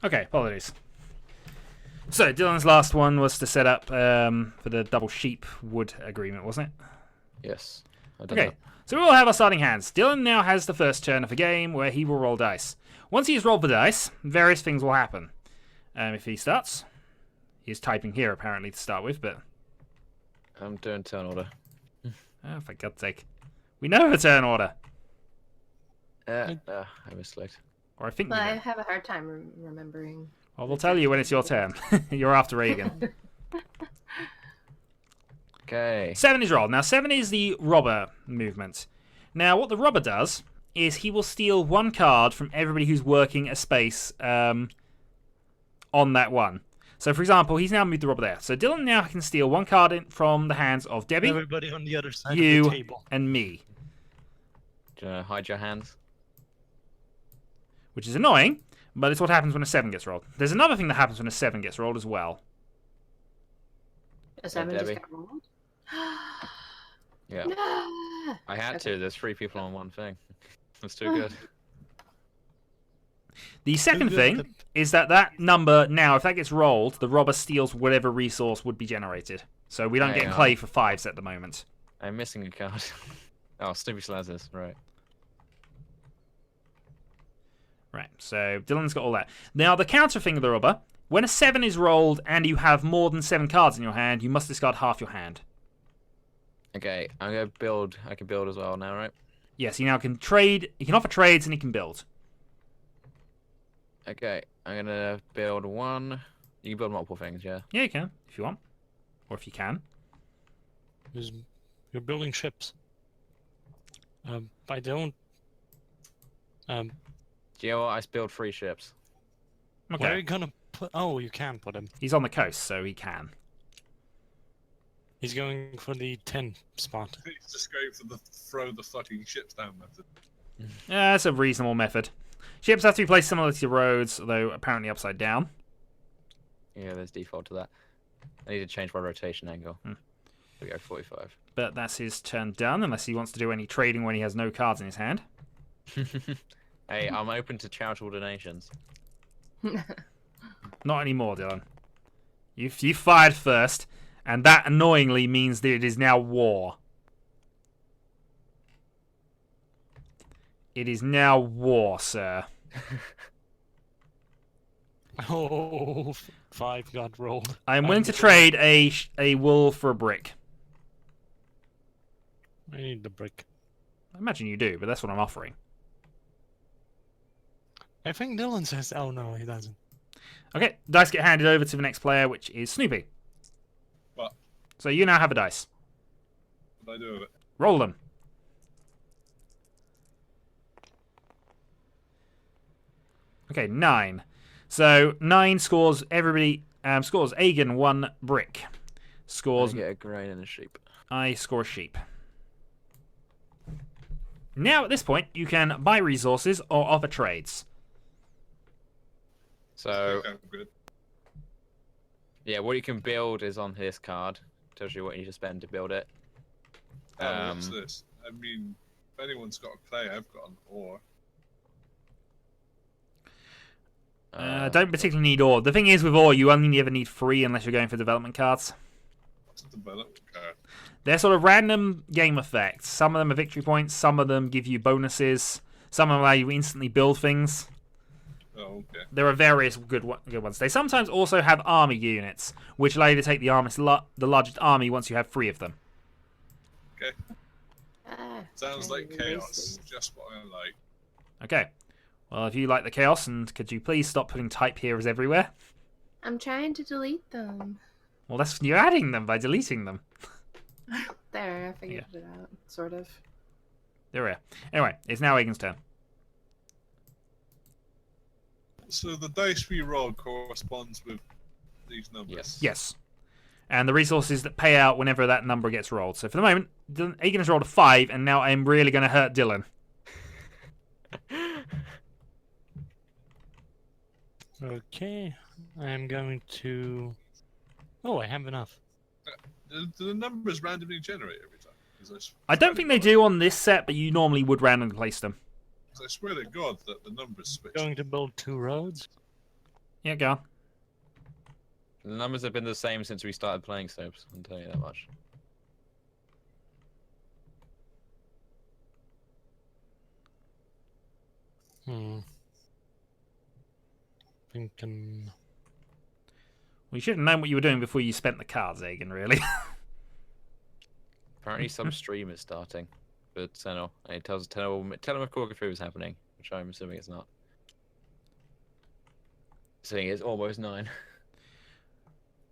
Okay, apologies. So, Dylan's last one was to set up for the double sheep wood agreement, wasn't it? Yes. I did Okay, that. so we all have our starting hands. Dylan now has the first turn of the game where he will roll dice. Once he has rolled the dice, various things will happen. If he starts, he's typing here apparently to start with, but... I'm doing turn order. Oh, for God's sake. We know the turn order. I misclicked. Or I think But we I know. have a hard time remembering. Well, we'll tell you when it's your turn. You're after Reagan. Okay. 7 is rolled. Now, 7 is the robber movement. Now, what the robber does is he will steal 1 card from everybody who's working a space on that one. So, for example, he's now moved the robber there. So, Dylan now can steal 1 card from the hands of Debbie, Everybody on the other side of you, the table. and me. Do you want to hide your hands? Which is annoying, but it's what happens when a 7 gets rolled. There's another thing that happens when a 7 gets rolled as well. A 7 just Debbie. got rolled? Yeah. No! I had Okay. to. There's 3 people on one thing. That's too good. The second thing is that number, now, if that gets rolled, the robber steals whatever resource would be generated. So we don't Hang get on. clay for 5s at the moment. I'm missing a card. Oh, Snoopy Slazers. Right. Right, so Dylan's got all that. Now, the counter thing of the robber, when a 7 is rolled and you have more than 7 cards in your hand, you must discard half your hand. Okay, I'm going to build. I can build as well now, right? Yes, you now can trade, you can offer trades and you can build. Okay, I'm going to build 1. You can build multiple things, yeah? Yeah, you can, if you want. Or if you can. You're building ships. I don't. Do you know what? I build 3 ships. Okay. Where are you gonna put? Oh, you can put him. He's on the coast, so he can. He's going for the 10 spot. He's just going for the throw the fucking ships down method. Yeah, that's a reasonable method. Ships have to be placed similar to roads, although apparently upside down. Yeah, there's default to that. I need to change my rotation angle. We go 45. But that's his turn done, unless he wants to do any trading when he has no cards in his hand. Hey, I'm open to charitable donations. Not anymore, Dylan. You fired first, and that annoyingly means that it is now war. It is now war, sir. Oh, 5 got rolled. I am willing to trade a wool for a brick. I need the brick. I imagine you do, but that's what I'm offering. I think Dylan says. Oh no, he doesn't. Okay, dice get handed over to the next player, which is Snoopy. What? So you now have a dice. What do I do with it? Roll them. Okay, 9. So 9 scores everybody. Scores Aegon 1 brick. Scores I get a grain and a sheep. I score a sheep. Now at this point, you can buy resources or offer trades. So, Okay, good. yeah, what you can build is on this card. Tells you what you need to spend to build it. Oh, what's this? I mean, if anyone's got a clay, I've got an ore. Don't particularly need ore. The thing is with ore, you only ever need 3 unless you're going for development cards. What's a development card? They're sort of random game effects. Some of them are victory points, some of them give you bonuses, some of them allow you to instantly build things. Oh, okay. There are various good ones. They sometimes also have army units, which allow you to take the largest army once you have 3 of them. Okay. Sounds like trying to erase chaos. this. Just what I like. Okay. Well, if you like the chaos, and could you please stop putting type heroes everywhere? I'm trying to delete them. Well, you're adding them by deleting them. There, I figured it out. Sort of. There we are. Anyway, it's now Aegon's turn. So the dice we roll corresponds with these numbers. Yes. Yes. And the resources that pay out whenever that number gets rolled. So for the moment, Aegon has rolled a 5, and now I'm really going to hurt Dylan. Okay, I'm going to. Oh, I have enough. Do the numbers randomly generate every time? 'Cause I don't think they do on this set, but you normally would randomly place them. 'cause I swear to God that the numbers switch. Going to build 2 roads. Yeah, go on. The numbers have been the same since we started playing soaps. I'll tell you that much. Thinking. Well, you should have known what you were doing before you spent the cards, Egan, really. Apparently, some stream is starting for Tenor, and it tells tell him if choreography was happening, which I'm assuming it's not. Seeing it's almost 9.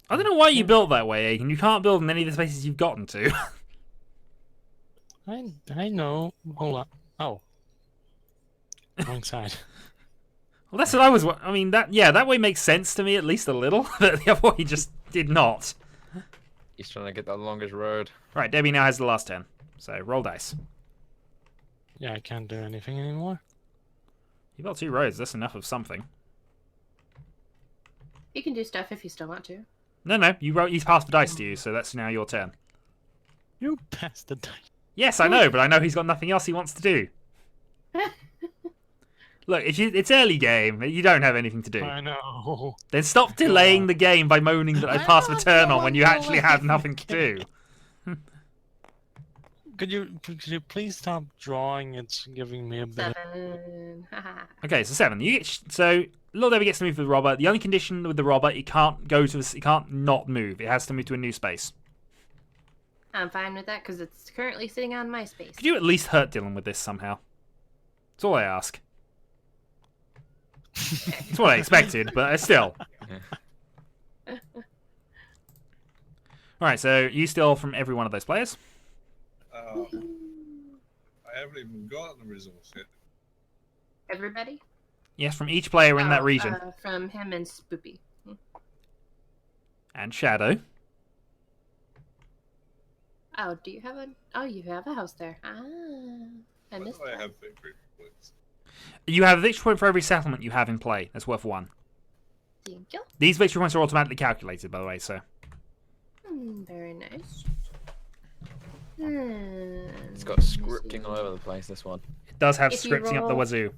I don't know why you built that way, Egan. You can't build in any of the spaces you've gotten to. I know. Hold on. Oh. Wrong side. Well, that's what I was. I mean, that way makes sense to me at least a little. But the other way just did not. He's trying to get the longest road. Right, Debbie now has the last 10. So roll dice. Yeah, I can't do anything anymore. You built 2 roads. That's enough of something. You can do stuff if you still want to. No. He's passed the dice to you, so that's now your turn. You passed the dice. Yes, I know, but I know he's got nothing else he wants to do. Look, it's early game. You don't have anything to do. I know. Then stop delaying the game by moaning that I passed the turn on when you actually have nothing to do. Could you please stop drawing? It's giving me a bit. 7. Okay, so 7. So Lord Debbie gets to move with the robber. The only condition with the robber, it can't not move. It has to move to a new space. I'm fine with that because it's currently sitting on my space. Could you at least hurt Dylan with this somehow? That's all I ask. That's what I expected, but still. Alright, so you steal from every one of those players. I haven't even gotten the resource yet. Everybody? Yes, from each player in that region. From him and Spoopy. And Shadow. Oh, do you have a... Oh, you have a house there. Ah, I Why missed do I that. have victory points? You have a victory point for every settlement you have in play. That's worth 1. Thank you. These victory points are automatically calculated, by the way, so... Very nice. It's got scripting all over the place, this one. It does have If you scripting up the roll- wazoo.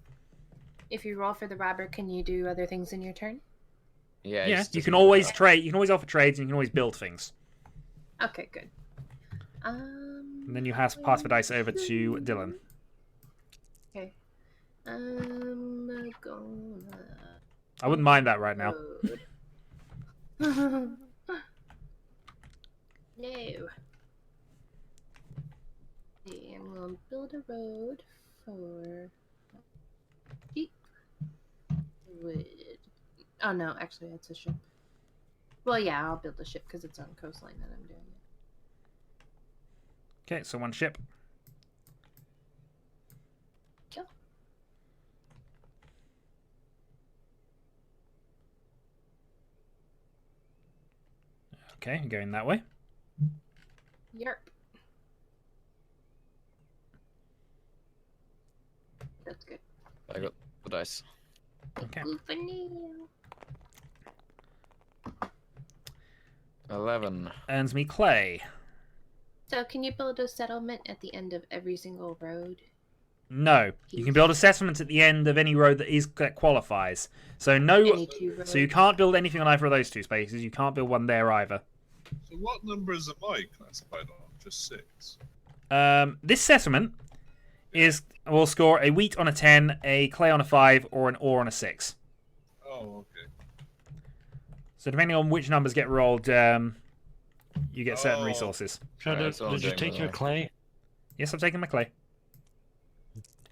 If you roll for the robber, can you do other things in your turn? Yeah, Yeah, it's you just can a- always trade. You can always offer trades, and you can always build things. Okay, good. And then you have to pass the dice over to Dylan. Okay. I'm gonna... I wouldn't mind that right now. No. See, I'm gonna build a road for sheep. Wood. Oh no, actually that's a ship. Well, yeah, I'll build a ship because it's on coastline that I'm doing it. Okay, so 1 ship. Kill. Okay, going that way. Yerp. That's good. I got the dice. Okay. Good for you. 11. Earns me clay. So, can you build a settlement at the end of every single road? No, you can build a settlement at the end of any road that qualifies. So Any 2 roads? so you can't build anything on either of those 2 spaces. You can't build one there either. So what numbers am I classified on? Just 6. This settlement will score a wheat on a 10, a clay on a 5, or an ore on a 6. Oh, okay. So depending on which numbers get rolled, you get certain Oh. resources. Shadow, that's what I'm did you doing, take by your the way. clay? Yes, I'm taking my clay.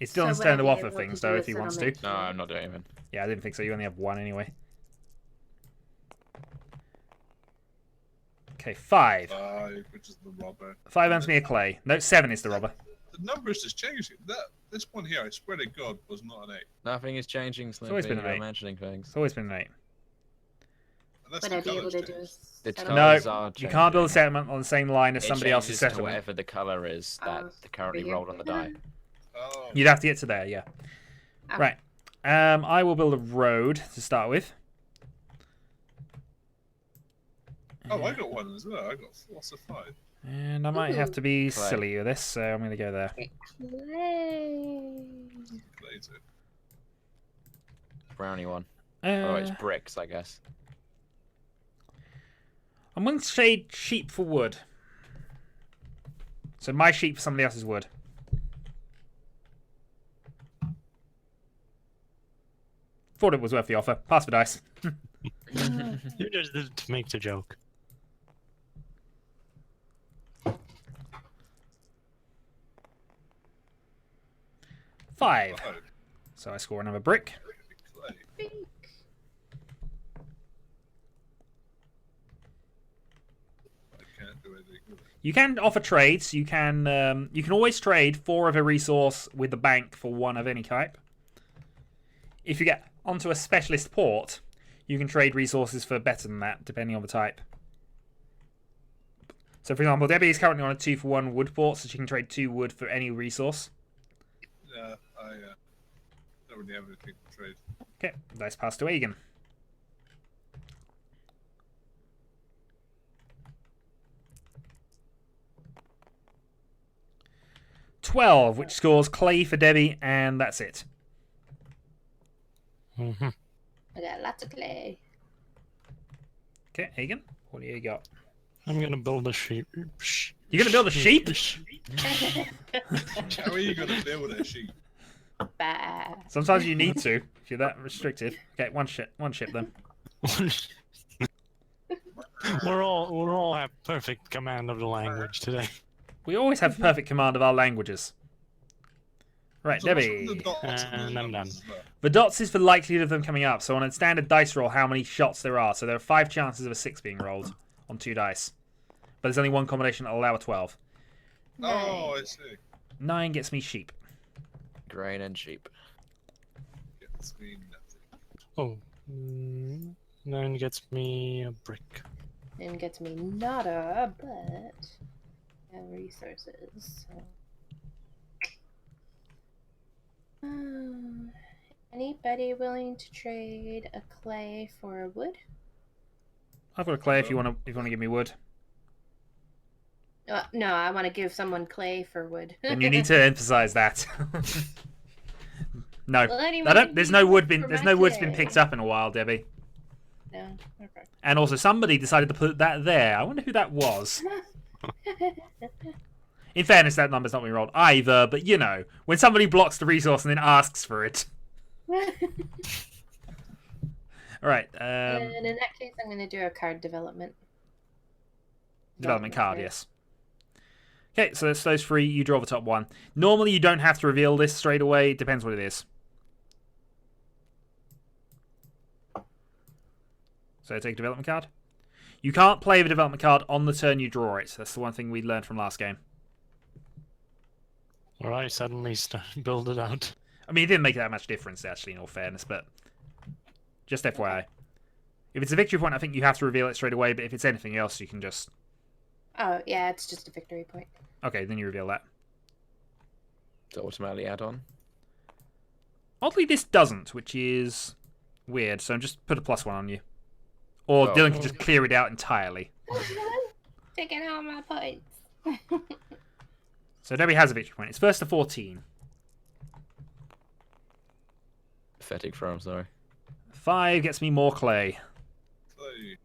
It's still So on would I stand to be offer able to things, do though, a if he wants to. settlement? No, I'm not doing anything. Yeah, I didn't think so. You only have 1 anyway. Okay, 5. 5, which is the robber. 5 earns me a clay. No, 7 is the robber. The numbers is changing. This one here, I swear to God, was not an 8. Nothing is changing, always been Slimpy. an You're 8. imagining things. It's always been an 8. Unless Would the I be able colours to do a changed. The settlement? colours No, are you changing. can't build a settlement on the same line as It somebody else's changes to settlement. whatever the colour is that Oh, they currently over here? rolled on the die. Oh, You'd have to get to there, yeah. Oh. Right. I will build a road to start with. oh, I got 1 as well. I got lots of 5. And I might have to be Clay. silly with this, so I'm going to go there. Clay. Later. Brownie one. Oh, it's bricks, I guess. I'm going to trade sheep for wood. So my sheep for somebody else's wood. Thought it was worth the offer. Pass the dice. You just did it to make the joke. Five. Oh, So I score another brick. clay. I can't do anything with it. You can offer trades. You can always trade 4 of a resource with the bank for 1 of any type. If you get onto a specialist port, you can trade resources for better than that, depending on the type. So, for example, Debbie is currently on a 2-for-1 wood port, so she can trade 2 wood for any resource. Yeah, I don't really have anything to trade. Okay, dice pass to Egan. $12, which scores clay for Debbie, and that's it. Mm-hmm. I got lots of clay. Okay, Egan, what do you got? I'm gonna build a sheep. You're gonna build a sheep? How are you going to build a sheep? Bah. Sometimes you need to, if you're that restrictive. Okay, one ship then. we're all have perfect command of the language today. We always have perfect command of our languages. Right, So what's with the Debbie. dots and the And I'm numbers as well? The dots is for likelihood of them coming up. So on a standard dice roll, how many shots there are. So there are 5 chances of a 6 being rolled on 2 dice. But there's only one combination that'll allow a 12. Oh, I see. 9 gets me sheep. Grain and sheep. Gets me nothing. Oh, 9 gets me a brick. And gets me nada, but I have resources. So. Anybody willing to trade a clay for a wood? I've got a clay if you want to give me wood. No, I want to give someone clay for wood. Then you need to emphasize that. No, Well, anyone can there's use no wood for been my there's no wood's been clay. picked up in a while, Debbie. No, okay. And also somebody decided to put that there. I wonder who that was. In fairness, that number's not been rolled either, but you know, when somebody blocks the resource and then asks for it. Alright, And in that case, I'm going to do a card development. development card, yes. Okay, so that's those 3. You draw the top one. Normally, you don't have to reveal this straight away. It depends what it is. So take a development card. You can't play the development card on the turn you draw it. That's the one thing we learned from last game. Or I suddenly build it out. I mean, it didn't make that much difference, actually, in all fairness, but just FYI. If it's a victory point, I think you have to reveal it straight away, but if it's anything else, you can just... Oh, yeah, it's just a victory point. Okay, then you reveal that. To automatically add on. Oddly, this doesn't, which is weird, so just put a +1 on you. Or Oh. Dylan can just clear it out entirely. Taking all my points. So Debbie has a victory point. It's first to 14. Pathetic throw, I'm sorry. 5 gets me more clay. Clay.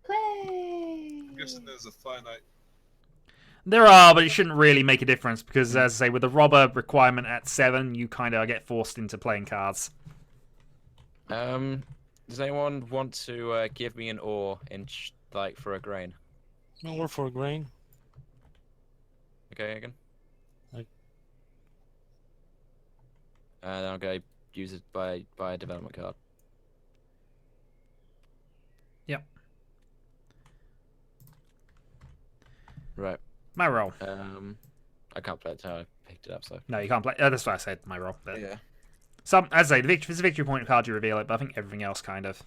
Clay! I'm guessing there's a finite. There are, but it shouldn't really make a difference because, as I say, with the robber requirement at 7, you kind of get forced into playing cards. Does anyone want to give me an ore in like for a grain? No, or for grain. Okay, again. Like- And I'm going to use it by a development card. Yep. Right. My roll. I can't play it until I picked it up, so. No, you can't play. That's what I said. My roll. But Yeah. some, as I say, if it's a victory point card, you reveal it. But I think everything else kind of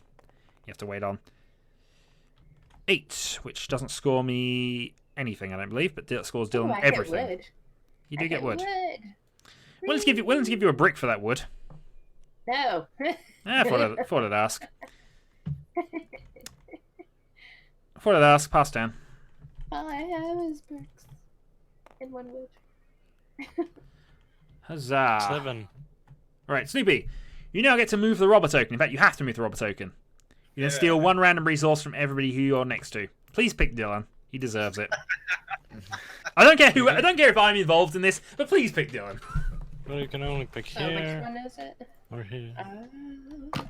you have to wait on. 8, which doesn't score me anything, I don't believe, but scores Dylan Ooh, I everything. Get wood. You do get wood. Willing Willing to give you a brick for that wood. No. I thought I'd ask. Thought I'd ask. Pass down. All I have is bricks and 1 wood. Huzzah! 7. Right, Snoopy. You now get to move the robber token. In fact, you have to move the robber token. You then steal one random resource from everybody who you're next to. Please pick Dylan. He deserves it. I don't care who. I don't care if I'm involved in this, but please pick Dylan. Well, you can only pick So here which one is it? or here Go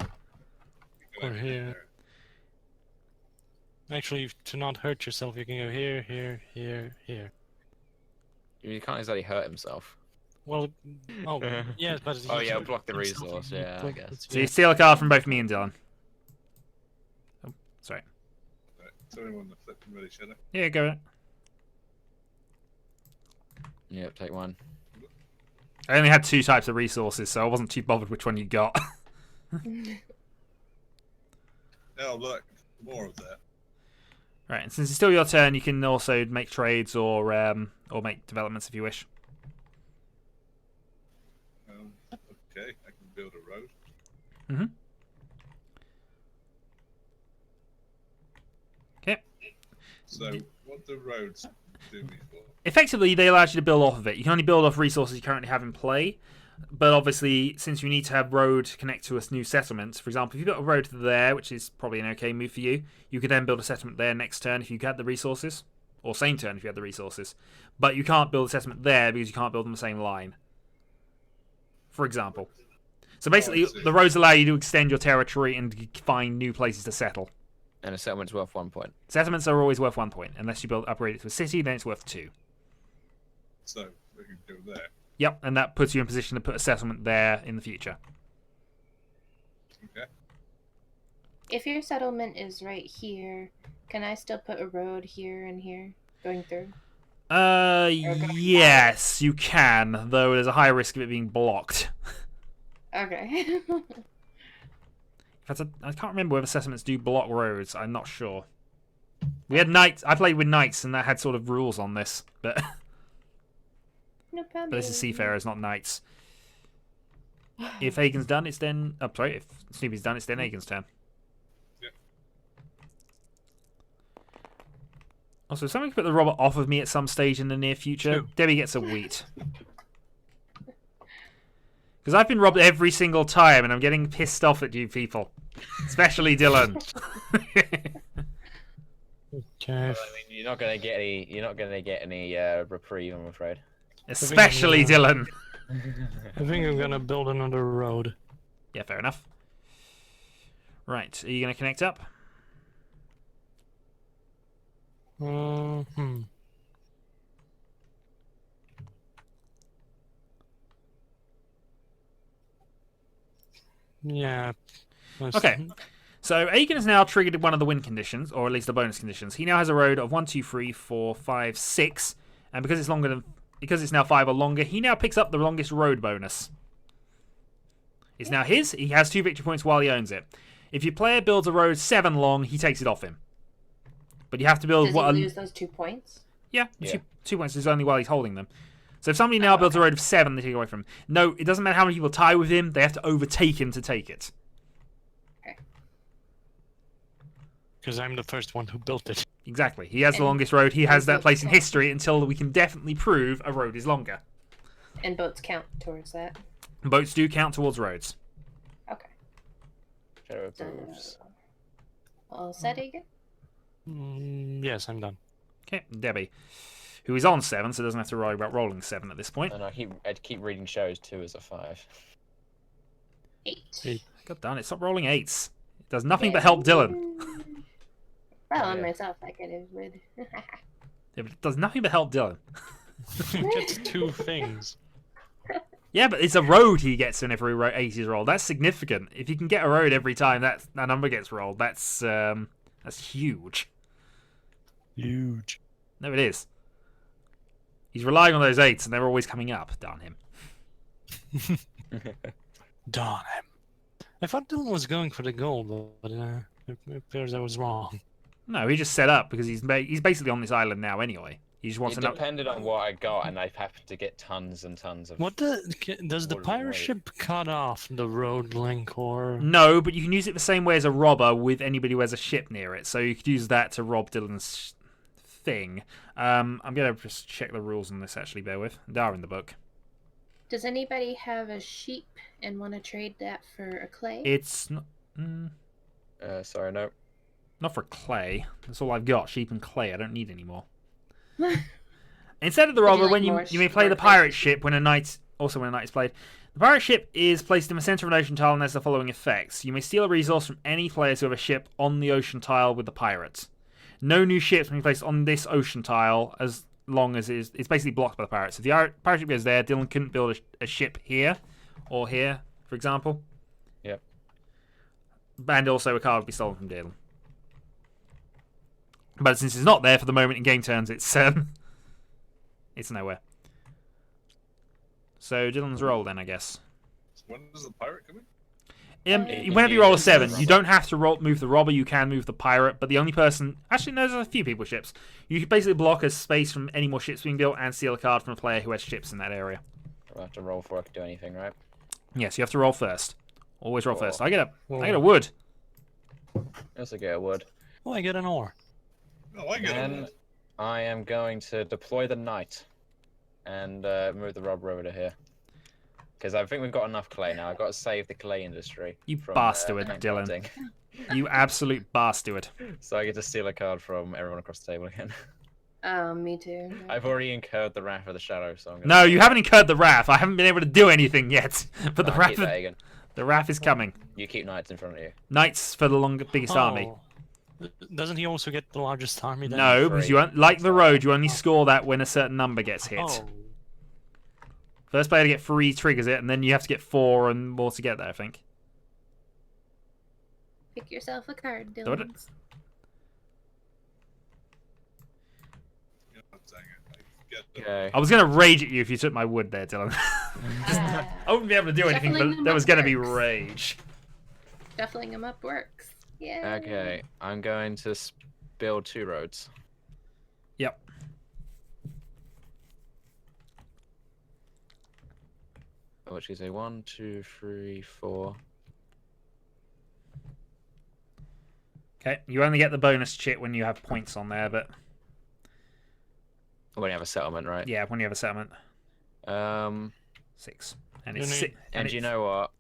or ahead here. there. Actually, to not hurt yourself, you can go here, here, here, here. You can't exactly hurt himself. Well, oh, yeah, but... Oh, you yeah, can block the himself, resource, you yeah, I block guess. it, So you steal a card from both me and Dylan. Oh, sorry. Right, tell me when the flipping ready, Shadow. Yeah, go ahead. Yep, take one. I only had 2 types of resources, so I wasn't too bothered which one you got. Oh, look, more of that. Right, and since it's still your turn, you can also make trades or make developments if you wish. Okay, I can build a road. Mm-hmm. Okay. So, what do roads do me for? Effectively, they allow you to build off of it. You can only build off resources you currently have in play. But obviously, since you need to have road to connect to a new settlement, for example, if you've got a road there, which is probably an okay move for you, you could then build a settlement there next turn if you had the resources. Or same turn if you had the resources. But you can't build a settlement there because you can't build on the same line. For example. So basically, see. the roads allow you to extend your territory and find new places to settle. And a settlement's worth 1 point. Settlements are always worth 1 point. Unless you upgrade it to a city, then it's worth 2. So, we can do there. Yep, and that puts you in position to put a settlement there in the future. Okay. If your settlement is right here, can I still put a road here and here going through? Yes, you can, though there's a high risk of it being blocked. Okay. I can't remember whether settlements do block roads. I'm not sure. We had knights. I played with knights, and that had sort of rules on this, but No problem. this is Seafarers, not knights. If Hagen's done, it's then. Oh, sorry. If Snoopy's done, it's then Hagen's turn. Yep. Also, someone can put the robber off of me at some stage in the near future. Who? Debbie gets a wheat. Because I've been robbed every single time, and I'm getting pissed off at you people. Especially Dylan. Okay. Well, I mean, you're not gonna get any. You're not gonna get any reprieve, I'm afraid. Especially Dylan. I think I'm gonna build another road. Yeah, fair enough. Right, are you going to connect up? Yeah. Okay. So Aegon has now triggered one of the win conditions, or at least the bonus conditions. He now has a road of 1, 2, 3, 4, 5, 6, and because it's now 5 or longer, he now picks up the longest road bonus. It's now his. He has 2 victory points while he owns it. If your player builds a road 7 long, he takes it off him. But you have to build Does he lose those 2 points? Yeah, Yeah. 2 points is only while he's holding them. So if somebody now builds a road of 7, they take it away from him. No, it doesn't matter how many people tie with him. They have to overtake him to take it. Because I'm the first one who built it. Exactly. He has the longest road. He has that place in history until we can definitely prove a road is longer. And boats count towards that. Boats do count towards roads. Okay. Shadow So, approves. all set again? Yes, I'm done. Okay, Debbie, who is on 7, so doesn't have to worry about rolling 7 at this point. And I'd keep reading shows 2 as a 5. 8. God darn it, stop rolling 8s. It does nothing but help Dylan. Well, Oh, on yeah. myself, I could have would. Yeah, but it does nothing but help Dylan. Gets 2 things. Yeah, but it's a road he gets in every 8 is rolled. That's significant. If you can get a road every time that number gets rolled, that's huge. Huge. No, it is. He's relying on those 8s, and they're always coming up. Darn him. Darn him. I thought Dylan was going for the gold, but it appears I was wrong. No, he just set up because he's basically on this island now anyway. He just wants It to know. depended on what I got, and I've happened to get tons and tons of. Does the Order pirate road. ship cut off the road link, or No, but you can use it the same way as a robber with anybody who has a ship near it. So you could use that to rob Dylan's thing. I'm going to just check the rules on this, actually, bear with. They are in the book. Does anybody have a sheep and want to trade that for a clay? It's not, Sorry, no. not for clay. That's all I've got. Sheep and clay. I don't need any more. Instead of the Would you robber, like when more you may play more the clay pirate sheep? ship when a knight is played. The pirate ship is placed in the center of an ocean tile and has the following effects. You may steal a resource from any players who have a ship on the ocean tile with the pirates. No new ships may be placed on this ocean tile as long as it's basically blocked by the pirates. If the pirate ship goes there, Dylan couldn't build a ship here or here, for example. Yep. And also a card would be stolen from Dylan. But since it's not there for the moment in game turns, it's nowhere. So Dylan's roll then, I guess. When does the pirate come in? Whenever you roll a 7, you don't have to move the robber, you can move the pirate, but the only person... Actually, no, there's a few people with ships. You can basically block a space from any more ships being built and steal a card from a player who has ships in that area. I'll have to roll before I can do anything, right? Yes, you have to roll first. Always roll Cool. first. I get a wood. I also get a wood. Oh, I get an ore. Oh, I get Then it. I am going to deploy the knight and move the robber over to here. Because I think we've got enough clay now. I've got to save the clay industry. You from, bastard, bank Dylan. hunting. You absolute bastard. So I get to steal a card from everyone across the table again. Oh, me too. I've already incurred the wrath of the shadow, so I'm gonna... No, you haven't incurred the wrath. I haven't been able to do anything yet. But No, I keep that again. the wrath is coming. You keep knights in front of you. Knights for the biggest army. Doesn't he also get the largest army then? No, because like the road, you only score that when a certain number gets hit. Oh, First player to get 3 triggers it, and then you have to get 4 and more to get there, I think. Pick yourself a card, Do it. Dylan. Oh, dang it. I get it. Okay. I was going to rage at you if you took my wood there, Dylan. I wouldn't be able to do anything, Shuffling but them there up was going to be works. rage. Shuffling them up works. Yeah. Okay, I'm going to build 2 roads. Yep. Which is a 1, 2, 3, 4. Okay, you only get the bonus chit when you have points on there, but When you have a settlement, right? yeah, when you have a settlement. 6. And it's You six. And you know what?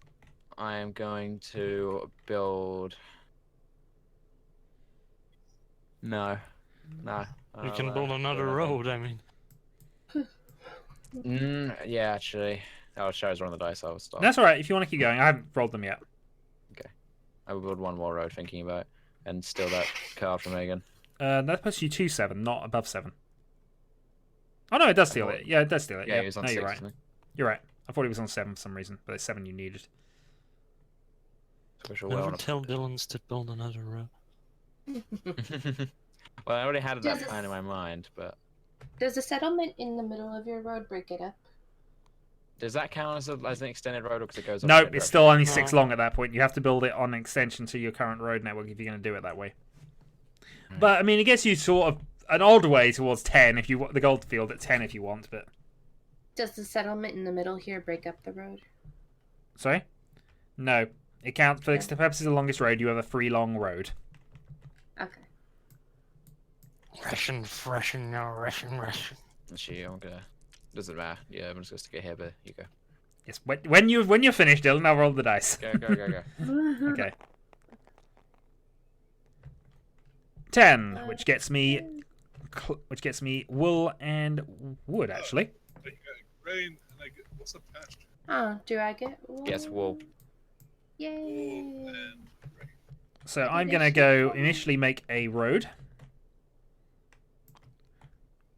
I am going to build. No. you can build another road. I mean, Yeah, actually. Oh, Shadow's on the dice. I will stop. That's alright, if you want to keep going. I haven't rolled them yet. I will build one more road, thinking about it, and steal that card from Megan. That puts you to 7, not above 7. Oh no, it does steal it. Yeah, it does steal it. Yeah, Yeah, he was on no, 6. you're right. Wasn't You're right. I thought he was on 7 for some reason, but it's 7 you needed. he? So never tell Dylan's to build another road. Well, I already had that Does plan in my mind, but Does the settlement in the middle of your road break it up? does that count as an extended road, or because it goes? on Nope, the it's direction? still only 6 No. long at that point. You have to build it on an extension to your current road network if you're going to do it that way. Right. But I mean, it gets you sort of an odd way towards 10 if you want the gold field at 10 if you want. But Does the settlement in the middle here break up the road? sorry, no, it counts for the purposes of the longest road. You have a 3 long road. Okay. Ration. Actually, I'm gonna. Doesn't matter. Yeah, I'm just gonna stick it here, but you go. Yes, when you're finished, Dylan, I'll roll the dice. Go. Okay. 10, which gets me wool and wood. Actually, I get grain and I get. What's a pasture? Oh, do I get wool? Yes, wool. Yay! And grain. so I'm gonna go initially make a road,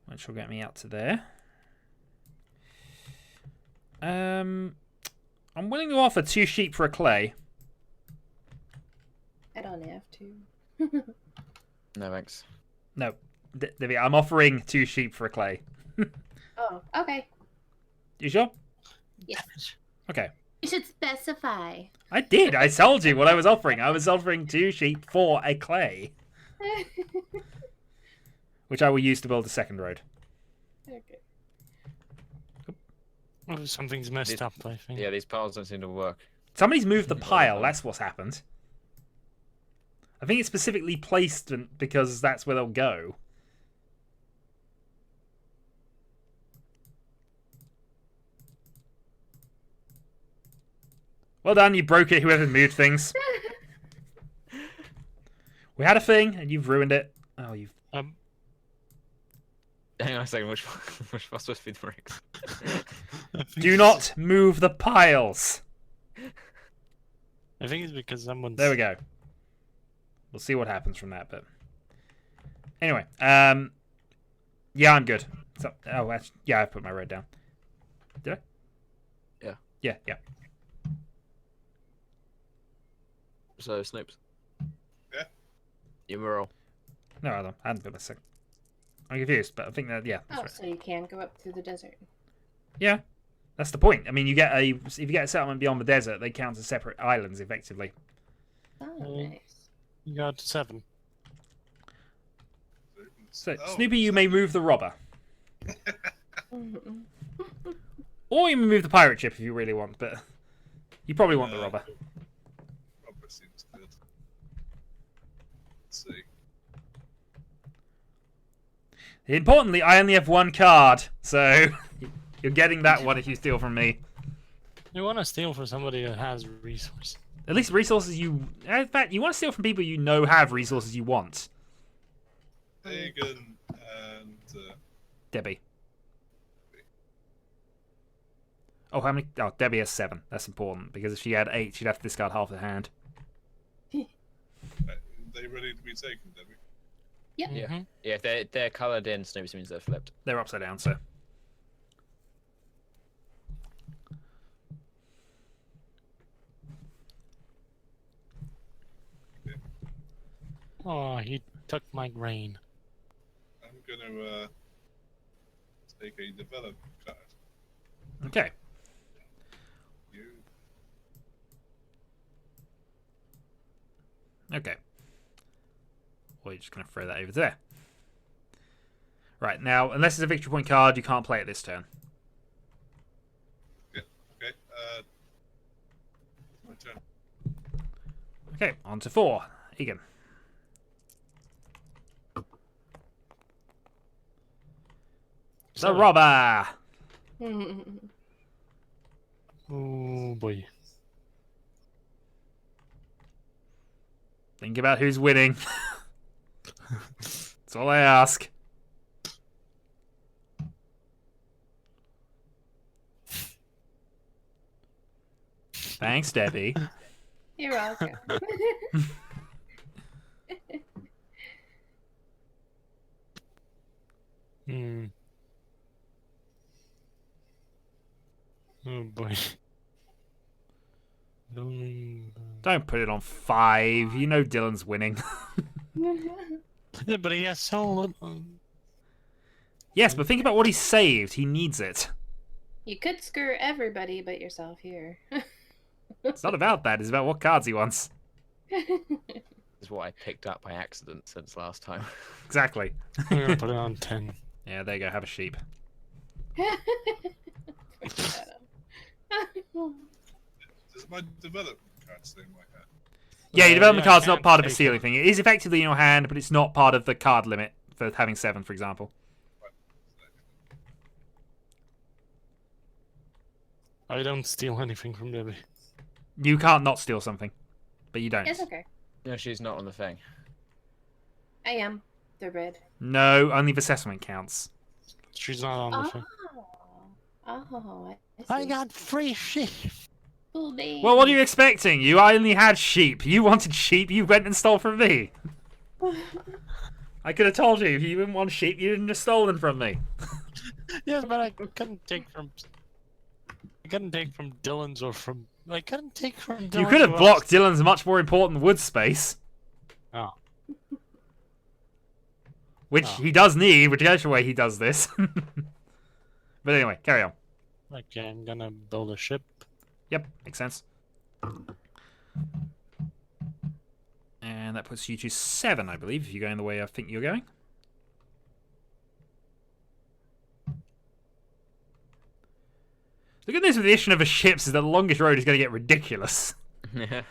which will get me out to there. I'm willing to offer 2 sheep for a clay. I don't have to. No thanks. No, I'm offering 2 sheep for a clay. Oh, okay. You sure? Yes. Okay. You should specify. I did. I told you what I was offering. I was offering 2 sheep for a clay, which I will use to build a second road. Okay. Oh, something's messed up, I think. Yeah, these piles don't seem to work. Somebody's moved the pile. That's what's happened. I think it's specifically placed because that's where they'll go. Well done, you broke it, whoever moved things. We had a thing, and you've ruined it. Oh, you've... Hang on a second, which was supposed to be the bricks? Do not move the piles! I think it's because someone's... There we go. We'll see what happens from that, but... Anyway, yeah, I'm good. So, oh, actually, yeah, I put my red down. Did I? Yeah. Yeah. So, Snoops. Yeah? You roll. No, I hadn't put my second. I'm confused, but I think that, yeah, that's Oh, right. so you can go up through the desert. Yeah, that's the point. I mean, if you get a settlement beyond the desert, they count as separate islands, effectively. Oh, nice. You got 7. So, Oh, Snoopy, you may move the robber. Mm-mm. Or you may move the pirate ship if you really want, but you probably want the robber. Robber seems good. Let's see. Importantly, I only have one card, so you're getting that one if you steal from me. You want to steal from somebody that has resources. At least resources you... In fact, you want to steal from people you know have resources you want. Pagan and Debbie. Oh, how many? Oh, Debbie has 7. That's important, because if she had 8, she'd have to discard half the hand. they ready to be taken, Debbie? Yep. Yeah. Mhm. Yeah, if they're coloured in, Snoops means they're flipped. They're upside down, so... Oh, he took my grain. I'm gonna take a develop card. Okay. You Okay. Well, you're just going to throw that over there. Right, now, unless it's a victory point card, you can't play it this turn. okay? My turn. Okay, on to 4. Egan. The So- robber! Oh boy. Think about who's winning. That's all I ask. Thanks, Debbie. You're welcome. Hmm. Oh boy. Don't put it on 5. You know Dylan's winning. Yeah, but he has so little. Yes, but think about what he saved. He needs it. You could screw everybody but yourself here. It's not about that. It's about what cards he wants. This is what I picked up by accident since last time. Exactly. I'm gonna put it on 10. Yeah, there you go. Have a sheep. Does my development card stay in my hand? Yeah, your development yeah, I card's not can't part of the take stealing it. thing. It is effectively in your hand, but it's not part of the card limit for having 7, for example. I don't steal anything from Debbie. You can't not steal something, but you don't. It's okay. No, she's not on the thing. I am. They're red. No, only the settlement counts. She's not on the Oh. thing. Oh, I see. got free sheep. Cool beans. Well, what are you expecting? You only had sheep. You wanted sheep. You went and stole from me. I could have told you if you didn't want sheep, you didn't have stolen from me. Yeah, but I couldn't take from. I couldn't take from Dylan's or from. I couldn't take from. Dylan's You could have or blocked Dylan's much more important wood space, Oh. which Oh. he does need, whichever way he does this. But anyway, carry on. Okay, I'm gonna build a ship. Yep, makes sense. And that puts you to 7, I believe, if you're going the way I think you're going. The good news with the addition of the ships is that the longest road is going to get ridiculous. Yeah.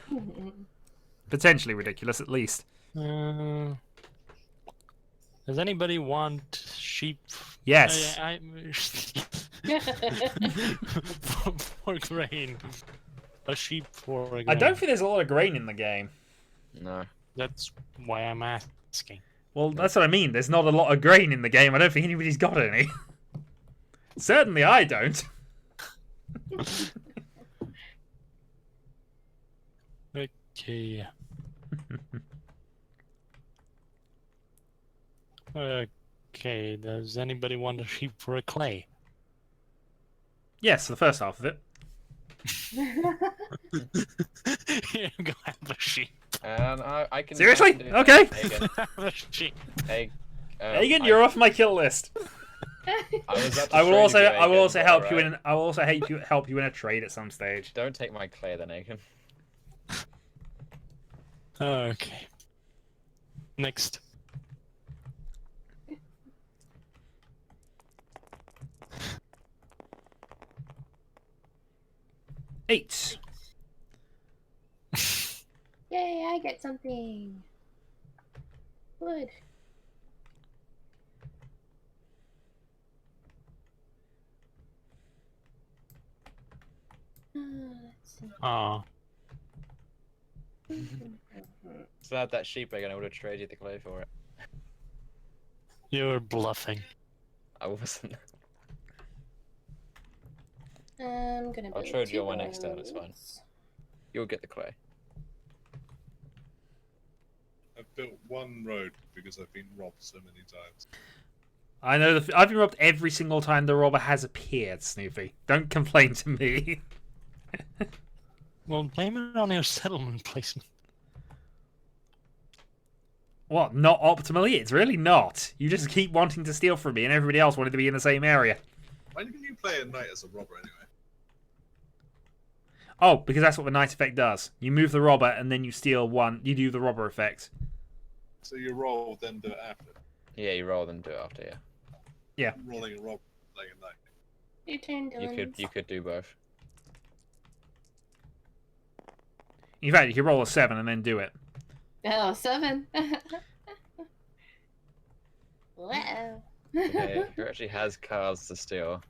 Potentially ridiculous, at least. Does anybody want sheep? Yes. for grain. a sheep for a I grain? don't think there's a lot of grain in the game. No. That's why I'm asking. Well, that's what I mean. There's not a lot of grain in the game. I don't think anybody's got any. Certainly I don't. Okay. Okay, does anybody want a sheep for a clay? Yes, the first half of it. Here, go have a sheep. And I can. Seriously? I can do- Okay. Hagen, Have a sheep. hey, Hagen, you're off my kill list. I will also help you in. I will also help you in a trade at some stage. Don't take my clay then, Hagen. Okay. Next. Eight. Yay, I get something. Wood. Let's see. Ah, So I had that sheep, Hagen. I would have traded you the clay for it. you're bluffing. I wasn't. I'm gonna. I'll build trade you 2 on my next turn, it's fine. roads. You'll get the clay. I've built one road because I've been robbed so many times. I know. I've been robbed every single time the robber has appeared, Snoopy. Don't complain to me. Well, blame it on your settlement placement. What? Not optimally? It's really not. You just keep wanting to steal from me, and everybody else wanted to be in the same area. Why didn't you play a knight as a robber anyway? Oh, because that's what the knight effect does. You move the robber, and then you steal one. You do the robber effect. So you roll, then do it after. Yeah, you roll and do it after. Yeah. Rolling a robber, playing a knight. Your turn, Dylan. You could do both. In fact, you can roll a 7 and then do it. Oh, 7. Wow. Okay, who actually has cards to steal?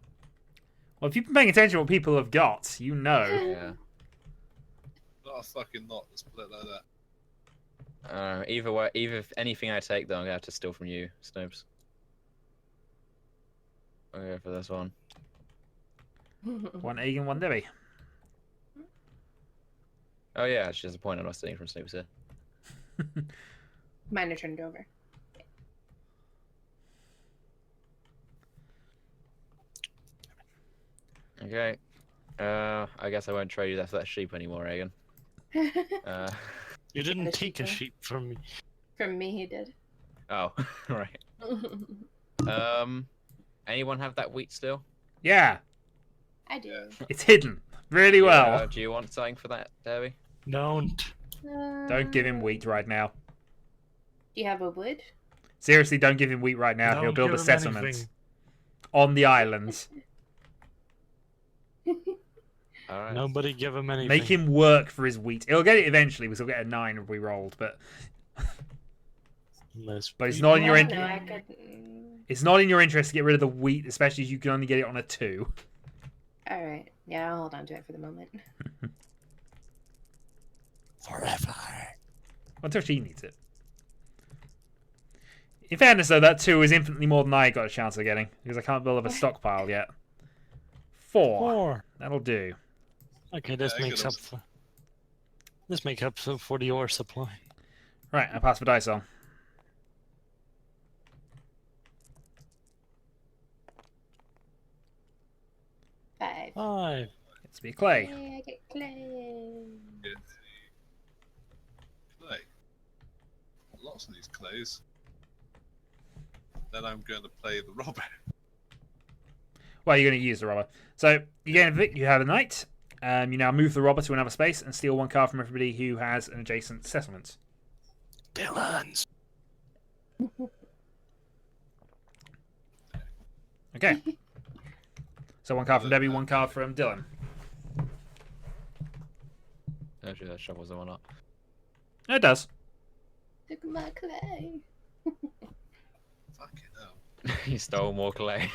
Well, if you've been paying attention to what people have got, you know. Yeah. Not a fucking knot, let's put it like that. Either way, if anything I take, though, I'm gonna have to steal from you, Snoops. I'll go for this one. One Egan, one Debbie. Oh yeah, actually, there's a point I'm not stealing from Snoops here. Mine are turned over. Okay. I guess I won't trade you that sheep anymore, Egan. You didn't a take a sheep, sheep from me. From me, he did. Oh, right. Anyone have that wheat still? Yeah, I do. it's hidden really well. Yeah, do you want something for that, Derby? Don't. Don't give him wheat right now. Do you have a wood? Seriously, don't give him wheat right now. Don't He'll build a give him settlement anything. on the islands. All right. Nobody give him anything. Make him work for his wheat. He'll get it eventually because he'll get a 9 if we rolled, but Unless But it's we- not in your I in- don't know, I could... it's not in your interest to get rid of the wheat, especially as you can only get it on a 2. Alright. Yeah, I'll hold on to it for the moment. Forever. Until she needs it. In fairness, though, that 2 is infinitely more than I got a chance of getting because I can't build up a stockpile yet. 4. 4. That'll do. Okay, this Yeah, I makes could up for. This makes up for the ore supply. Right, I pass the dice on. Five. 5. It's be clay. Yay, I get clay. Get the clay. Lots of these clays. Then I'm going to play the robber. Well, you're going to use the robber. So, you have a knight. You now move the robber to another space and steal 1 card from everybody who has an adjacent settlement. Dylan's. Okay. So 1 card from Debbie, 1 card from Dylan. Actually, that shovels the one up. It does. Look at my clay. Fucking hell. You stole more clay.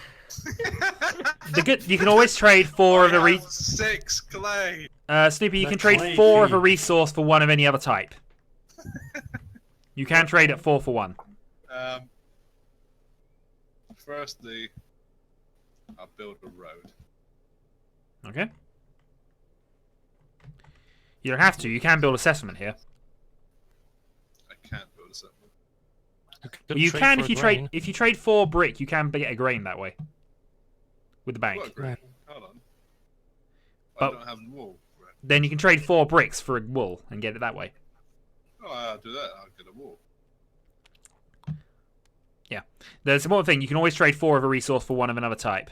You can always trade 4 of the I have 6 clay. Snoopy, you The can trade clay 4 of a feed. resource for 1 of any other type. You can trade at 4 for 1. Firstly, I'll build a road. Okay. You don't have to. You can build a settlement here. I can't build a settlement. could You trade can for if you grain. trade. If you trade 4 brick, you can get a grain that way. With the bank. What, grain? Hold on. But- I don't have wool. Right. Then you can trade 4 bricks for a wool and get it that way. Oh, I'll do that. I'll get a wool. There's one thing. You can always trade 4 of a resource for 1 of another type.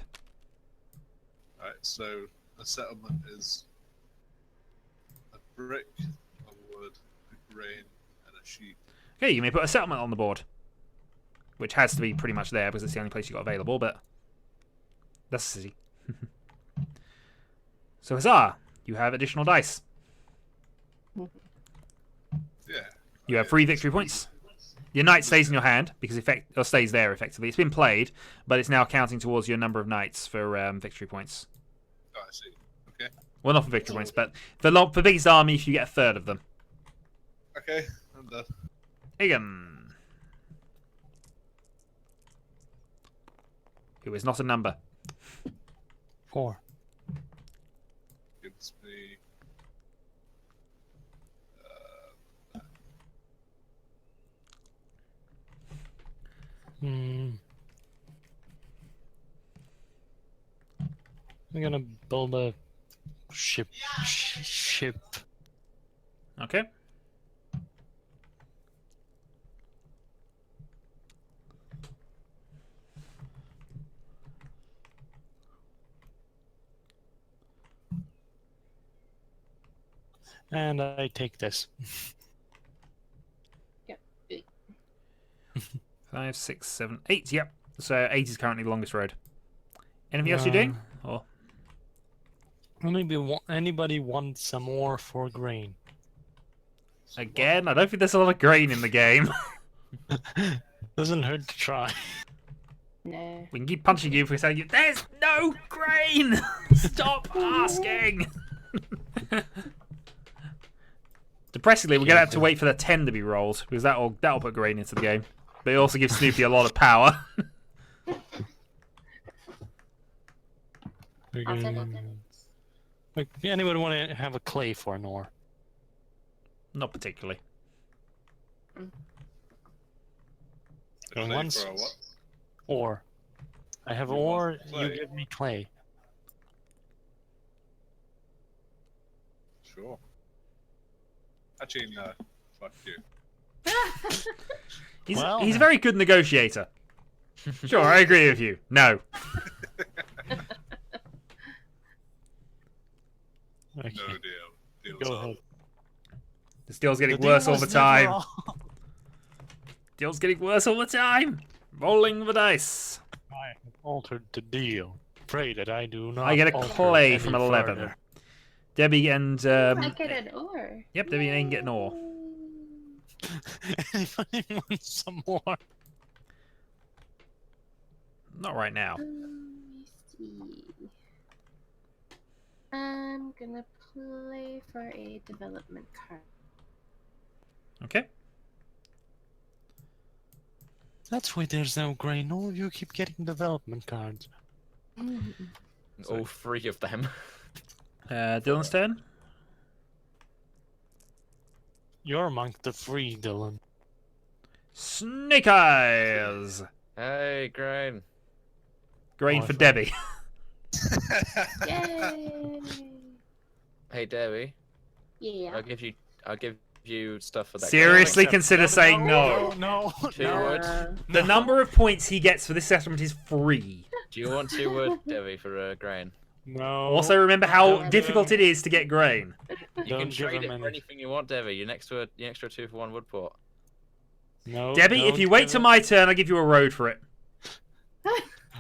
Alright, so a settlement is a brick, a wood, a grain, and a sheep. Okay, you may put a settlement on the board. Which has to be pretty much there because it's the only place you got available, but that's a city. So Huzzah! You have additional dice. Yeah. You have 3 victory points. Your knight stays in your hand because or stays there effectively. It's been played, but it's now counting towards your number of knights for victory points. Oh, I see. Okay. Well, not for victory points, but for biggest army, if you get a third of them. Okay, I'm done. Egan, who is not a number. 4. Gives me. I'm gonna build a ship. Ship. Okay. And I take this. 5, 6, 7, 8. Yep. So 8 is currently the longest road. Anything else you're doing? Or Anybody want some more for grain? again, I don't think there's a lot of grain in the game. Doesn't hurt to try. No. We can keep punching you for saying you. There's no grain. Stop asking. Depressingly, we're gonna have to wait for the 10 to be rolled because that'll put grain into the game. But it also gives Snoopy a lot of power. I'll take it. Like, anybody want to have a clay for an ore? Not particularly. Going Clay once. for a what? Ore. I have You ore, want you clay? give me clay. Sure. Actually, no. Fuck you. He's a very good negotiator. Sure, I agree with you. No. Okay. No deal. Deal's Go up. ahead. This deal's getting The deal worse all was the never time. off. Deal's getting worse all the time. Rolling the dice. I have altered the deal. Pray that I do not. I get a alter clay any from 11. further. Debbie and I get an ore. yep, Debbie and Aiden get an ore. Anybody want some more? Not right now. Let me see. I'm gonna play for a development card. Okay. That's why there's no grain. All of you keep getting development cards. All 3 of them. Dylan's turn. You're among the free, Dylan. Snake Eyes. Hey, grain. Grain Oh, I for thought- Debbie. Yay! Hey, Debbie. Yeah. I'll give you stuff for that. Seriously, grain. consider saying no. No. 2 wood. The number of points he gets for this settlement is free. Do you want 2 wood, Debbie, for grain? No. Also, remember how Don't. difficult it is to get grain. You Don't can give trade him it for any. anything you want, Debbie. You're next to an extra 2 for 1 wood port. No. Debbie, if don't you wait give till it- my turn, I'll give you a road for it.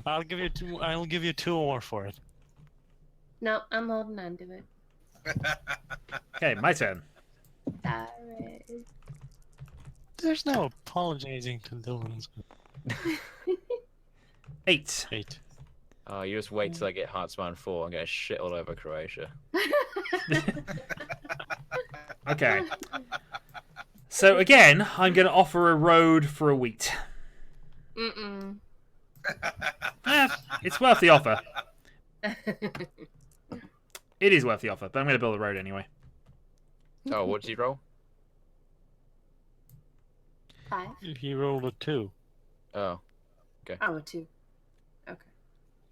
I'll give you 2. I'll give you 2 ore for it. No, I'm holding on to it. Okay, my turn. Sorry. There's no apologizing to Dylan's 8. 8. Oh, you just wait till I get Heartsman 4 and get shit all over Croatia. Okay. So again, I'm going to offer a road for a wheat. Mm-mm. It's worth the offer. It is worth the offer, but I'm going to build a road anyway. Oh, what did you roll? 5. He rolled a 2. Oh. Oh, a 2. Okay.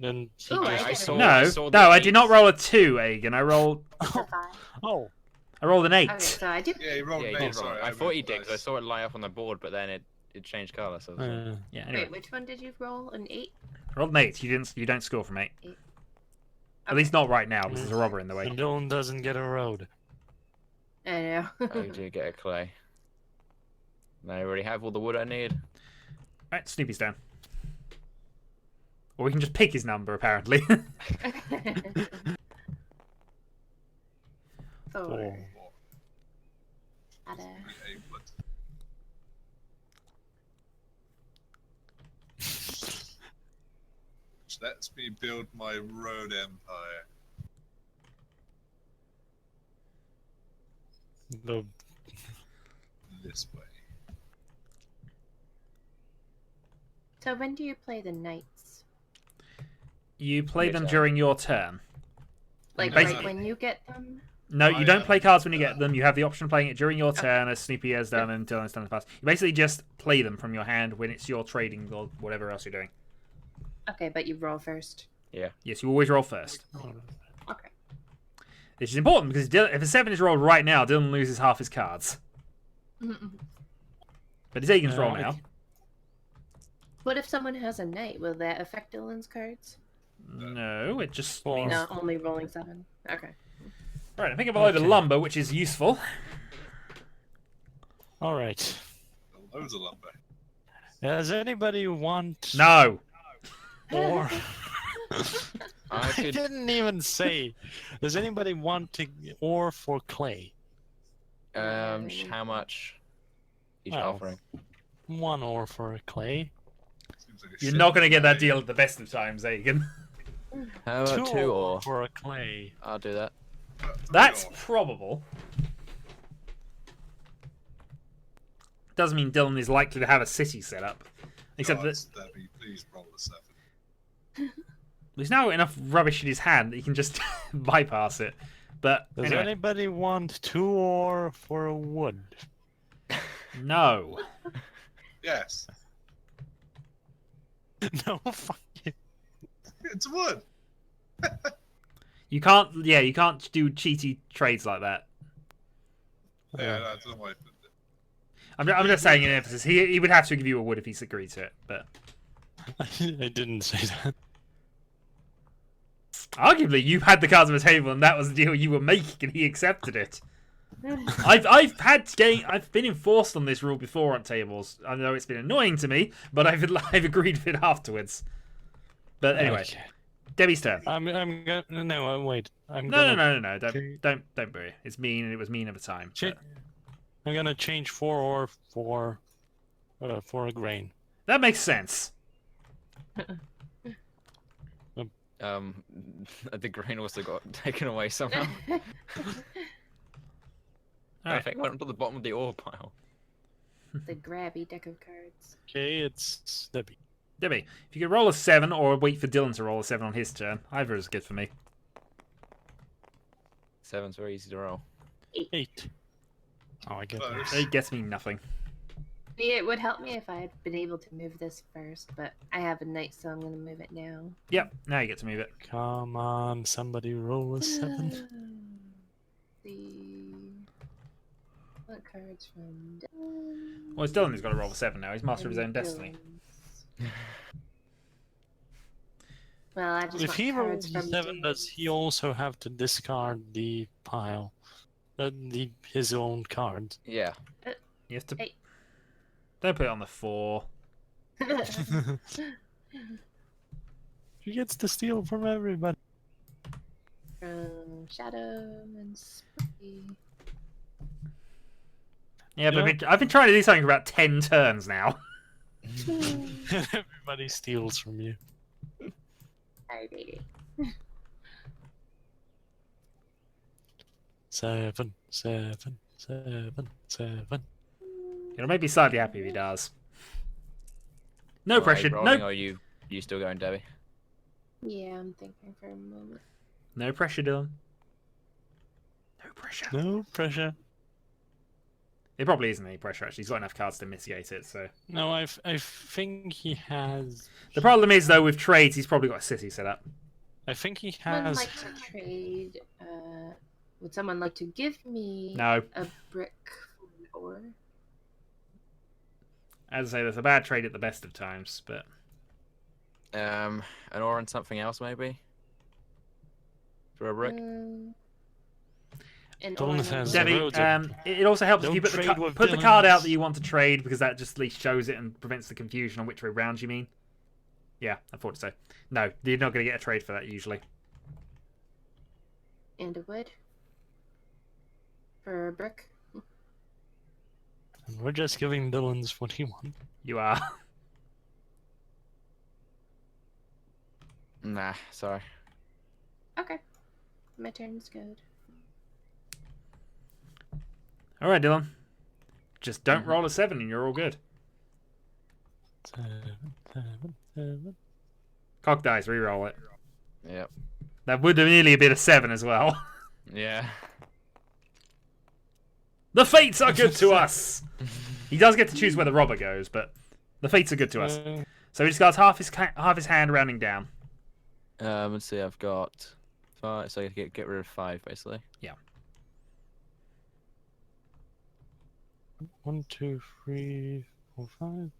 Then he Ooh, just I saw- No, I saw the no, I did not eight. roll a 2, Aegon. I rolled It's a 5. Oh, an 8. Okay, so I do. Yeah, he rolled Yeah, an you eight, did roll. sorry. I thought you did meant because I saw it lie up on the board, but then it changed colour. So I was like, Yeah, anyway. Wait, which one did you roll? An 8? I rolled an 8. You don't score from 8. 8. At least not right now, because there's a robber in the way. and Dylan doesn't get a road. I know. oh, you do get a clay. Now I already have all the wood I need. Right, Snoopy's down. Or we can just pick his number, apparently. 4. Ada. Which lets me build my road empire. The This way. So when do you play the knights? You play Your them turn. during your turn. Like Basi- right when you get them? No, you don't play cards when you get Yeah. them. You have the option of playing it during your turn, as Snoopy has done and Dylan has done in the past. You basically just play them from your hand when it's your trading or whatever else you're doing. Okay, but you roll first. Yes, you always roll first. Okay. Which is important because if a 7 is rolled right now, Dylan loses half his cards. But it's Aegon's roll now. What if someone has a knight? Will that affect Dylan's cards? No, it just Four. means... No, only rolling 7. Okay. Right, I think I've a load of Okay. lumber, which is useful. all right. Loads of lumber. Does anybody want No! or? I I could. didn't even say. Does anybody want to ore for clay? How much? Each Well, offering. 1 ore for a clay. Seems like a You're shit not going to get that day. deal at the best of times, Aegon. How about 2 ore? for a clay. I'll do that. That's Three probable. Doesn't mean Dylan is likely to have a city set up. Except that Debbie, please roll a 7. there's now enough rubbish in his hand that he can just bypass it. But Does anyway, anybody want 2 ore for a wood? no. Yes. No, fuck you. It's wood. You can't. Yeah, you can't do cheaty trades like that. Yeah, that's not why I put it. I'm just saying in emphasis. He would have to give you a wood if he's agreed to it. But I didn't say that. arguably, you had the cards on the table, and that was the deal you were making, and he accepted it. I've been enforced on this rule before on tables. I know it's been annoying to me, but I've agreed with it afterwards. But anyway, Okay. Debbie's turn. I'm gonna no wait. No. Okay. Don't worry. It's mean, and it was mean at the time. Cha- but I'm gonna change 4 ore for a grain. that makes sense. The grain also got taken away somehow. I Alright. think it went to the bottom of the ore pile. The grabby deck of cards. Okay, it's Debbie. Debbie, if you could roll a 7 or wait for Dylan to roll a 7 on his turn, either is good for me. 7's very easy to roll. 8. Oh, I get Close. that. It gets me nothing. It would help me if I had been able to move this first, but I have a knight, so I'm going to move it now. Yep, now you get to move it. Come on, somebody roll a 7. See what cards from Dylan. Well, it's Dylan who's got to roll a 7 now. He's master of his own and destiny. Dylan's. Well, I just If want he rolls cards a from 7, does he also have to discard the pile? His own cards? Yeah. You have to. Hey. Don't put it on the 4. He gets to steal from everybody. From Shadow and Spooky. Yeah, but I've been trying to do something for about 10 turns now. Everybody steals from you. Sorry, baby. 7, 7, 7, 7. It'll make me slightly happy if he does. No Alright, pressure. rolling, No. Or you still going, Debbie? Yeah, I'm thinking for a moment. No pressure, Dylan. No pressure. No pressure. It probably isn't any pressure, actually. He's got enough cards to mitigate it, so... No, I think he has. The problem is, though, with trades, he's probably got a city set up. I think he Would has. like to trade? Would someone like to give me No. a brick for an ore? As I say, that's a bad trade at the best of times, but... An ore and something else, maybe? For a brick? An Don't ore and have a the brick. Debbie, roads are- it also helps if you Don't put trade with the card out Dylan's. that you want to trade, because that just at least shows it and prevents the confusion on which way round you mean. Yeah, I thought so. No, you're not going to get a trade for that, usually. And a wood for a brick. We're just giving Dylan's what he wants. You are. Nah, sorry. Okay, my turn is good. Alright, Dylan. Just don't roll a 7 and you're all good. 7, 7, 7. Cock dice, re-roll it. Yep. That would have nearly been a 7 as well. Yeah. The fates are good to us! He does get to choose where the robber goes, but the fates are good to us. So he discards half his hand rounding down. Let's see, I've got 5, so I get rid of 5, basically. 1, 2, 3, 4, 5.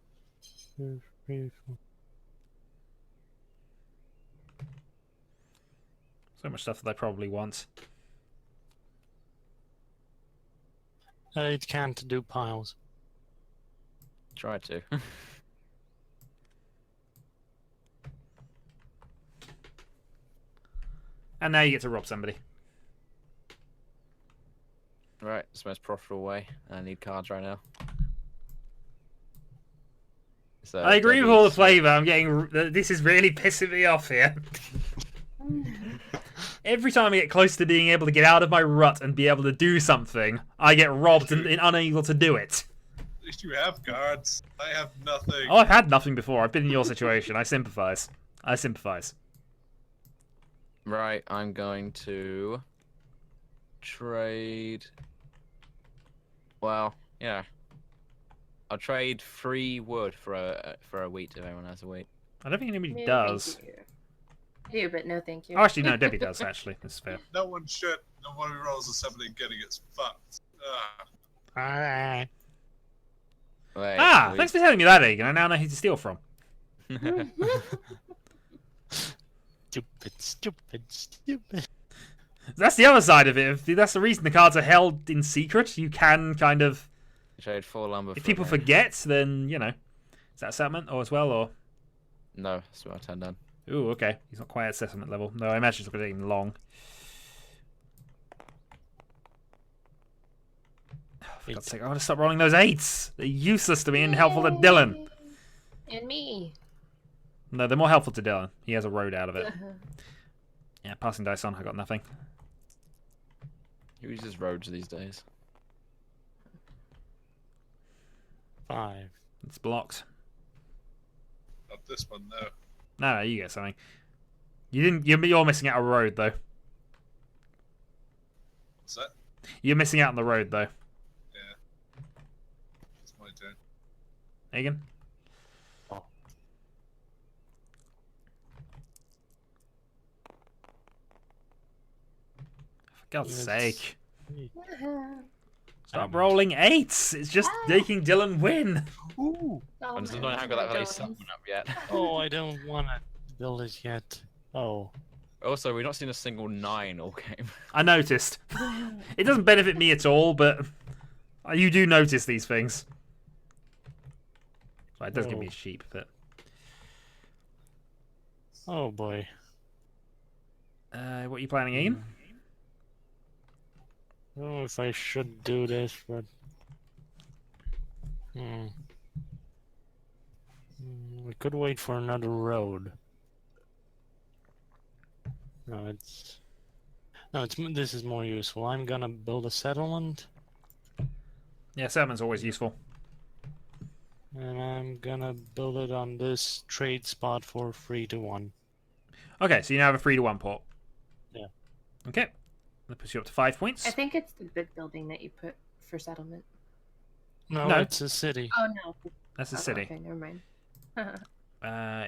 2, 3, 4. So much stuff that I probably want. It can't do piles. Try to. And now you get to rob somebody. Right, it's the most profitable way. I need cards right now. So, I agree with all the Debbie's- flavour. I'm getting... This is really pissing me off here. Every time I get close to being able to get out of my rut and be able to do something, I get robbed and unable to do it. At least you have cards. I have nothing. Oh, I've had nothing before. I've been in your situation. I sympathise. I sympathise. Right, I'm going to trade. Well, yeah. I'll trade 3 wood for a wheat if anyone has a wheat. I don't think anybody No, does. thank you. I do, but no thank you. Oh, actually, no, Debbie does, actually. That's fair. No one should. No one who rolls a 7 and getting it's fucked. Ah. Alright. Wait, Ah, wheat. thanks for telling me that, Egan. I now know who to steal from. Stupid, stupid, stupid. That's the other side of it. If that's the reason the cards are held in secret. You can kind of... Trade 4 lumber. If for people a- forget, then, you know. Is that a settlement or as well, or... No, that's my turn done. Ooh, okay. He's not quite at settlement level. No, I imagine it's not going to take him long. Oh, for God's sake, I want to stop rolling those 8s. They're useless to me and helpful to Dylan. And me. No, they're more helpful to Dylan. He has a road out of it. Yeah, passing dice on. I got nothing. Who uses roads these days? 5. It's blocked. Not this one, no. No, you get something. You didn't. You're missing out a road though. What's that? You're missing out on the road though. Yeah. It's my turn. Egan. Oh. For God's Yes. sake. Uh-huh. Stop rolling 8s. It's just making Dylan win. Ooh. I'm just not having got that very supplement up yet. Oh, I don't want to build it yet. Oh. Also, we've not seen a single 9 all game. I noticed. It doesn't benefit me at all, but you do notice these things. Well, it does give me a sheep, but... Oh boy. what are you planning, Ian? I don't know if I should do this, but... We could wait for another road. No, it's... No, this is more useful. I'm gonna build a settlement, Yeah, settlement's always useful. and I'm gonna build it on this trade spot for 3-1. Okay, so you now have a 3-to-1 port. Yeah. Okay. That puts you up to 5 points. I think it's the big building that you put for settlement. No, No. it's a city. Oh no. That's the Oh, city. Okay, never mind.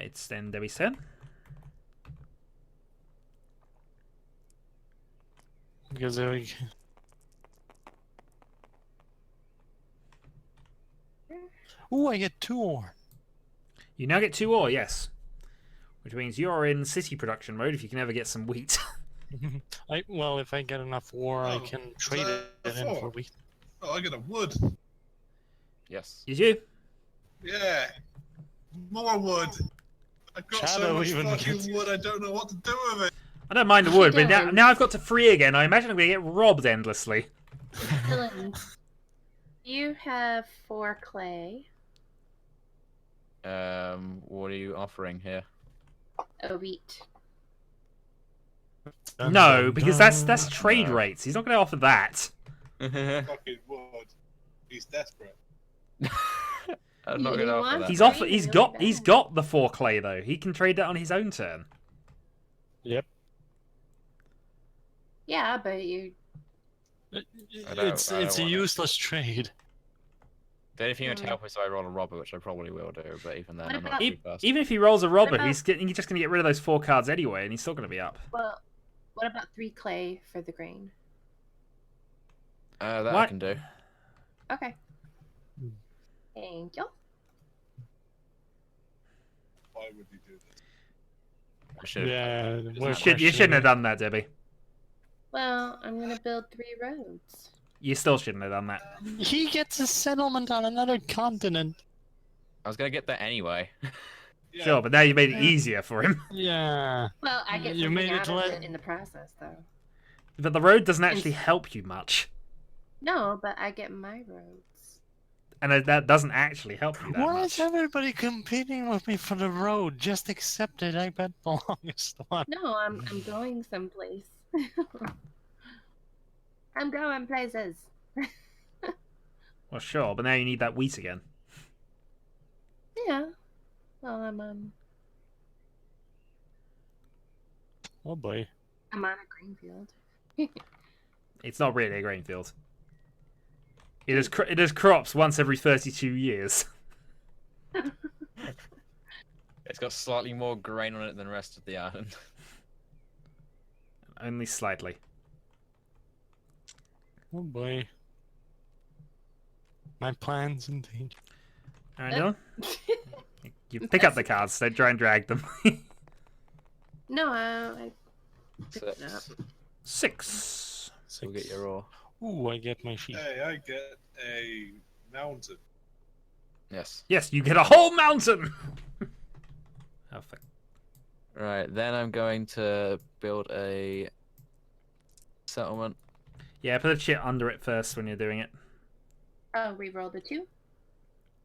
It's then Debbie's turn. Because ooh, I get 2 ore. You now get 2 ore, yes. Which means you're in city production mode if you can ever get some wheat. Well, if I get enough ore, I Oh, can is trade that it in a for four? wheat. Oh, I get a wood. Yes. Did you? Yeah. More wood. I've got Shadow so much even fucking gets- wood, I don't know what to do with it. I don't mind the wood, but Dylan. now I've got to 3 again. I imagine I'm going to get robbed endlessly. Dylan, you have 4 clay, What are you offering here? a wheat. Dun, No, dun, because dun. that's trade No. rates. He's not going to offer that. Fucking wood. He's desperate. I'm not You gonna offer want- that. He's That's off. really, He's really got. bad. He's got the 4 clay though. He can trade that on his own turn. Yep. Yeah, but you. It's I don't a want it. useless trade. The only thing that would Mm. help is if I roll a robber, which I probably will do, but even then, What I'm not about- too fast. Even if he rolls a robber, about- he's just going to get rid of those 4 cards anyway, and he's still going to be up. Well, what about 3 clay for the grain? That I What? can do. Okay. Hmm. Thank you. Why would he do this? I should. Yeah, You we're You shouldn't have done that, Debbie. Well, I'm gonna build 3 roads. You still shouldn't have done that. He gets a settlement on another continent. I was gonna get that anyway. Yeah. Sure, but now you made it Yeah. easier for him. Yeah. Well, I get You something made it out of let- it in the process, though. But the road doesn't actually help you much, No, but I get my roads. and that doesn't actually help you that Why much. is everybody competing with me for the road? Just accept it. I bet the longest one. No, I'm going someplace. I'm going places. Well, sure, but now you need that wheat again. Yeah. Well, I'm Oh boy. on a green field. It's not really a grain field. It is crops once every 32 years. It's got slightly more grain on it than the rest of the island. Only slightly. Oh boy. My plans indeed. Alright, Dylan? You pick up the cards, so try and drag them. No, I picked it up. 6. We'll get your ore. Ooh, I get my sheep. Hey, I get a mountain. Yes. Yes, you get a whole mountain! Oh, fuck. Right, then I'm going to build a settlement. Yeah, put a chit under it first when you're doing it. Oh, re-roll the 2.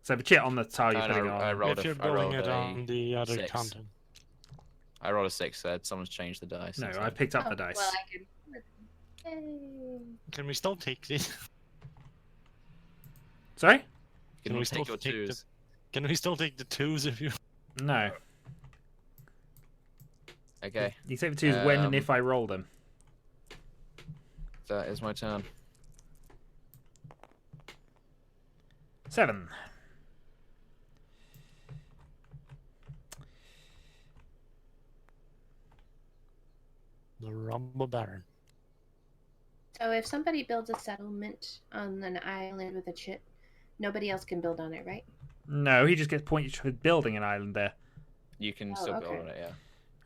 So the chit on the tile you're And putting I on. rolled If a, you're I rolled building it a on the other 6. continent. I rolled a 6, so someone's changed the dice. No, instead. I picked up Oh, the dice. well, I can. Yay. Can we still take this? Sorry? Can we we still take your take the- 2s? Can we still take the 2s if you? No. Okay, You take the 2s when and Um, if I roll them. that is my turn. 7. The Rumble Baron. So if somebody builds a settlement on an island with a chip, nobody else can build on it, right? No, he just gets points for building an island there. You can Oh, still build okay. on it, yeah.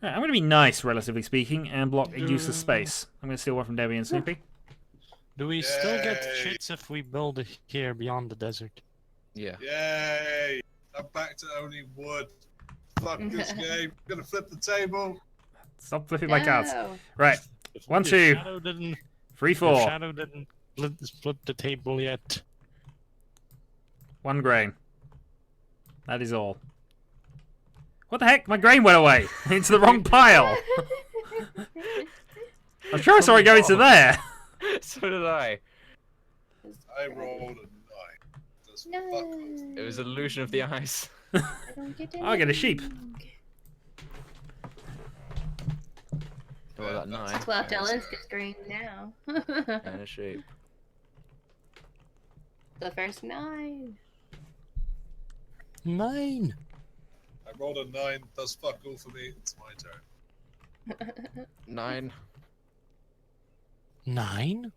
Alright, I'm going to be nice, relatively speaking, and block a useless space. I'm going to steal one from Debbie and Snoopy. Do we still get Yay. chits if we build it here beyond the desert? Yeah. Yay! I'm back to only wood. Fuck this game. I'm gonna flip the table. Stop flipping my cards. No. Right, If- 1, if 2, Shadow didn't, 3, if 4. Shadow didn't flip the table yet. 1 grain. That is all. What the heck? My grain went away into the wrong pile. I'm sure I saw it go into there. So did I. I rolled a 9. That's fuck all. It was illusion of the eyes. I get a sheep. Oh, that 9. Well, Dylan's gets green now. And a sheep. The first 9. 9. I rolled a 9. That's fuck all for me. It's my turn. 9. 9?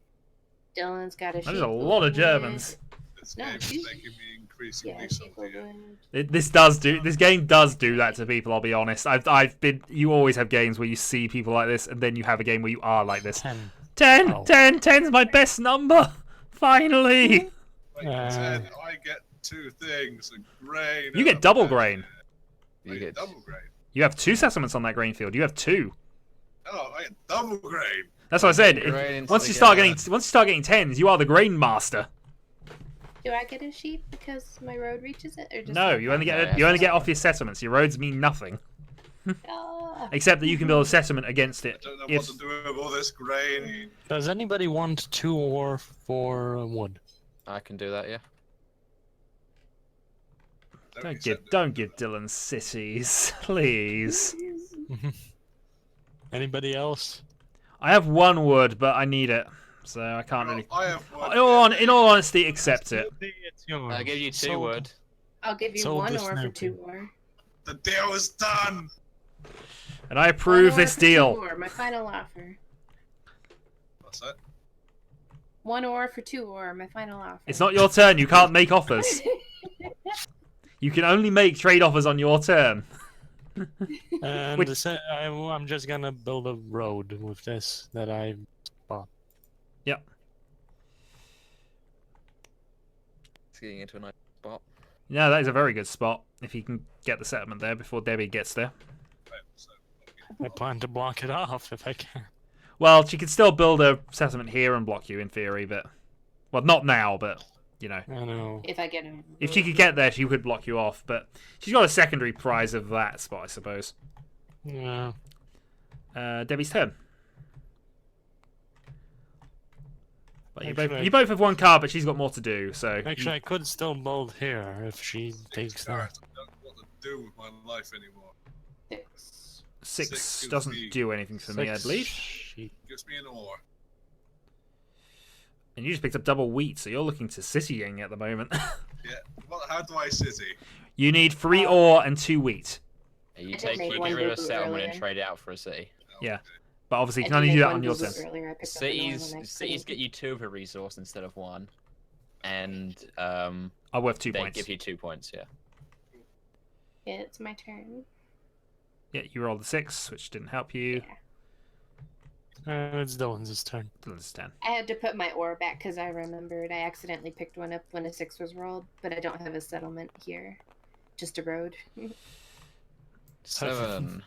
Dylan's got a sheep. There's a lot of Germans. This No, game is sheep. making me increasingly Yeah, sheep salty. would. This game does do that to people. I'll be honest. You always have games where you see people like this, and then you have a game where you are like this. 10. 10, Oh. 10, 10's my best number. Finally. Like 10, I get 2 things, a grain. You and get a double pleasure. grain. You I get- double grain. You have 2 settlements on that grain field. You have 2. Oh, I get double grain. That's what I said. Grain into Once the you start game. getting 10s, you are the grain master. Do I get a sheep because my road reaches it, or just No, like you only that? get off your settlements. Your roads mean nothing, Ah. except that you can build a settlement against I it. don't know If what to do with all this grain. Does anybody want 2 ore for wood? I can do that, yeah. don't give Dylan cities, please. Anybody else? I have 1 wood, but I need it, so I can't really. I have one. In all honesty, accept it. It's yours. I'll give you 2 Sold. wood. I'll give you Sold 1 this ore for now, 2 too. ore. The deal is done. And I approve 1 ore this for 2 deal. ore, my final offer. What's that? 1 ore for 2 ore, my final offer. It's not your turn. You can't make offers. You can only make trade offers on your turn. And Which- I'm just gonna build a road with this that I bought. It's getting into a nice spot. Yeah, that is a very good spot. If you can get the settlement there before Debbie gets there. Right, so, I plan to block it off if I can. Well, she could still build a settlement here and block you in theory, but well, not now, but you know, I know. If I get a if she could get there, she could block you off. But she's got a secondary prize of that spot, I suppose. Yeah. Debbie's turn. But Actually, you both have 1 card, but she's got more to do. So Actually, I could still build here if she takes that. carrots, I don't know what to do with my life anymore. 6. 6 gives doesn't me- do anything for me, I believe. Sheep. Gives me an ore. And you just picked up double wheat, so you're looking to citying at the moment. Yeah. Well, how do I city? You need 3 ore and 2 wheat. You I did take make you one get rid of boo-boo settlement and earlier. trade it out for a city. Yeah. But obviously, you I can only did do make that one on your boo-boo turn. earlier, I picked up another Cities one, I cities couldn't. get you 2 of a resource instead of 1. And Are worth 2 they points. give you 2 points, yeah. Yeah, it's my turn. Yeah, you rolled the 6, which didn't help you. Yeah. It's Dylan's turn. Understand. I had to put my ore back because I remembered I accidentally picked one up when a 6 was rolled, but I don't have a settlement here. Just a road. 7.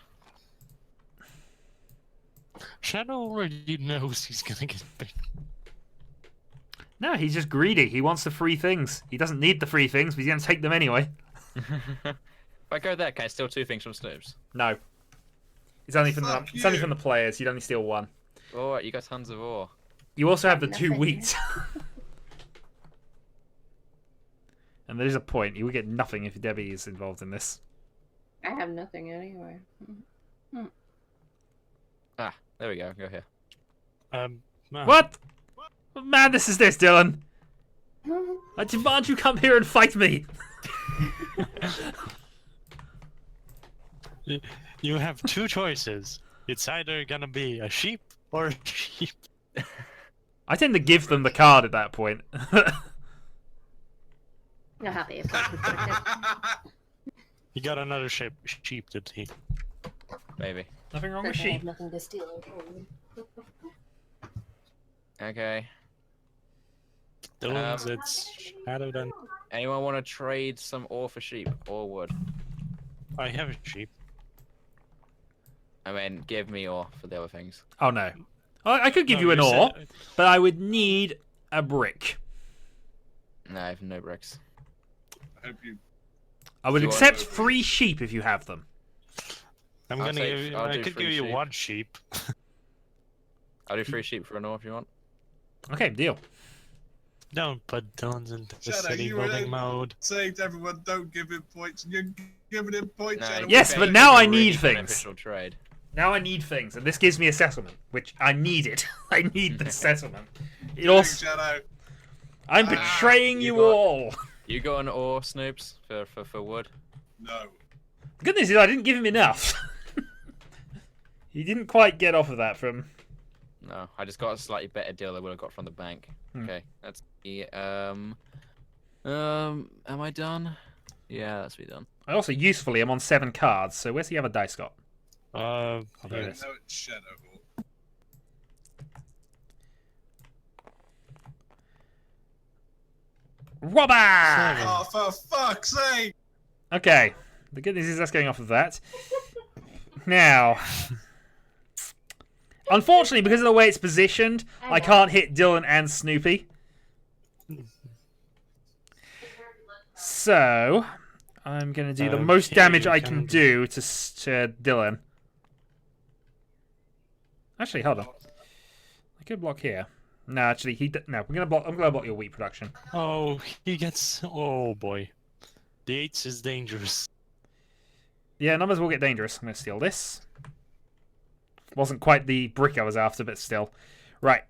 Shadow already knows he's gonna get big. No, he's just greedy. He wants the free things. He doesn't need the free things, but he's going to take them anyway. If I go there, can I steal 2 things from Snoobs? No. It's only from Fuck it's only you. from the players. You'd only steal 1. Oh, you got tons of ore. You also have the 2 Nothing. wheat. And there is a point. You will get nothing if Debbie is involved in this. I have nothing anyway. Ah, there we go. Go here. What? What madness is this, Dylan? I demand you come here and fight me. You have 2 choices. It's either gonna be a sheep or a sheep. I tend to give them the card at that point. Know how they approach You got another sheep, did he? Maybe. Nothing wrong I with have sheep. nothing to steal. Okay. Dylan's, it's Shadow then. Anyone want to trade some ore for sheep or wood? I have a sheep. I mean, give me ore for the other things. Oh no. I could give No, you an you ore, said- but I would need a brick. No, I have no bricks. I hope you. I would Do you want accept a brick? 3 sheep if you have them. I'm I'll gonna take- give you, I'll I do could 3 give you sheep. 1 sheep. I'll do 3 sheep for an ore if you want. Okay, deal. Don't put Dylan's into the Shadow, city you were building in- mode. Saying to everyone, don't give him points, and you're giving him points. No, Shadow. Yes, okay, but it's now a I really need things. beneficial trade. Now I need things, and this gives me a settlement, which I need it. I need the settlement. It Doing, also, Shadow. I'm betraying you you got- all. You got an ore, Snoops, for wood? No. The good news is I didn't give him enough. He didn't quite get off of that from... No, I just got a slightly better deal than I would have got from the bank. Okay, that's the am I done? Yeah, that's me done. I also usefully am on 7 cards, so where's the other dice got? Uh, Oh, there it here. is. No, it's Shadowhawk. Robber! Oh, for fuck's sake! Okay, the good news is that's going off of that. Now, unfortunately, because of the way it's positioned, I can't hit Dylan and Snoopy. So, I'm going to do the most Okay, damage you I can can do to Dylan. Actually, hold on. I could block here. No, actually, no. I'm gonna block your wheat production. Oh, he gets. Oh boy, the 8 is dangerous. Yeah, numbers will get dangerous. I'm gonna steal this. Wasn't quite the brick I was after, but still. Right.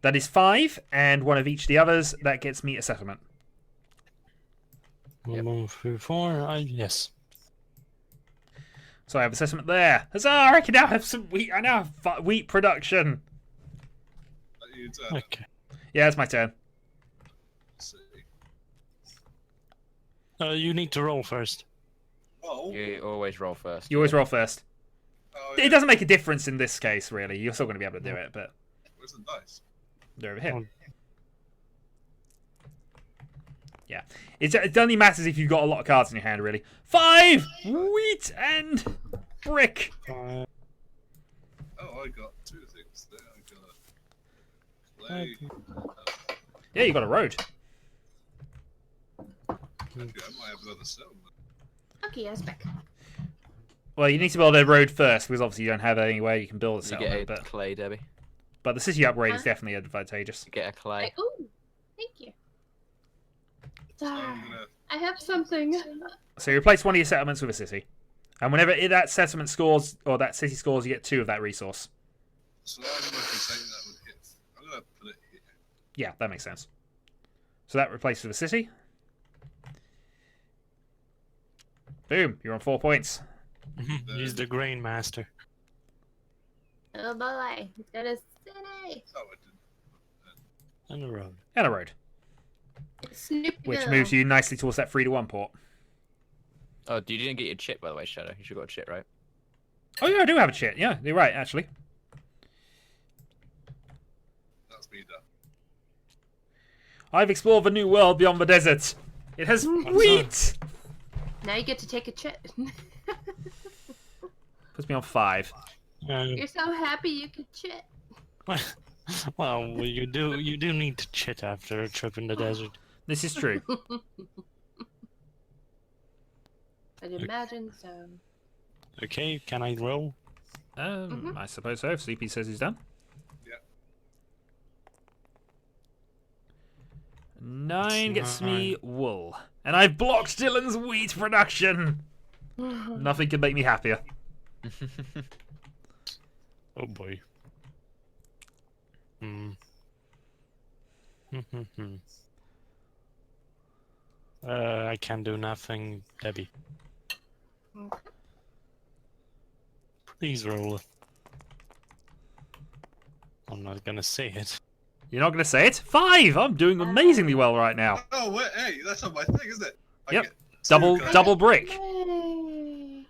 That is 5, and one of each of the others. That gets me a settlement. We'll move through 4. Yes. So I have a settlement there. Huzzah! I can now have some wheat. I now have wheat production. You turn it. Okay. Yeah, it's my turn. See. You need to roll first. Oh. You always roll first. You always roll first. Oh, It doesn't make a difference in this case, really. You're still going to be able to do it, but Where's the dice? they're over here. Oh. Yeah. It only matters if you've got a lot of cards in your hand, really. 5! Wheat and brick. Oh, I got 2 things there. I got clay. Yeah, you got a road. I might have another settlement. Okay, I was back. Well, you need to build a road first, because obviously you don't have anywhere you can build a You get settlement. a clay, Debbie. But the city upgrade is Huh? definitely advantageous. You get a clay. Ooh, thank you. So I'm gonna. I have something. So you replace one of your settlements with a city. And whenever that settlement scores, or that city scores, you get 2 of that resource. So I'm going to say that would hit. I'm gonna put it here. Yeah, that makes sense. So that replaces with a city. Boom, you're on 4 points. He's the grain master. Oh boy, that is city. Oh, I didn't. And the road. And a road. Snoopy. Which moves you nicely towards that 3-1 port. Oh, you didn't get your chit, by the way, Shadow. You should have got a chit, right? Oh yeah, I do have a chit. Yeah, you're right, actually. That's me done. I've explored the new world beyond the desert. It has wheat! Now you get to take a chit. Puts me on 5. You're so happy you could chit. Well, you do need to chit after a trip in the desert. This is true. I'd imagine so. Okay, can I roll? I suppose so, if Sleepy says he's done. Yep. 9 gets me wool. And I've blocked Dylan's wheat production! Nothing can make me happier. Oh boy. I can do nothing, Debbie. Okay. Please roll it. I'm not gonna say it. You're not going to say it? 5! I'm doing amazingly well right now. Oh, wait, hey, that's on my thing, isn't it? I Yep. get 2 clay, Double brick. Yay.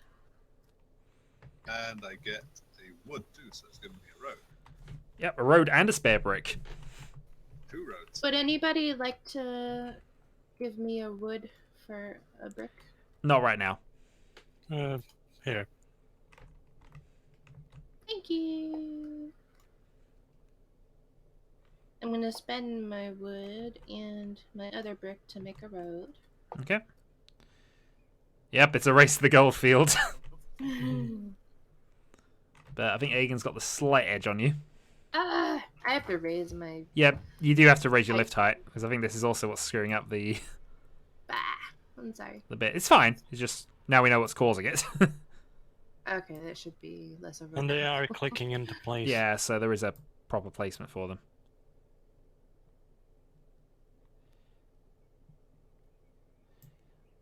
And I get a wood too, so it's giving me a road. Yep, a road and a spare brick. 2 roads. Would anybody like to give me a wood for a brick? Not right now. Here. Thank you. I'm gonna spend my wood and my other brick to make a road. Okay. Yep, it's a race to the gold field. But I think Aegon's got the slight edge on you. I have to raise my. Yeah, you do have to raise your I- lift height, because I think this is also what's screwing up the Bah. I'm sorry. bit. It's fine. It's just now we know what's causing it. Okay, that should be less of a. And they are clicking into place. Yeah, so there is a proper placement for them.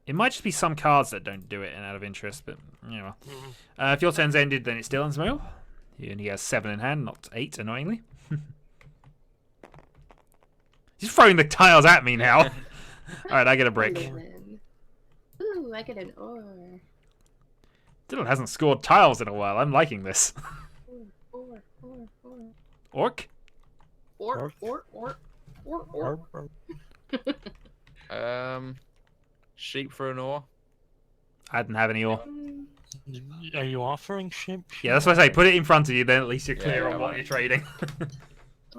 It might just be some cards that don't do it and out of interest, but you know. If your turn's ended, then it's Dylan's move. He only has 7 in hand, not 8, annoyingly. He's throwing the tiles at me now. Alright, I get a brick. Ooh, I get an ore. Dylan hasn't scored tiles in a while. I'm liking this. Ore. Orc? Ore. Sheep for an ore. I didn't have any ore. Are you offering ship? Yeah, that's what I say. Put it in front of you, then at least you're clear Yeah, on what right. you're trading.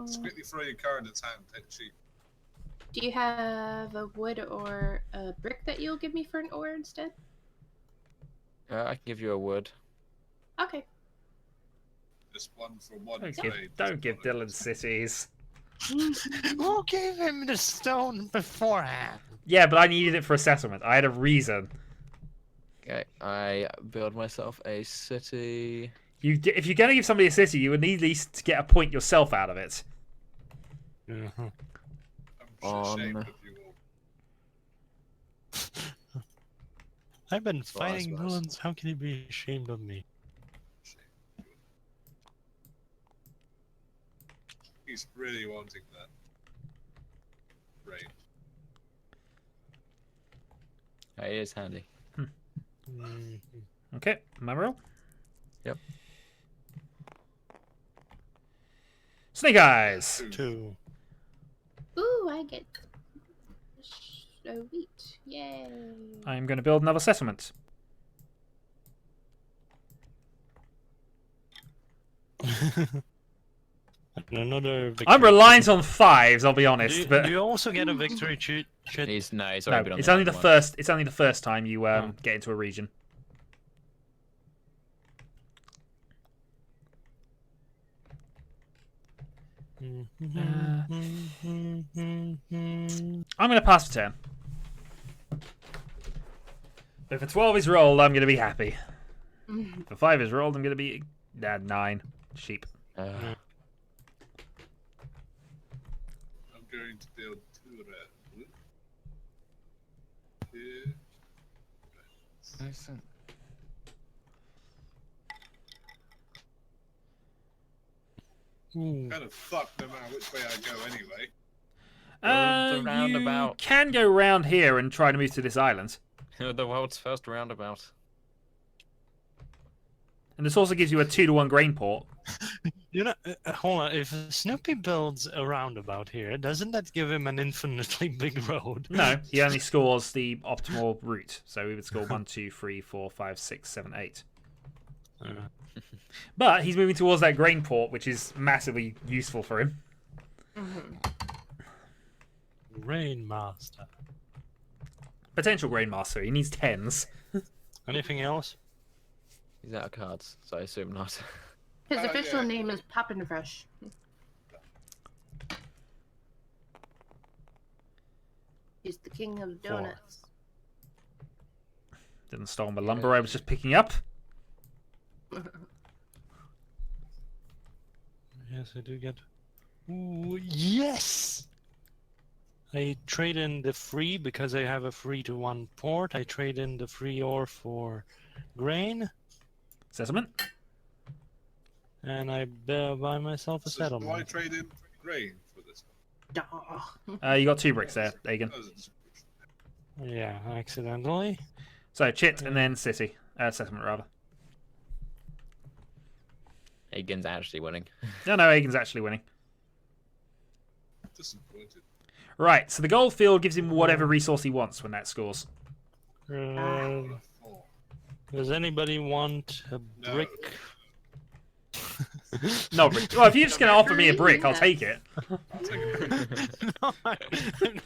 Just quickly throw your card in its hand, take the sheep. Do you have a wood or a brick that you'll give me for an ore instead? I can give you a wood. Okay. Just one for one Don't trade. give Dylan cities. Who gave him the stone beforehand? Yeah, but I needed it for a settlement. I had a reason. Okay, I build myself a city. If you're going to give somebody a city, you would need at least get a point yourself out of it. Uh-huh. I'm ashamed On- of you all. I've been Well, I fighting suppose. villains. How can you be ashamed of me? He's really wanting that. Rain. It is handy. Mhm. Okay, my roll. Yep. Snake Eyes. 2. Ooh, I get wheat. Yay. I'm going to build another settlement. Another victory. I'm reliant on 5s, I'll be Do honest, you, but do you also get a victory chit? He's no, already been on it's the only other the one. first. It's only the first time you Oh. get into a region. I'm going to pass for 10. If a 12 is rolled, I'm going to be happy. If a 5 is rolled, I'm going to be 9. Sheep. Uh, I'm going to build 2 red. Here. Ooh. Kind of fuck no matter which way I go anyway. The You roundabout. can go round here and try to move to this island. The world's first roundabout. And this also gives you a 2-to-1 grain port. You know, hold on. If Snoopy builds a roundabout here, doesn't that give him an infinitely big road? No, he only scores the optimal route. So we would score 1, 2, 3, 4, 5, 6, 7, 8. Uh, But he's moving towards that grain port, which is massively useful for him. Rainmaster. Potential grain master. He needs 10s. Anything else? He's out of cards, so I assume not. His Oh, official yeah. name is Poppin' Fresh. He's the king of donuts. Didn't stole my lumber I was just picking up. Yes, I do get. Ooh, yes! I trade in the free because I have a 3-to-1 port. I trade in the free ore for grain, Settlement. and I buy myself a So do I settlement. trade in grain for this Aw. You got 2 bricks there, Agan. one? Yeah, accidentally. So chit and then city. Settlement, rather. Egan's actually winning. No, Agan's actually winning. Disappointed. Right, so the gold field gives him whatever resource he wants when that scores. Uh, 4. does anybody want a No. brick? No brick. Well, if you're just going to offer me a brick, I'll take it. I'll take a brick. No, I'm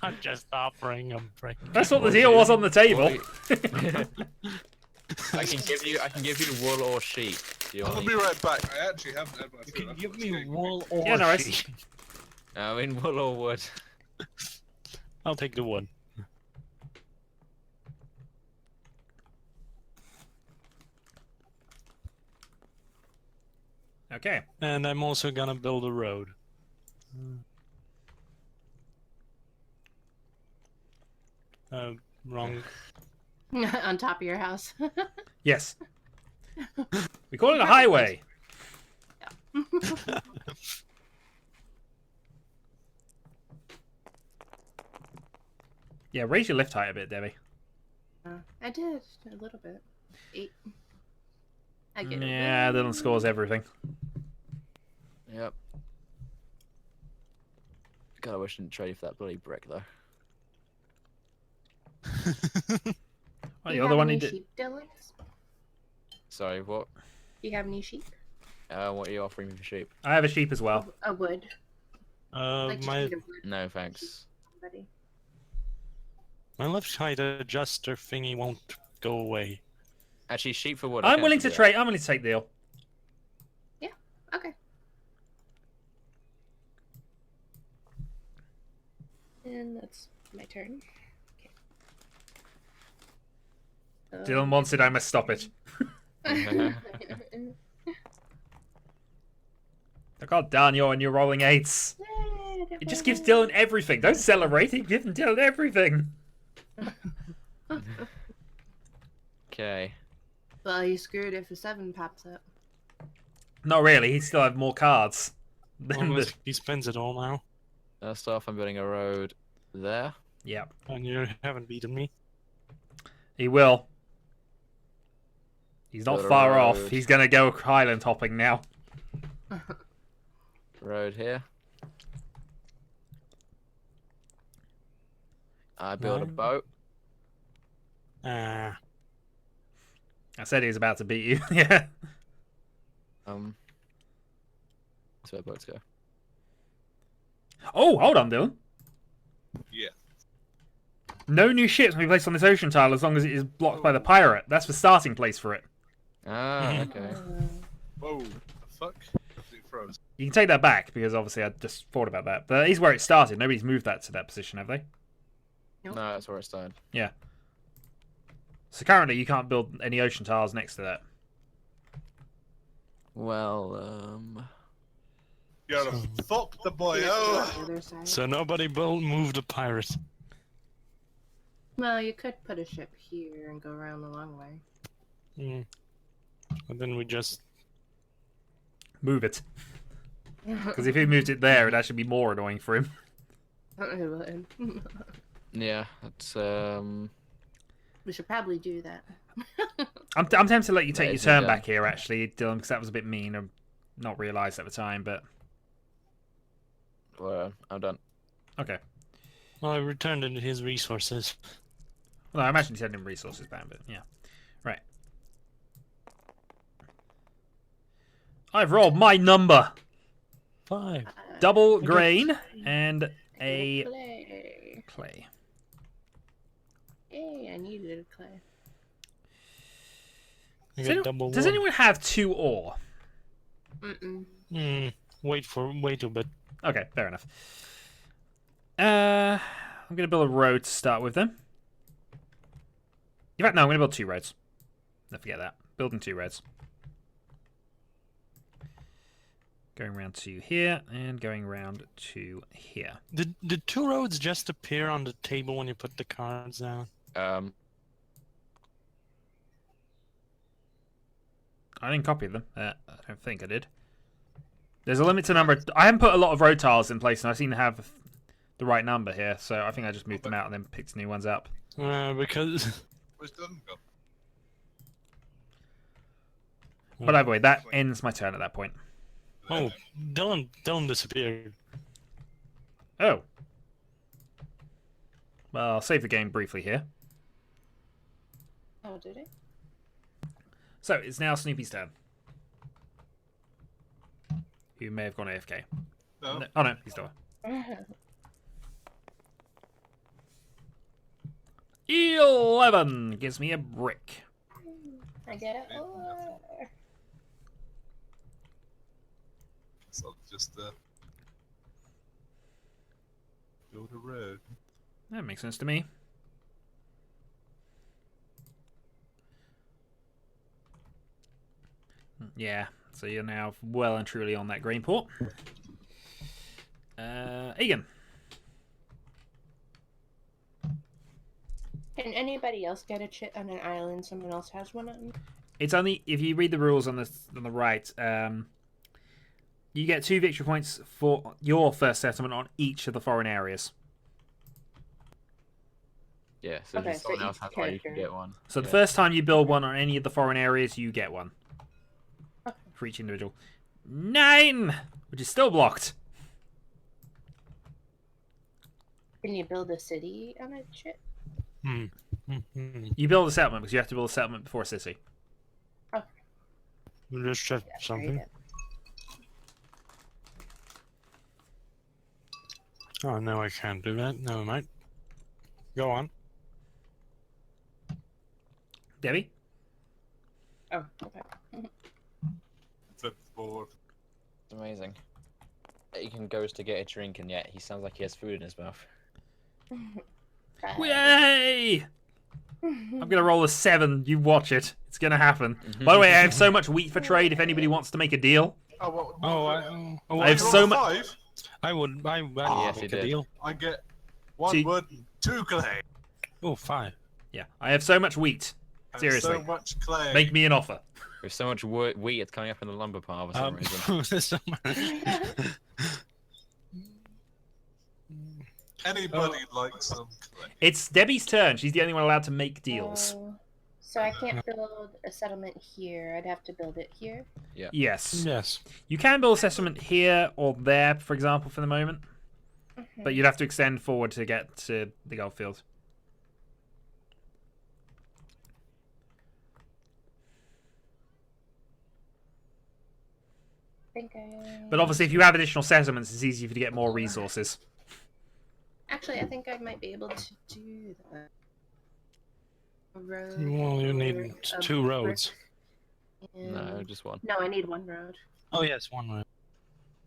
not just offering a brick. That's what the deal was on the table. I can give you wool or sheep. you I'll want be right back. I actually haven't had my You food. can I've give got me steak. wool or Yeah, no worries. sheep. I mean, wool or wood. I'll take the wood. Okay. And I'm also gonna build a road. Wrong. On top of your house. Yes. We call it a highway. Yeah, raise your lift height a bit, Debbie. I did a little bit. 8. I get Yeah, it. Dylan scores everything. Yep. God, I wish I didn't trade you for that bloody brick, though. Well, Do you're you the have one who any did. sheep, Dylan? Sorry, what? Do you have any sheep? What are you offering me for sheep? I have a sheep as well. A wood. Like to My eat a wood. No, thanks. Somebody. my left height adjuster thingy won't go away. Actually, sheep for wood. I'm willing to trade. I'm willing to take the deal. Okay. And that's my turn. Okay. Dylan wants it. I must stop it. Oh, God darn you, and you're rolling 8s. It just gives Dylan everything. Don't celebrate it. Give Dylan everything. Okay. Well, you screwed if a 7 pops up. Not really. He still have more cards. Than Unless the... he spends it all now. First off, I'm building a road there. Yeah, And you haven't beaten me. he will. He's not Build a far off. road. He's going to go island hopping now. Road here. I build a Right. boat. Ah. I said he was about to beat you. Yeah. That's where boats go. Oh, hold on, Dylan. Yeah. No new ships can be placed on this ocean tile as long as it is blocked by the pirate. That's the starting place for it. Ah, okay. Whoa. The fuck? It froze. You can take that back because obviously I just thought about that. But that is where it started. Nobody's moved that to that position, have they? Nope. No, that's where it started. Yeah. So currently you can't build any ocean tiles next to that. Well, You gotta fuck the boy. Oh. The other side. So nobody move the pirate. Well, you could put a ship here and go around the long way. And then we just... Move it. Because if he moved it there, it'd actually be more annoying for him. yeah, that's We should probably do that. I'm tempted to let you take That your isn't turn done. back here, actually, Dylan, because that was a bit mean and not realised at the time, but... well, I'm done. Okay. Well, I returned his resources. Well, I imagine he said in resources ban, but yeah. Right. I've rolled my number. 5. Double grain and a Clay. clay. Hey, I needed a clay. I Does, got any- double does wood. anyone have 2 ore? Wait a bit. Okay, fair enough. I'm going to build a road to start with then. In fact, no, I'm going to build 2 roads. Don't forget that. Building 2 roads. Going around to here and going around to here. Did 2 roads just appear on the table when you put the cards down? I didn't copy them. I don't think I did. There's a limit to number. I haven't put a lot of road tiles in place, and I seem to have the right number here, so I think I just moved them out and then picked new ones up. Because... Where's Dylan gone? But either way, that ends my turn at that point. Oh, Dylan disappeared. Oh. Well, I'll save the game briefly here. Oh, did it? So, it's now Snoopy's turn. Who may have gone AFK. No. No- oh no, he's still. 11 gives me a brick. I get it. Oh. So I'll just build a road. That makes sense to me. Yeah, so you're now well and truly on that grain port. Egan. Can anybody else get a chit on an island someone else has one on? It's only if you read the rules on the right. You get 2 victory points for your first settlement on each of the foreign areas. Yeah, so Okay, if someone so else each has one, you can character. get one. So the Yeah. first time you build one on any of the foreign areas, you get one. Okay. For each individual. 9! Which is still blocked. Can you build a city on a chit? You build a settlement because you have to build a settlement before a city. Let's check Yeah, something. right. Oh, no, I can't do that. Never mind. Go on. Debbie? Oh, okay. Flip the board. It's amazing. Aiken goes to get a drink, and yet he sounds like he has food in his mouth. Yay! I'm going to roll a 7. You watch it. It's going to happen. By the way, I have so much wheat for trade if anybody wants to make a deal. Oh, what? I have you so roll a much. 5? I would Yes, he make a did. deal. I get 1 See- wood and 2 clay. Oh, 5. Yeah, I have so much wheat. And Seriously. so much clay. Make me an offer. With so much wheat, it's coming up in the lumber pile for some reason. Anybody likes some clay? It's Debbie's turn. She's the only one allowed to make deals. So I can't build a settlement here. I'd have to build it here. Yes. Yes. You can build a settlement here or there, for example, for the moment. But you'd have to extend forward to get to the gold field. But obviously, if you have additional settlements, it's easier for you to get more resources. Actually, I think I might be able to do that. A road Well, you need or a 2 roads. brick No, and- just one. No, I need 1 road. Oh, yes, 1 road.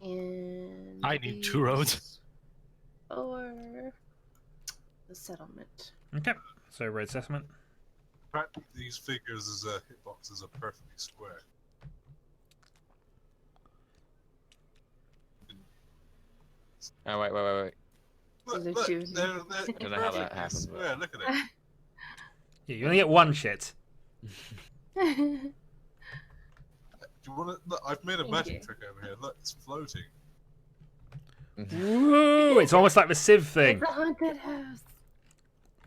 And I need 2 roads. or the settlement. Okay. So, road settlement. Practically, these figures as hitboxes are perfectly square. Oh, wait. Look, These are look, two. they're I don't know how that perfectly happened, but- square. Look at it. Yeah, you only get 1 shit. Do you want to? Look, I've made a Thank magic you. trick over here. Look, it's floating. Woo! It's almost like the Civ thing. It's a haunted house.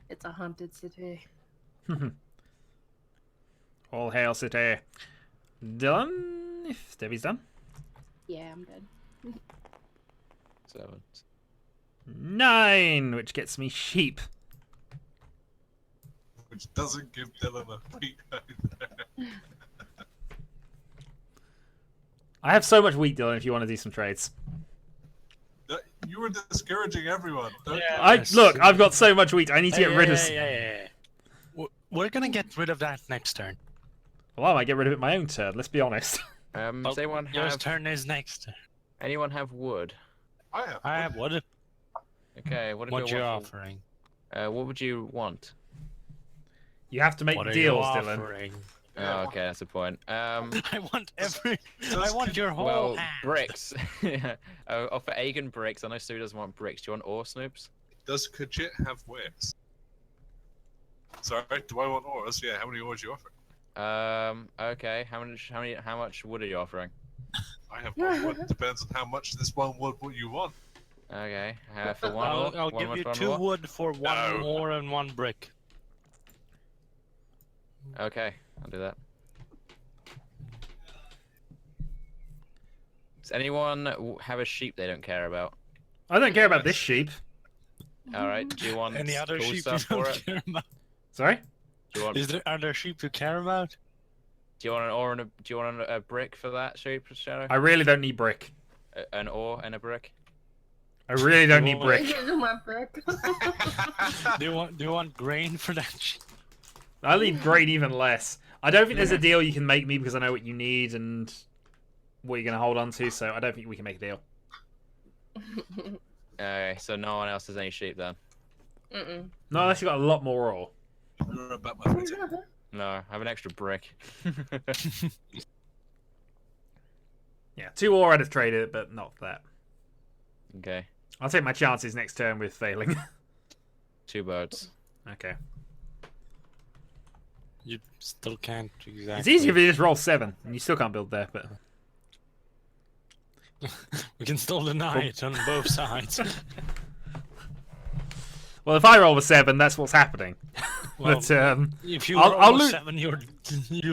It's a haunted city. All hail city. Done? If Debbie's done. Yeah, I'm dead. 7. 9, which gets me sheep. Which doesn't give Dylan a wheat road. I have so much wheat, Dylan, if you want to do some trades. You were discouraging everyone. Don't Yeah. you? Look, I've got so much wheat, I need to get rid of... Yeah. We're gonna get rid of that next turn. Well, I might get rid of it my own turn, let's be honest. Does anyone Your have turn is next. anyone have wood? I have. I have what? Okay, what What do you you want? offering? What would you want? You have to make What are deals, you Dylan. offering? Oh, okay, that's the point. I want every. I Just want your whole. Well, hand. bricks. Offer Aegon bricks. I know Sue doesn't want bricks. Do you want ore, Snoops? Does Kajit have wares? Sorry, do I want ores? Yeah, how many ores you offering? Okay. How much wood are you offering? I have 1 wood. Depends on how much this 1 wood what you want. Okay. For 1 ore. I'll one give wood you for 1 2 ore? wood for 1 No. ore and 1 brick. Okay, I'll do that. Does anyone have a sheep they don't care about? I don't care about this sheep. Alright, do you want Any other cool sheep you stuff for don't it? care about? Sorry? Do you want, Is there other sheep you care about? do you want an ore and do you want a brick for that sheep, Shadow? I really don't need brick. An ore and a brick? I really don't You need want- brick. My brick. Do you want grain for that sheep? I need grain even less. I don't think there's a deal you can make me because I know what you need, and what you're going to hold on to, so I don't think we can make a deal. Okay, so no one else has any sheep then? Mm-mm. Not unless you've got a lot more ore. You're about my foot. No, I have an extra brick. Yeah, 2 ore I'd have traded it, but not that. Okay, I'll take my chances next turn with failing. 2 birds. Okay. You still can't exactly. It's easier if you just roll 7, and you still can't build there, but... We can still deny it on both sides. Well, if I roll a 7, that's what's happening. Well, But, if you I'll roll a lose- 7, you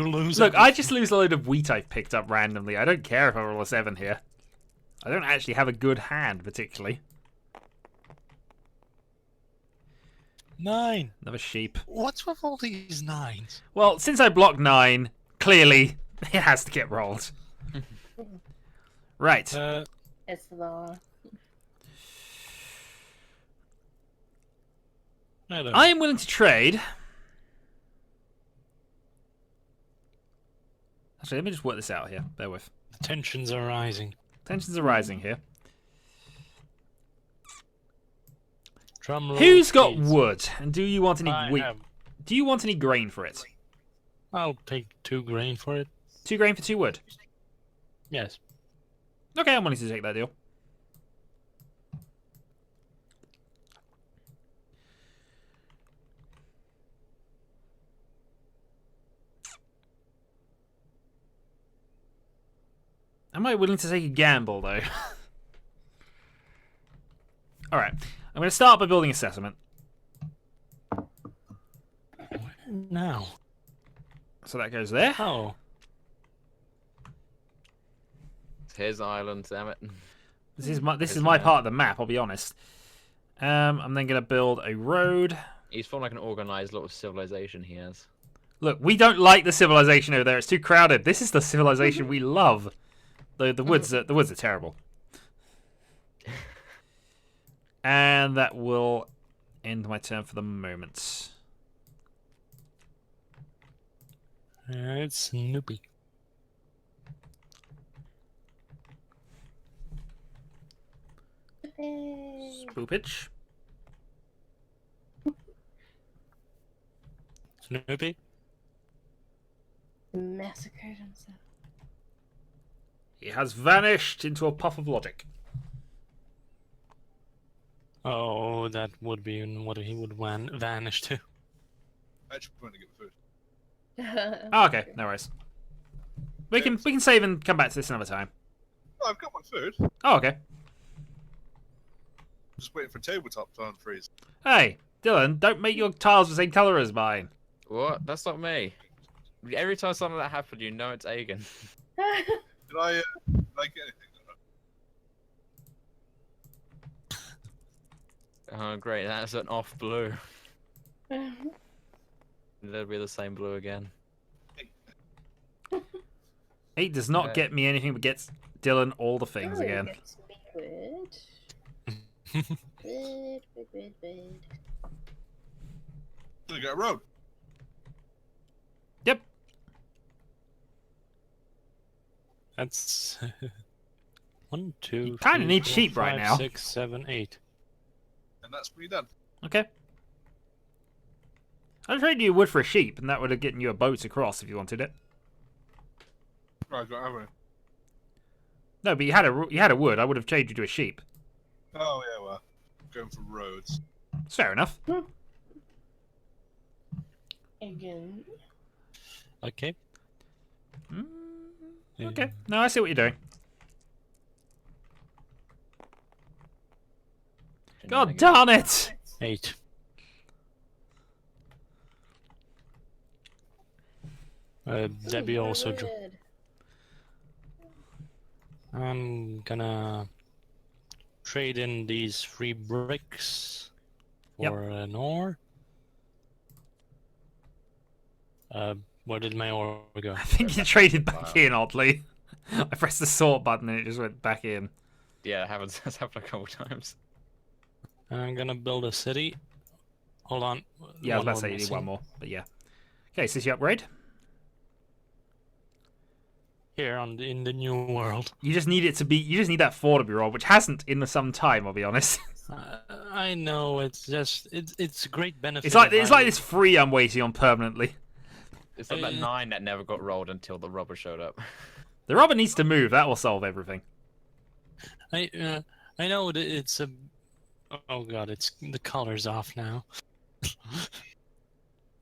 lose. look, I everything. just lose a load of wheat I've picked up randomly. I don't care if I roll a 7 here. I don't actually have a good hand, particularly. 9. Another sheep. What's with all these 9s? Well, since I blocked 9, clearly it has to get rolled. Right. It's the law. I am willing to trade. Actually, let me just work this out here. Bear with. Tensions are rising. Tensions are rising here. Drum roll, Who's got please. wood? And do you want any I wheat? have. Do you want any grain for it? I'll take 2 grain for it. 2 grain for 2 wood. Yes. Okay, I'm willing to take that deal. Am I willing to take a gamble, though? Alright, I'm going to start by building a settlement. Now. So that goes there. Oh. It's his island, damn it. This is my Isn't my it? part of the map, I'll be honest. I'm then going to build a road. He's formed like an organized little civilization he has. Look, we don't like the civilization over there. It's too crowded. This is the civilization we love. The woods are terrible. And that will end my turn for the moment. It's Snoopy. Spoopage. Snoopy? Massacred himself. He has vanished into a puff of logic. Oh, that would be what he would vanish to. I actually want to get food. Oh, okay, no worries. We can save and come back to this another time. Oh, I've got my food. Oh, okay. Just waiting for tabletop to unfreeze. Hey, Dylan, don't make your tiles the same colour as mine. What? That's not me. Every time something like that happens, you know it's Aegon. Did I get anything? Oh, great. That's an off blue. It'll be the same blue again. 8 does not get me anything, but gets Dylan all the things Oh, again. gets me good. Good. I got a road. Yep. That's 1, 2. You kinda 3, need 4, sheep right 5, now. 6, 7, 8. And that's me done. Okay. I'd trade you wood for a sheep, and that would have gotten you a boat across if you wanted it. Right, I've got everything. No, but you had a wood. I would have changed you to a sheep. Oh, yeah, well. I'm going for roads. It's fair enough. Again. Okay. Okay. No, I see what you're doing. God darn it! 8. Debbie also. Good. I'm gonna trade in these 3 bricks for an ore. Where did my ore go? I think you traded back in, oddly. I pressed the sort button and it just went back in. Yeah, it happens. That's happened a couple times. I'm gonna build a city. Hold on. Yeah, I was One about to say more you need missing. one more, but yeah. Okay, city upgrade. here in the new world. You just need it to be. You just need that 4 to be rolled, which hasn't in some time. I'll be honest. I know it's just it's a great benefit. It's like of having- this 3 I'm waiting on permanently. It's like that 9 that never got rolled until the robber showed up. The robber needs to move. That will solve everything. I know that it's a. Oh god, it's the color's off now.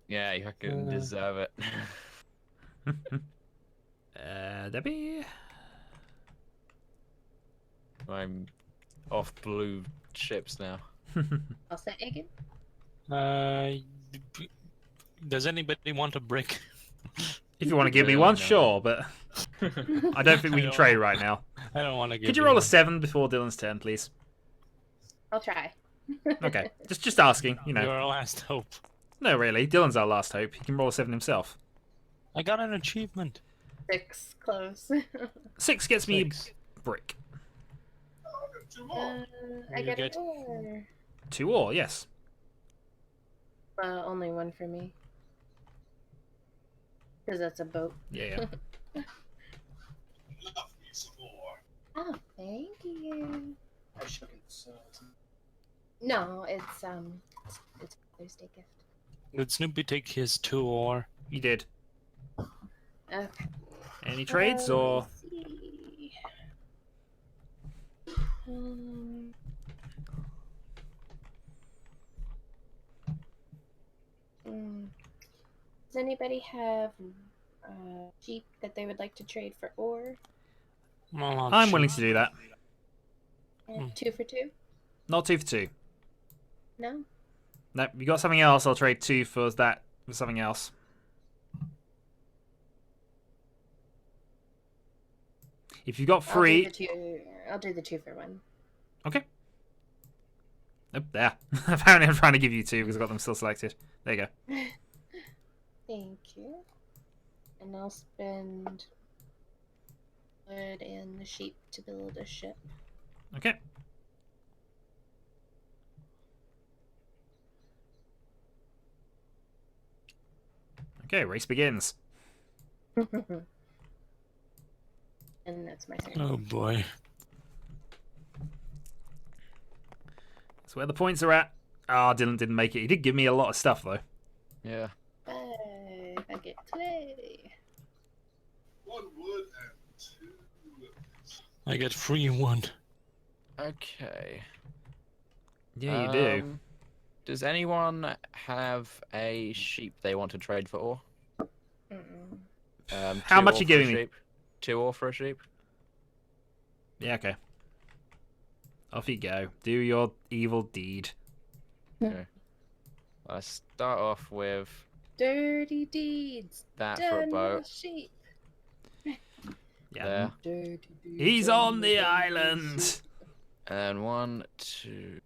Yeah, you fucking deserve it. Debbie. I'm off blue ships now. I'll say again. Does anybody want a brick? If you want to give me Yeah, one, no. sure, but I don't think we can trade right now. I don't want to give. Could you roll a one. 7 before Dylan's turn, please? I'll try. Okay, just asking. You know, Your last hope. no, really. Dylan's our last hope. He can roll a 7 himself. I got an achievement. 6 close. 6 gets me Six. a brick. Two more. I You got get- an ore. 2 ore, yes. Only 1 for me. Because that's a boat. Yeah. Love me some more. Oh, thank you. I shook it. No, it's Thursday gift. Did Snoopy take his 2 ore? You did. Okay. Any trades or? Let's see. Does anybody have sheep that they would like to trade for ore? Well, I'm willing to do that. 2 for 2? Not 2 for 2. No? No, you got something else. I'll trade 2 for that for something else. If you've got 3, I'll do the 2 for 1. okay. Oh, there. Apparently, I'm trying to give you 2 because I've got them still selected. There you go. Thank you. And I'll spend wood and the sheep to build a ship. Okay. Okay, race begins. And that's my turn. Oh boy. That's where the points are at. Ah, Dylan didn't make it. He did give me a lot of stuff, though. Yeah. 5. I get clay. 1 wood and 2. I get free 1. Okay. Yeah, you do. Does anyone have a sheep they want to trade for ore? Mm-mm. How 2 much ore you for giving a me? sheep? 2 ore for a sheep? Yeah, okay. Off you go. Do your evil deed. Okay. I start off with Dirty deeds that for done a boat. with sheep. Yeah. There. Dirty deeds He's done on the with island. sheep. And 1, 2,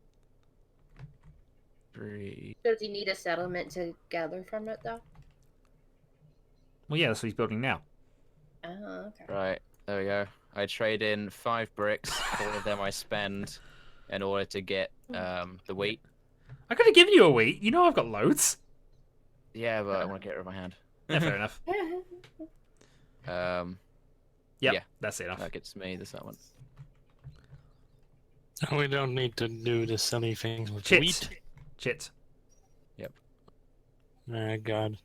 3. Does he need a settlement to gather from it, though? Well, yeah, that's what he's building now. Oh, okay. Right, there we go. I trade in 5 bricks. 4 of them I spend in order to get the wheat. I could have given you a wheat. You know I've got loads. Yeah, but I want to get it out of my hand. Yeah, fair enough. Yep, Yeah. that's enough. That gets me the settlement. We don't need to do the silly things with Chit. wheat. Chit. Oh god.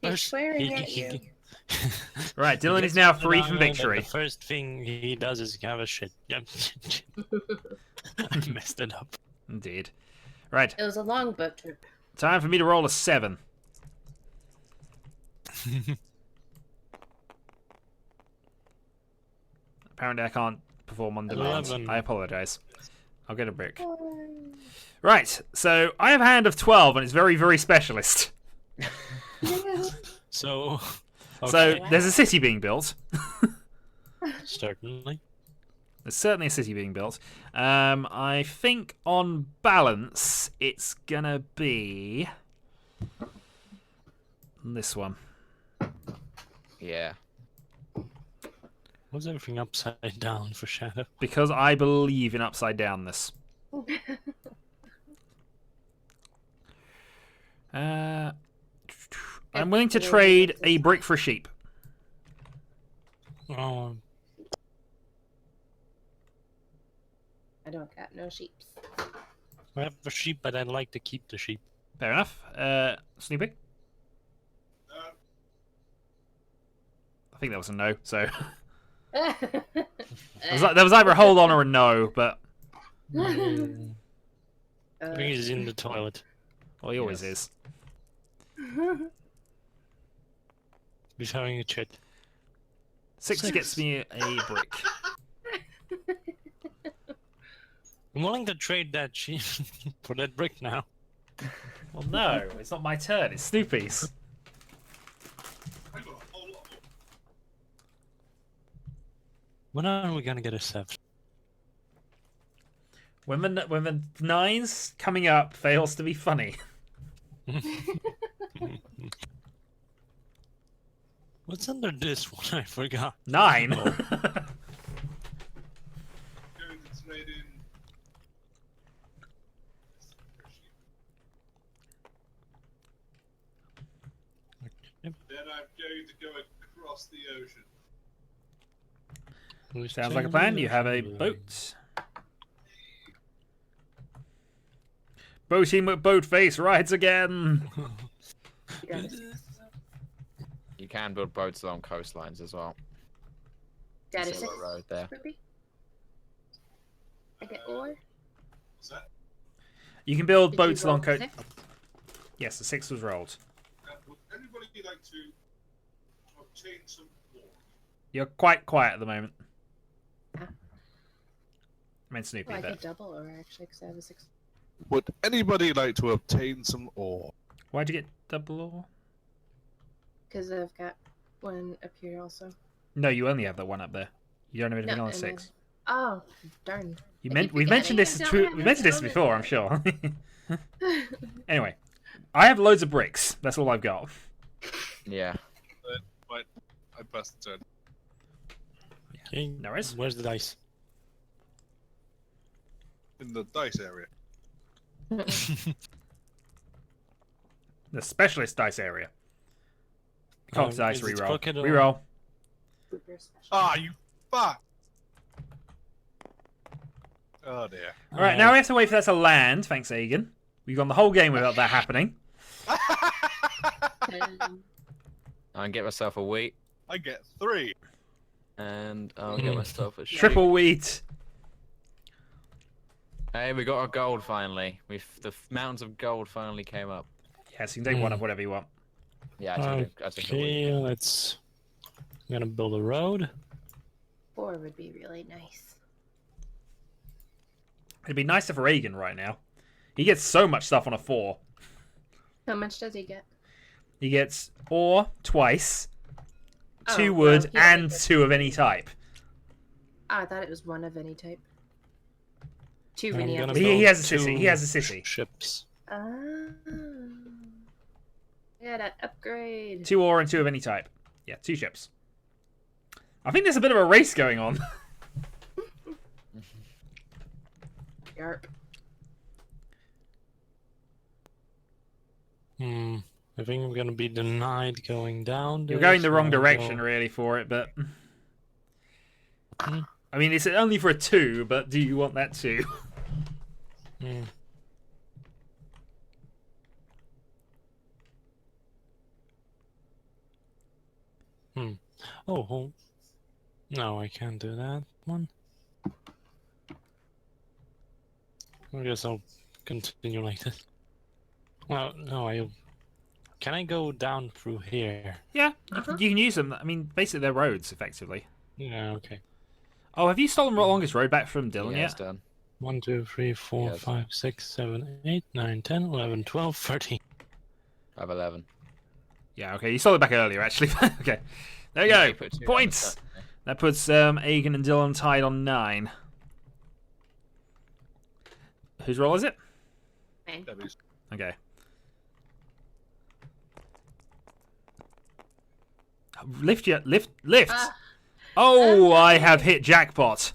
He's swearing at you. Right, Dylan Gets is now to the free from island, and victory. The first thing he does is have a shit. Yep. I messed it up. Indeed. Right, It was a long boat trip. time for me to roll a 7. Apparently I can't perform on demand. 11. I apologize. I'll get a brick. Right, so I have a hand of 12 and it's very, very specialist. So. So Okay. there's a city being built. Certainly. There's certainly a city being built. I think on balance it's gonna be this one. Yeah. Was everything upside down for Shadow? Because I believe in upside downness. I'm willing to trade a brick for a sheep. Oh, I don't got no sheeps. I have a sheep, but I'd like to keep the sheep. Fair enough. Snoopy? I think that was a no, so... There was either a hold on or a no, but... I think he's in the toilet. Well, he always is. He's having a chat. 6 gets me a brick. I'm willing to trade that sheep for that brick now. Well, no, it's not my turn. It's Snoopy's. I got a whole lot more. When are we gonna get a 7? When the 9's coming up fails to be funny. What's under this one? I forgot. 9? Going to trade in. Yep. Then I'm going to go across the ocean. Sounds like a plan. You have a boat. Boating McBoatface rides again. You can build boats along coastlines as well. Got a There's a 6. road there. Ruby? I get ore. What's that? You can build Did boats you roll along coast. 6? Yes, the 6 was rolled. Would anybody like to obtain some ore? You're quite quiet at the moment. Ah. I meant Snoopy, Oh, I but get double ore actually because I have a 6. Would anybody like to obtain some ore? why'd you get double ore? Because I've got one up here also. No, you only have that one up there. You don't have anything No, on the and 6. Oh, darn. You I meant keep we've mentioned this. forgetting. I don't We've have mentioned this it. before, I'm sure. Anyway, I have loads of bricks. That's all I've got. Yeah. Right, I passed the turn. Okay, No worries. where's the dice? In the dice area. The specialist dice area. Cox dice is it reroll. crooked or- Reroll. Super special. Ah, you fuck! Oh dear. All right, now we have to wait for that to land. Thanks, Aegon. We've gone the whole game without that happening. I can get myself a wheat, I get 3. and I'll get myself a sheep. Triple wheat. Hey, we got our gold finally. The mountains of gold finally came up. Yes, you can take one of whatever you want. Yeah, I took a wheat. Okay, let's. I'm gonna build a road. 4 would be really nice. It'd be nicer for Aegon right now. He gets so much stuff on a 4. How much does he get? He gets ore twice, Oh, 2 well, wood, he only and gets- 2 of any type. Oh, I thought it was 1 of any type. 2 I'm really gonna other. He build has a sissy. 2 He has a sissy. Ships. Ah. I gotta upgrade. 2 ore and 2 of any type. Yeah, 2 ships. I think there's a bit of a race going on. Yarp. I think I'm gonna be denied going down. You're there, going the so wrong I'll direction, go- really, for it, but... Hmm. I mean, it's only for a 2, but do you want that 2? Hmm. Oh, no, I can't do that one. I guess I'll continue like this. Well, no, can I go down through here? Yeah, you can use them. I mean, basically, they're roads, effectively. Yeah, okay. Oh, have you stolen the longest road back from Dylan Yeah, it's yet? done. 1, 2, 3, 4, Yes. 5, 6, 7, 8, 9, 10, 11, 12, 13. I have 11. Yeah, okay, you stole it back earlier, actually. Okay, there you Yeah, go. you put 2 down, Points! so- That puts Aegon and Dylan tied on 9. Whose roll is it? Fine. Debbie's. Okay. Lift. Ah. Oh, I have hit jackpot.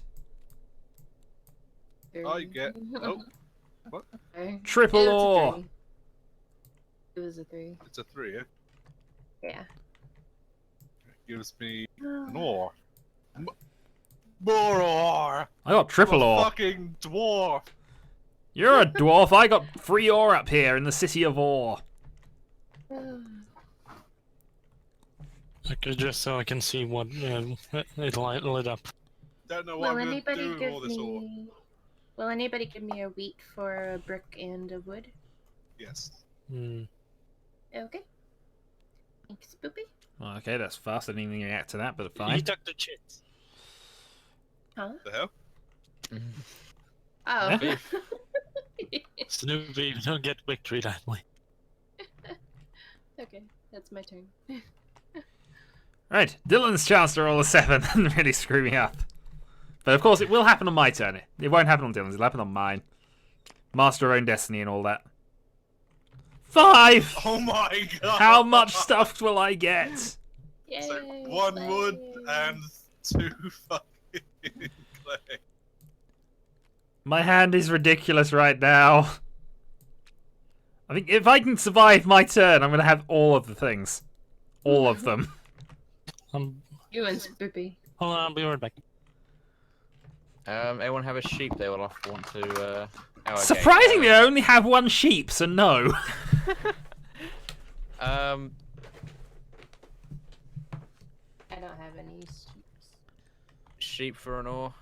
I get. Oh, Okay. Triple Yeah, it's a ore. 3. It was a 3. it's a 3, yeah? Yeah. Gives me an ore. More ore. I got triple I'm a ore. fucking dwarf. You're a dwarf. I got 3 ore up here in the city of ore. Okay, just so I can see what it lit up. Don't know what Will I'm gonna anybody do with give all this ore. me? Will anybody give me a wheat for a brick and a wood? Yes. Hmm. Okay. Thanks, Boopy. Well, okay, that's fast. I didn't even react to that, but He fine. took the chits. Huh? The hell? Oh. Snoopy, you don't get victory that way. Okay, that's my turn. Right, Dylan's chance to roll a 7 and really screw me up. But of course, it will happen on my turn. It won't happen on Dylan's. It'll happen on mine. Master your own destiny and all that. 5! Oh my god! How much stuff will I get? Yay! So 1 wood yay. and 2 fucking clay. My hand is ridiculous right now. I think if I can survive my turn, I'm going to have all of the things. All of them. You and Spoopy. Hold on, I'll be right back. Anyone have a sheep they will often want to? Surprisingly, I only have 1 sheep, so no. I don't have any sheeps. Sheep for an ore.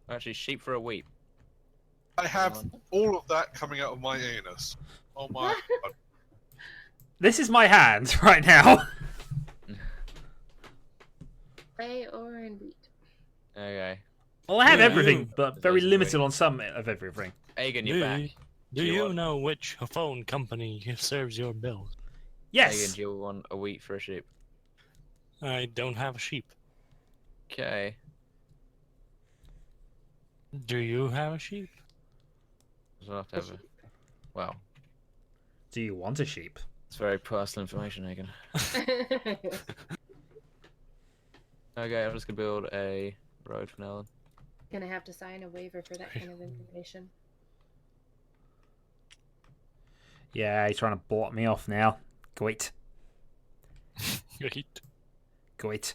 Actually, sheep for a wheat. I have all of that coming out of my anus. Oh my god. This is my hand right now. Clay, ore, and wheat. Okay. Well, I have Yeah, everything, you- but very limited on some of everything. Aegon, you're back. Do You you want- know which phone company serves your bill? Yes. Aegon, do you want a wheat for a sheep? I don't have a sheep. Okay. Do you have a sheep? So I'll have to have a... Well, Do you want a sheep? it's very personal information, Aegon. Okay, I'm just gonna build a road for now. Gonna have to sign a waiver for that kind of information. Yeah, he's trying to block me off now. Great. Great. Great.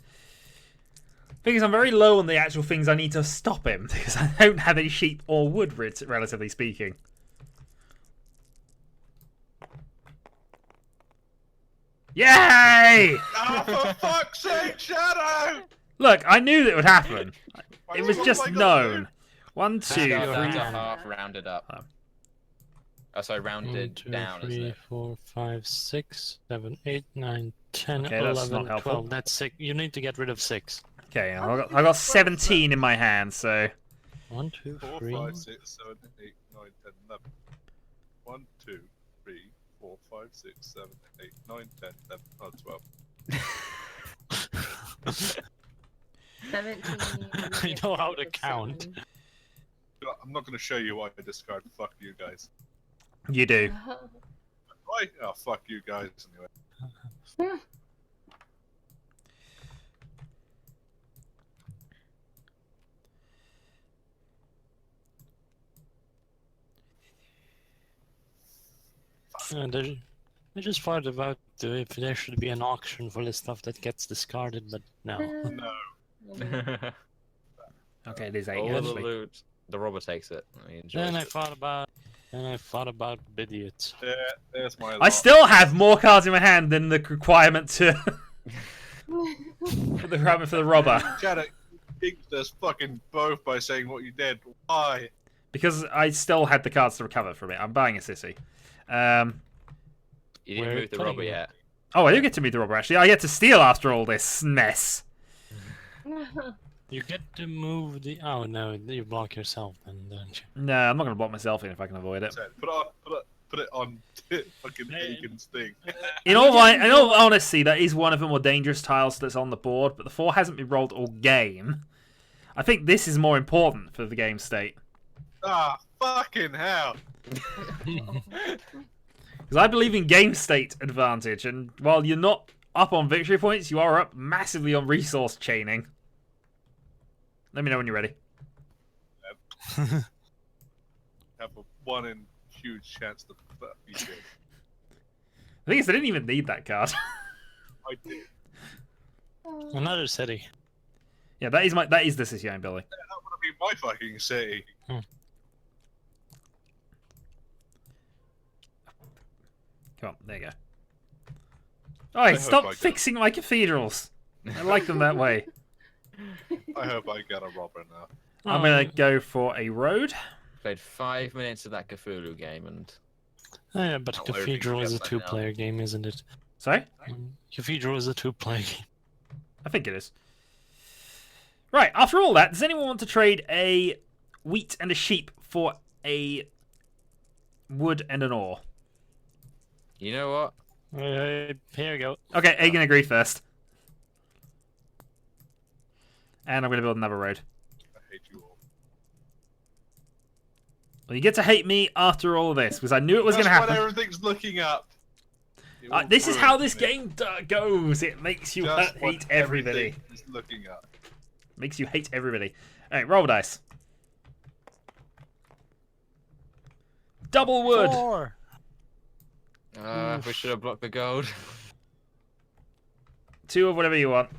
Thing is, I'm very low on the actual things I need to stop him, because I don't have any sheep or wood, relatively speaking. Yay! Ah, for fuck's sake, Shadow! Look, I knew that would happen. What It was am just I gonna known. 1, 2, Start Yeah. that 3. to half, rounded up. Oh. Oh, sorry, rounded 1, 2, down, isn't 3, it? 4, 5, 6, 7, 8, 9, 10, Okay, that's 11, not helpful. 12. That's 6. You need to get rid of 6. Okay, I got 17 in my hand, so 1, 2, 4, 3. 5, 6, 7, 8, 9, 10, 11. 1, 2, 3, 4, 5, 6, 7, 8, 9, 10, 11, 12. 17. I know how to count. I'm not going to show you why I discard. Fuck you guys. you do. Why? Oh, fuck you guys anyway. I just thought about if there should be an auction for the stuff that gets discarded, but no. No. Okay, it is 8 All the actually. loot. The robber takes it. He enjoys Then I it. thought about idiots. There's my I lot. still have more cards in my hand than the requirement to for the requirement for the robber, Shadow, you kicked us fucking both by saying what you did. Why? because I still had the cards to recover from it. I'm buying a city. You didn't We're move the playing robber it. yet. Oh, I do get to meet the robber actually. I get to steal after all this mess. You get to move the. Oh no, you block yourself then, don't you? No, I'm not going to block myself in if I can avoid it. Put it on fucking Hagen's thing. In all honesty, that is one of the more dangerous tiles that's on the board, but the 4 hasn't been rolled all game. I think this is more important for the game state. Ah, fucking hell. Because I believe in game state advantage, and while you're not up on victory points, you are up massively on resource chaining. Let me know when you're ready. Have a 1 in huge chance to fuck you did. The thing is, I didn't even need that card. I did. Another city. Yeah, that is the city I'm building. That would be my fucking city. Come on, there you go. Alright, hope I stop get- fixing my cathedrals. I like them that way. I hope I get a robber now. I'm gonna go for a road. Played 5 minutes of that Cthulhu game, and Yeah, but I'll let Cathedral you is a get that now. two-player game, isn't it? Sorry? Cathedral is a two-player game. I think it is. Right, after all that, does anyone want to trade a wheat and a sheep for a wood and an ore? you know what? Here we go. Okay, Agan agree first. And I'm going to build another road. I hate you all. Well, you get to hate me after all of this, because I knew it was going to That's what happen. everything's looking up. You all This is how ruined this me. game goes. It makes you Just what hate everybody. everything is looking up. Makes you hate everybody. Alright, roll dice. Double wood. 4. We should have blocked the gold. 2 of whatever you want.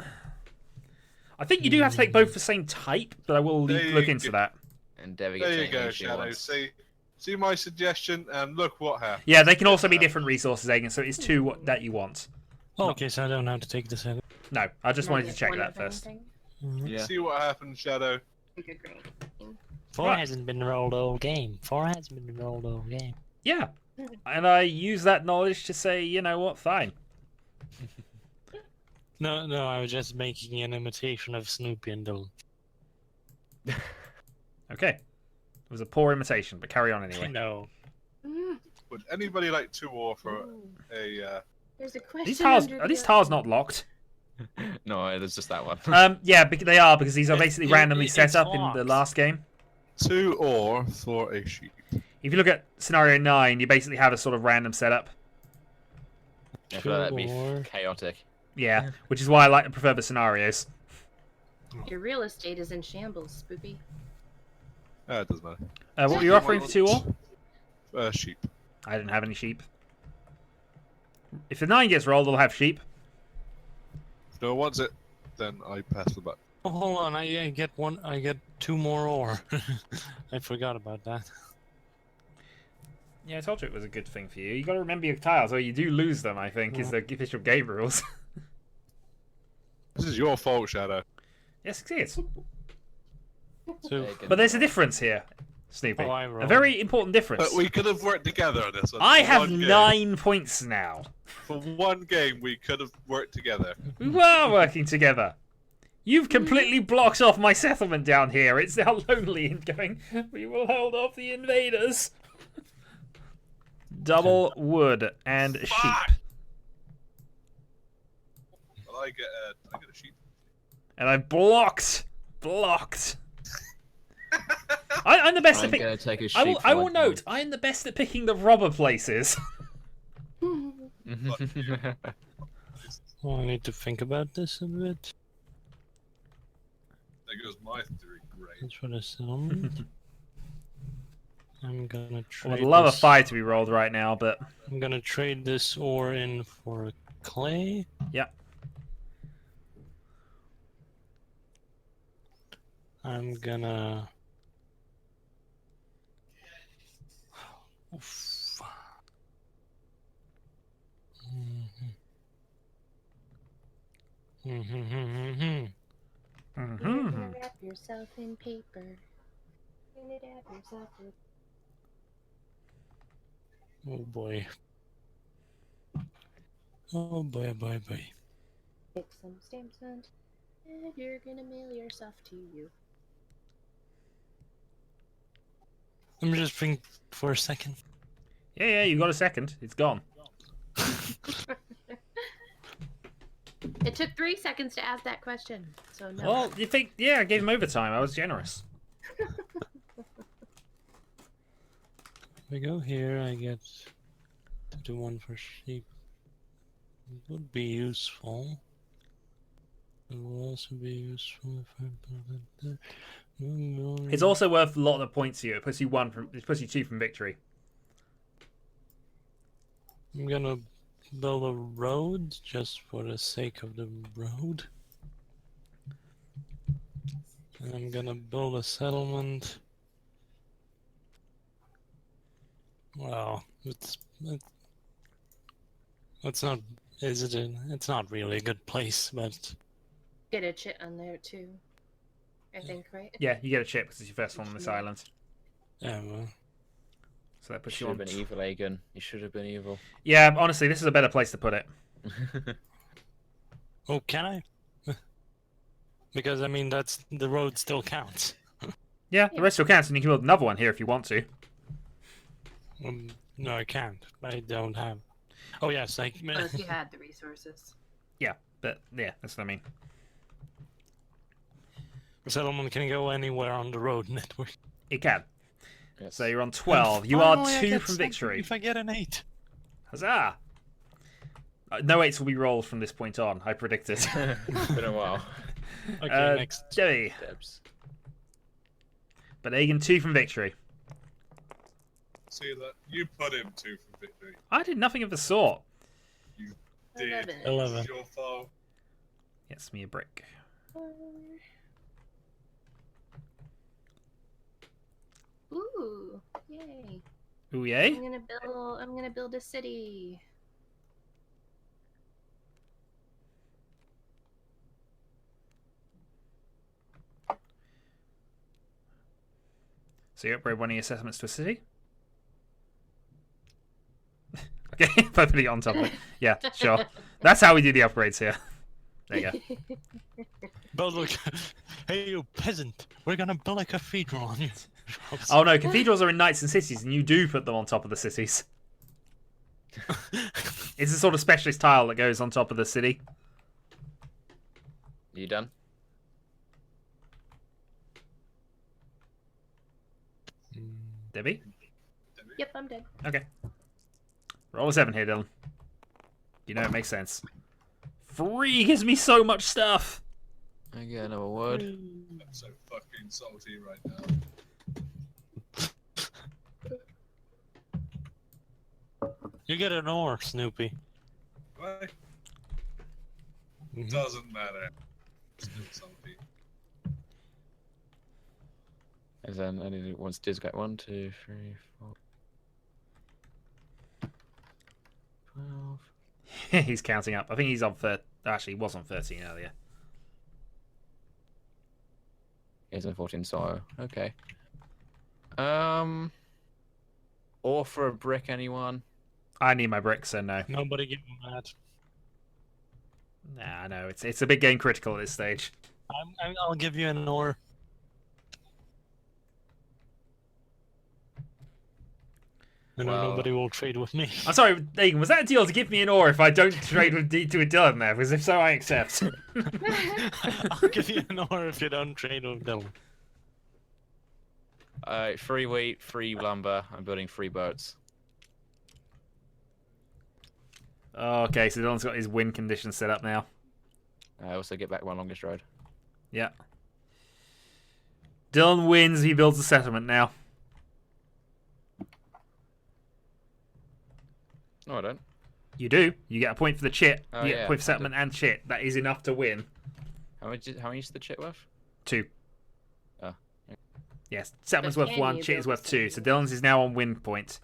I think you do have to take both the same type, but I will There you look into go. that. And Debbie gets There you anything go, she Shadow. wants. See my suggestion, and look what happened. Yeah, they can also be different resources, Agan, so it's 2 that you want. Oh, okay, so I don't have to take this in. No, I just Can I wanted to get check one that of first. anything? Yeah. See what happened, Shadow. Good green. 4 Right. hasn't been rolled all game. 4 hasn't been rolled all game. Yeah. And I use that knowledge to say, you know what, fine. No, I was just making an imitation of Snoopy and Dylan. Okay. It was a poor imitation, but carry on anyway. No. Would anybody like to offer Ooh, a? there's a question. These tiles, under are these the- tiles not locked? No, there's just that one. Yeah, they are, because these are basically It- randomly it's set up in the locked. last game. 2 ore for a sheep. If you look at scenario 9, you basically have a sort of random setup. I feel like that'd be Sure. chaotic. Yeah, which is why I prefer the scenarios. Your real estate is in shambles, Spoopy. It doesn't matter. What were you offering for 2 ore? Sheep. I didn't have any sheep. If the 9 gets rolled, I'll have sheep. If no one wants it, then I pass the buck. Oh, hold on, I get 2 more ore. I forgot about that. Yeah, I told you it was a good thing for you. You got to remember your tiles, or you do lose them, I think, is the official game rules. This is your fault, Shadow. Yes, it is. So, But there's a difference here, Snoopy. Oh, I A rolled. very important difference. But we could have worked together on this one. I For have one game. 9 points now. For one game, we could have worked together. We were working together. You've completely blocked off my settlement down here. It's now lonely and going, we will hold off the invaders. Double wood and sheep. Fuck! Well, I get a sheep. And I blocked. I'm the best I'm at picking. gonna take a sheep. I for will my note, I'm the best at picking the robber places. gold. well, I need to think about this a bit. There goes my theory. Great. That's what I said. I'm gonna I trade. would love a this- 5 to be rolled right now, but I'm gonna trade this ore in for clay. yeah. I'm gonna. Oof. Mhm. You're gonna wrap yourself in paper. You're gonna wrap yourself in... Oh boy. Oh boy, boy, boy. Take some stamps and you're gonna mail yourself to you. Let me just think for a second. Yeah, you got a second. It's gone. It took 3 seconds to ask that question, so no. Well, you think, yeah, I gave him overtime. I was generous. We go here, I get to do one for sheep. It would be useful. It will also be useful if I build it there. It's also worth a lot of points to you. It puts you 2 from victory. I'm gonna build a road just for the sake of the road. And I'm gonna build a settlement. Well, it's not. Is it? It's not really a good place, but Get a chit on there too. I think, right? Yeah, you get a chip because it's your first one on this island. yeah. Well, So that You puts should you have on. been evil, Aegon. You should have been evil. Yeah, honestly, this is a better place to put it. oh, can I? Because I mean, that's the road still counts. Yeah, the rest still counts, and you can build another one here if you want to. No, I can't. I don't have. Oh yes, I. Well, if you had the resources. Yeah, but yeah, that's what I mean. Settlement can go anywhere on the road network. It can. Yes. So you're on 12. You are Finally, I 2 get from something victory. If I get an 8. Huzzah! No 8s will be rolled from this point on, I predicted. Been a while. Okay, next. Debbie. Debs. But Aegon 2 from victory. See that? You put him 2 for victory. I did nothing of the sort. You did. 11. 11. It's your fault. Gets me a brick. Ooh, yay! Ooh, yay? I'm gonna build a city. So you upgrade one of your settlements to a city? Okay, by putting it on top of it. Yeah, sure. That's how we do the upgrades here. There you go. But look, hey you peasant, we're gonna build a cathedral on you. Oh no, cathedrals are in knights and cities, and you do put them on top of the cities. It's a sort of specialist tile that goes on top of the city. You done? Debbie? Yep, I'm dead. Okay. Roll a 7 here, Dylan. You know it makes sense. 3 gives me so much stuff! I get another word. I'm so fucking salty right now. You get an ore, Snoopy. Right? Mhm. Doesn't matter. Still salty. And then I need once Diz got 1, 2, 3, 4, 12. He's counting up. I think he's on 13. Actually, he was on 13 earlier. He's on 14, so okay. Or for a brick, anyone? I need my bricks, so no. Nobody give him that. Nah, no, it's a big game critical at this stage. I'll give you an ore. And Well- nobody will trade with me. I'm sorry, Aegon, was that a deal to give me an ore if I don't trade with Dylan there? Because if so, I accept. I'll give you an ore if you don't trade with Dylan. 3 wheat, 3 lumber. I'm building 3 boats. Okay, so Dylan's got his win condition set up now. I also get back 1 longest road. Yeah. Dylan wins, he builds a settlement now. No, I don't. You do. You get a point for the chit. Oh, you get a yeah, point for I settlement and chit. That is enough to win. How much is the chit worth? 2. Oh. Yes, settlement's But worth can 1, you chit is build a worth 2. city? So Dylan's is now on win point.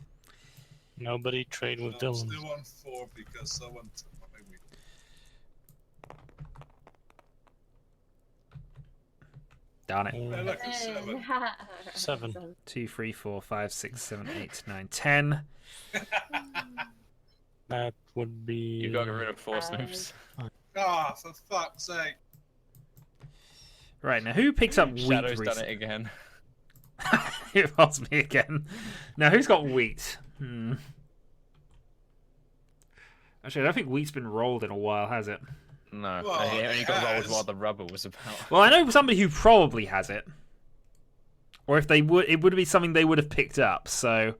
Nobody trade with I'm Dylan. still on 4 because someone took my wheat. Darn it. Hey, look, it's 7. 7. 2, 3, 4, 5, 6, 7, 8, 9, 10. That would be. You got to get rid of 4 snoops. Ah, for fuck's sake. Right, now who picked up wheat Shadow's recently? done it again. It was me again. Now, who's got wheat? Actually, I don't think wheat's been rolled in a while, has it? No, Well, he only got it rolled has. while the rubber was about. Well, I know somebody who probably has it. Or if they would, it would be something they would have picked up. So,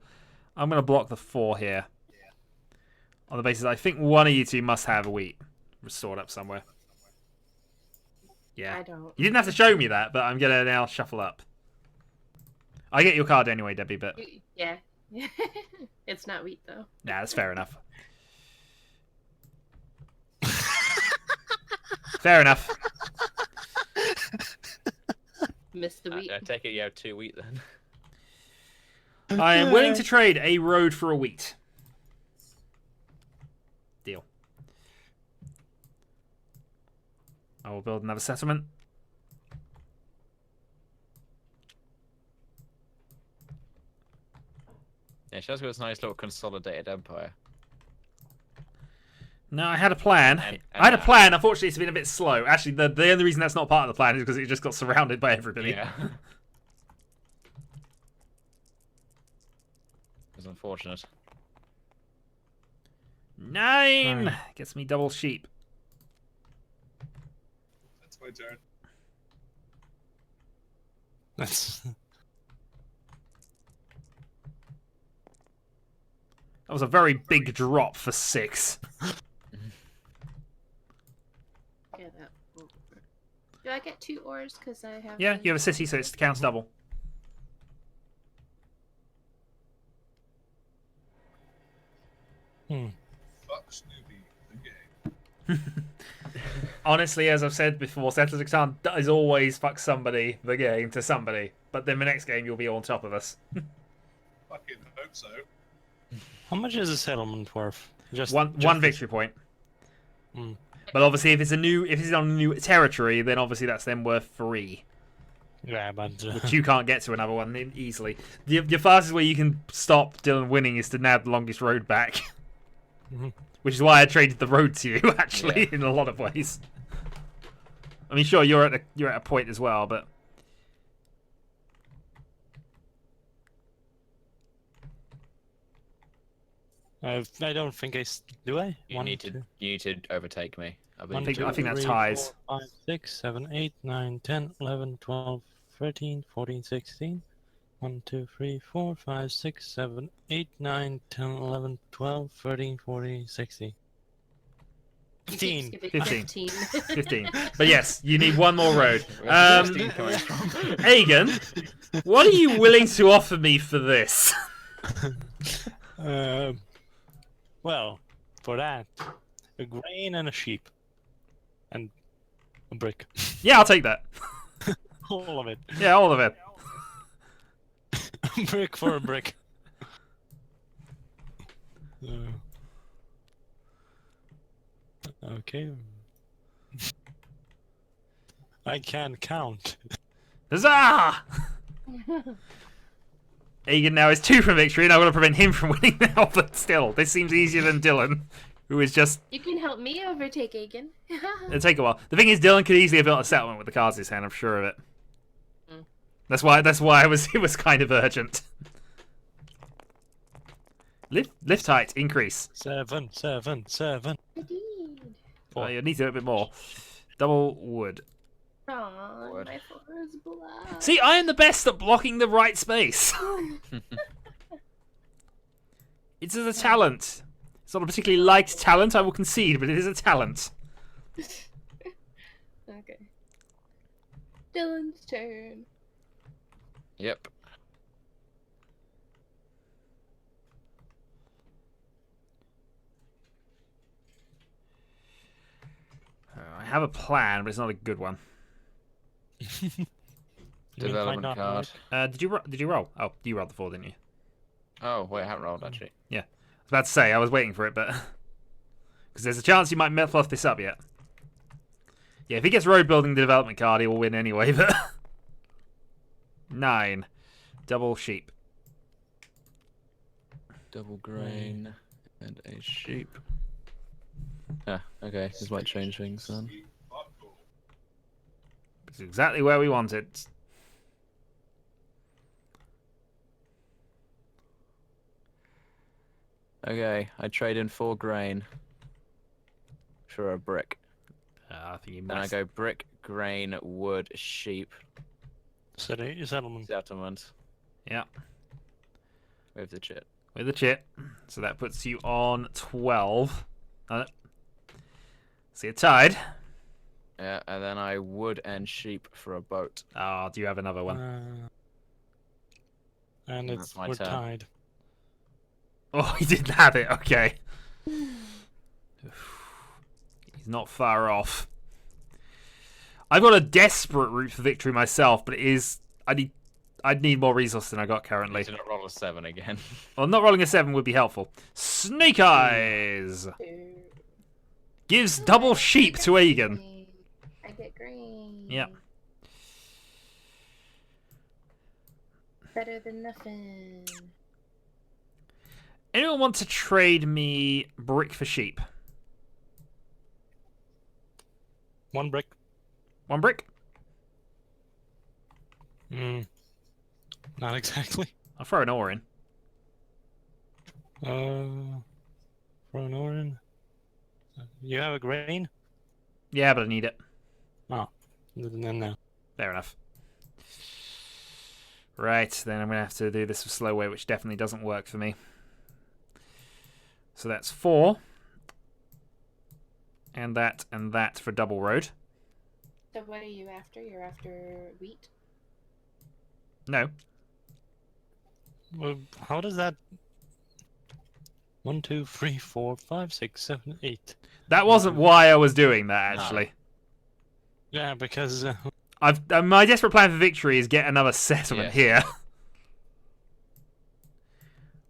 I'm going to block the 4 here. On the basis I think one of you two must have wheat stored up somewhere. Yeah. I don't. You didn't have to show me that, but I'm going to now shuffle up. I get your card anyway, Debbie, but Yeah. It's not wheat though. nah, that's fair enough. Fair enough. Missed the wheat. I take it you have 2 wheat then. I am willing to trade a road for a wheat. Deal. I will build another settlement. Yeah, she has got this nice little consolidated empire. No, I had a plan. And I had a plan. Unfortunately, it's been a bit slow. Actually, the only reason that's not part of the plan is because it just got surrounded by everybody. Yeah. It's unfortunate. 9 Nine. gets me double sheep. That's my turn. That's That was a very big drop for 6. Yeah, that will work. Do I get 2 ores because I have? Yeah, you have a city, so it counts double. Fuck Snoopy, the game. Honestly, as I've said before, Settlers of Catan is always fuck somebody the game to somebody. But then the next game you'll be on top of us. Fucking hope so. How much is a settlement worth? Just One victory point. Hmm. But obviously, if it's on a new territory, then obviously that's then worth 3. Yeah, but Which you can't get to another one easily. Your fastest way you can stop Dylan winning is to nab the longest road back. Mhm. Which is why I traded the road to you, actually, in a lot of ways. I mean, sure, you're at a point as well, but I don't think do I? You need to overtake me. I One, believe. I think that's 2, 3, ties. 4, 5, 6, 7, 8, 9, 10, 11, 12, 13, 14, 16. 1, 2, 3, 4, 5, 6, 7, 8, 9, 10, 11, 12, 13, 14, 16. You keep 15. skipping 15. 15. 15. But yes, you need one more road. Where's the 16 coming from? Aegon, what are you willing to offer me for this? Well, for that, a grain and a sheep. And a brick. Yeah, I'll take that. All of it. Yeah, all of it. A brick for a brick. Okay. I can count. Huzzah! Aegon now is 2 from victory, and I'm going to prevent him from winning now, but still, this seems easier than Dylan, who is just... You can help me overtake Aegon. It'll take a while. The thing is, Dylan could easily have built a settlement with the cards in his hand, I'm sure of it. Mm. That's why it was kind of urgent. Lift height, increase. 7, 7, 7. Indeed. Oh, you need to do a bit more. Double wood. Aw, Wood. my floor is black. See, I am the best at blocking the right space. It's a talent. It's not a particularly liked talent, I will concede, but it is a talent. Okay. Dylan's turn. Yep. I have a plan, but it's not a good one. Development card. Did you roll? Oh, you rolled the 4, didn't you? Oh, wait, I haven't rolled actually. I was about to say, I was waiting for it, but... Because there's a chance you might fluff this up yet. Yeah, if he gets road building the development card, he will win anyway, but... 9. Double sheep. Double grain and a sheep. Ah, okay. This might change things then. It's exactly where we want it. Okay, I trade in 4 grain for a brick. I think you Then I must. go brick, grain, wood, sheep, Settlement. settlement Yeah, with the chit. with the chit. So that puts you on 12. So you're tied. Yeah, and then I wood and sheep for a boat. Oh, do you have another one? And That's it's my we're turn. tied. Oh, he didn't have it. Okay. He's not far off. I've got a desperate route for victory myself, but I'd need more resources than I got currently. Need to not roll a 7 again. Well, not rolling a 7 would be helpful. Snake Eyes gives double sheep to Aegon. I get green. Yep. Better than nothing. Anyone want to trade me brick for sheep? 1 brick. 1 brick? Not exactly. I'll throw an ore in. For an orange. You have a grain? Yeah, but I need it. Oh, then no. Fair enough. Right, then I'm going to have to do this a slow way, which definitely doesn't work for me. So that's 4. And that for double road. So what are you after? You're after wheat? No. Well, how does that? 1, 2, 3, 4, 5, 6, 7, 8. That wasn't why I was doing that, actually. Yeah, because my desperate plan for victory is get another settlement here.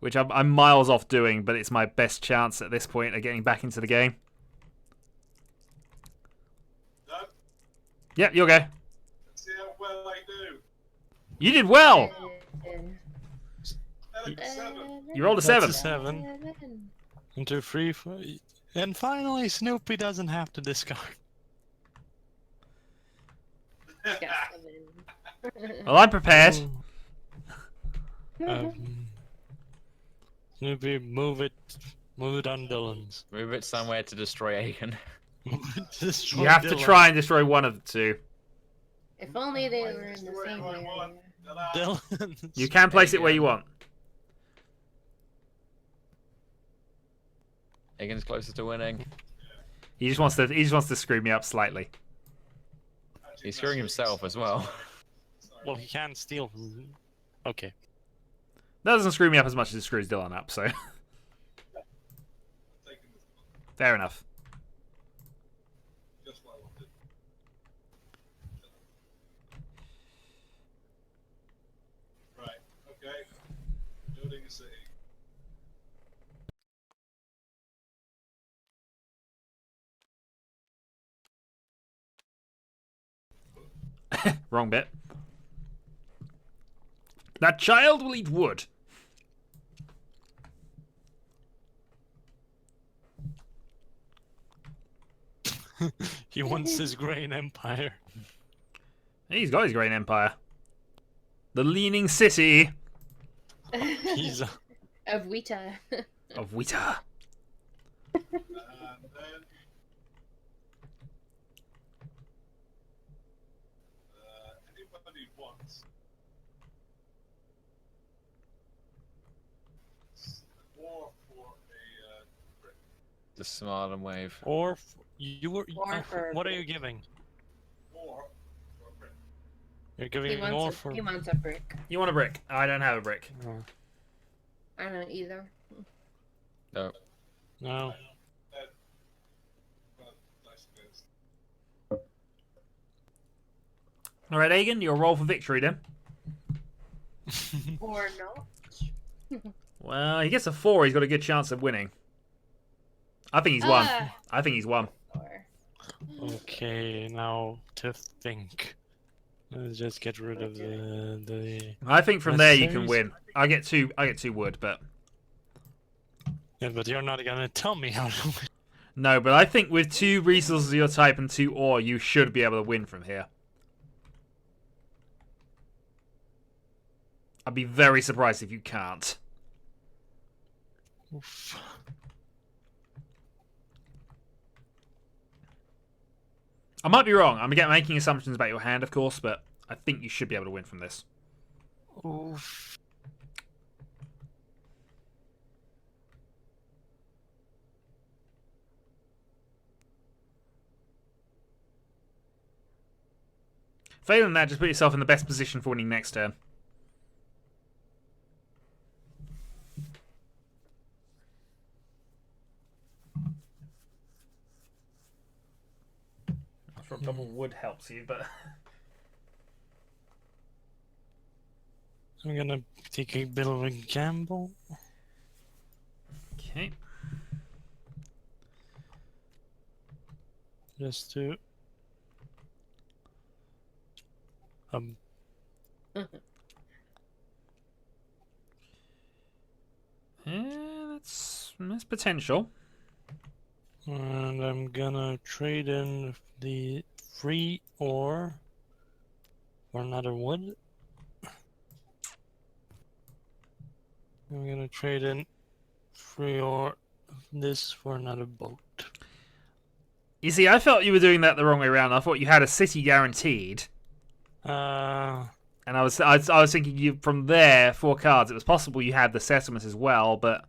Which I'm miles off doing, but it's my best chance at this point of getting back into the game. No, Yep, you'll go. let's see how well I do. You did well! Elegant 7. You rolled a that's 7. a 7. 1, 2, 3, 4. And finally, Snoopy doesn't have to discard. Well, I'm prepared. Snoopy, move it on Dylan's. Move it somewhere to destroy Aegon. You have to try and destroy one of the two. If only they were in the same area. Dylan. You can place it where you want. Aegon's closer to winning. He just wants to screw me up slightly. He's screwing himself as well. Well, he can steal. Okay. That doesn't screw me up as much as it screws Dylan up, so. Fair enough. Just what I wanted. Right, okay. Building a city. Wrong bit. That child will eat wood. He wants his grain empire. He's got his grain empire. The leaning city He's Of Wheata. of Wheater. And then anybody wants war for a brick. Just smile and wave. or you were. Or for What are you giving? War for a brick. You're He giving more wants, for. he wants a brick. You want a brick? I don't have a brick. Oh, I don't either. No. no. Well, nice goes. Alright, Aegon, you'll roll for victory then. Or not. Well, he gets a 4, he's got a good chance of winning. I think he's won. Ah. I think he's won. Or... Okay, now to think. Let's just get rid of the. I think from there you can Mercenaries? win. I get two wood, but Yeah, but you're not gonna tell me how to win. no, but I think with 2 resources of your type and 2 ore, you should be able to win from here. I'd be very surprised if you can't. Oof. I might be wrong. I'm making assumptions about your hand, of course, but I think you should be able to win from this. Oof. Failing that, just put yourself in the best position for winning next turn. That's double wood helps you, but I'm gonna take a bit of a gamble. okay. Just to Yeah, that's potential. and I'm gonna trade in the free ore for another wood. I'm gonna trade in free ore this for another boat. You see, I felt you were doing that the wrong way around. I thought you had a city guaranteed, and I was thinking you from there 4 cards. It was possible you had the settlement as well, but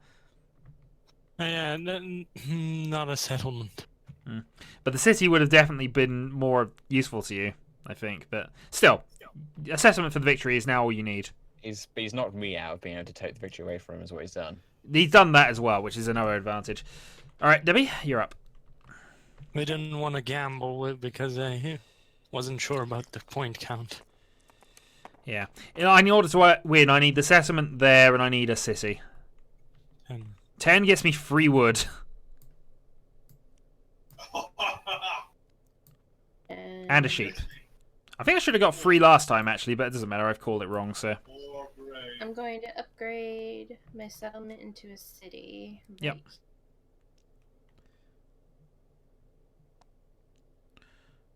yeah, not a settlement. the city would have definitely been more useful to you, I think. But still, a settlement for the victory is now all you need. He's knocked me out of being able to take the victory away from him, is what he's done. He's done that as well, which is another advantage. All right, Debbie, you're up. We didn't want to gamble with because I wasn't sure about the point count. Yeah, in order to win, I need the settlement there, and I need a city. 10 gets me free wood. And a sheep. I think I should have got free last time, actually, but it doesn't matter. I've called it wrong, so. I'm going to upgrade my settlement into a city. Yep.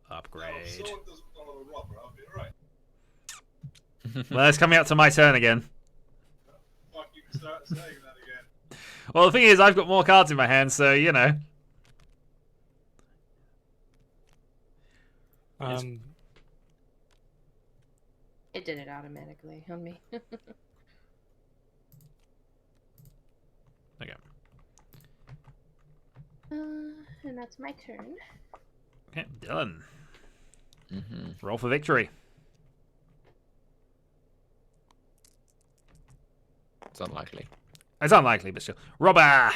Upgrade. Well, it's coming up to my turn again. Well, the thing is, I've got more cards in my hand, so, you know. It did it automatically on me. Okay. And that's my turn. Okay, Dylan. Mm-hmm. Roll for victory. It's unlikely. It's unlikely, but still. Robber!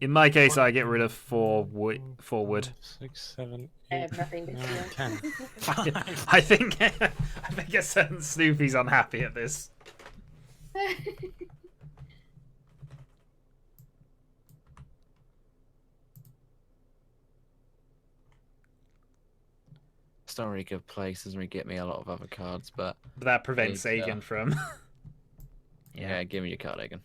In my case, I get rid of 4 wood. 6, 7, I 8, have nothing to 9, steal. 10. I think a certain Snoopy's unhappy at this. It's not a really good place. Doesn't really get me a lot of other cards, but But that prevents It's, Aegon from. yeah, give me your card, Egan.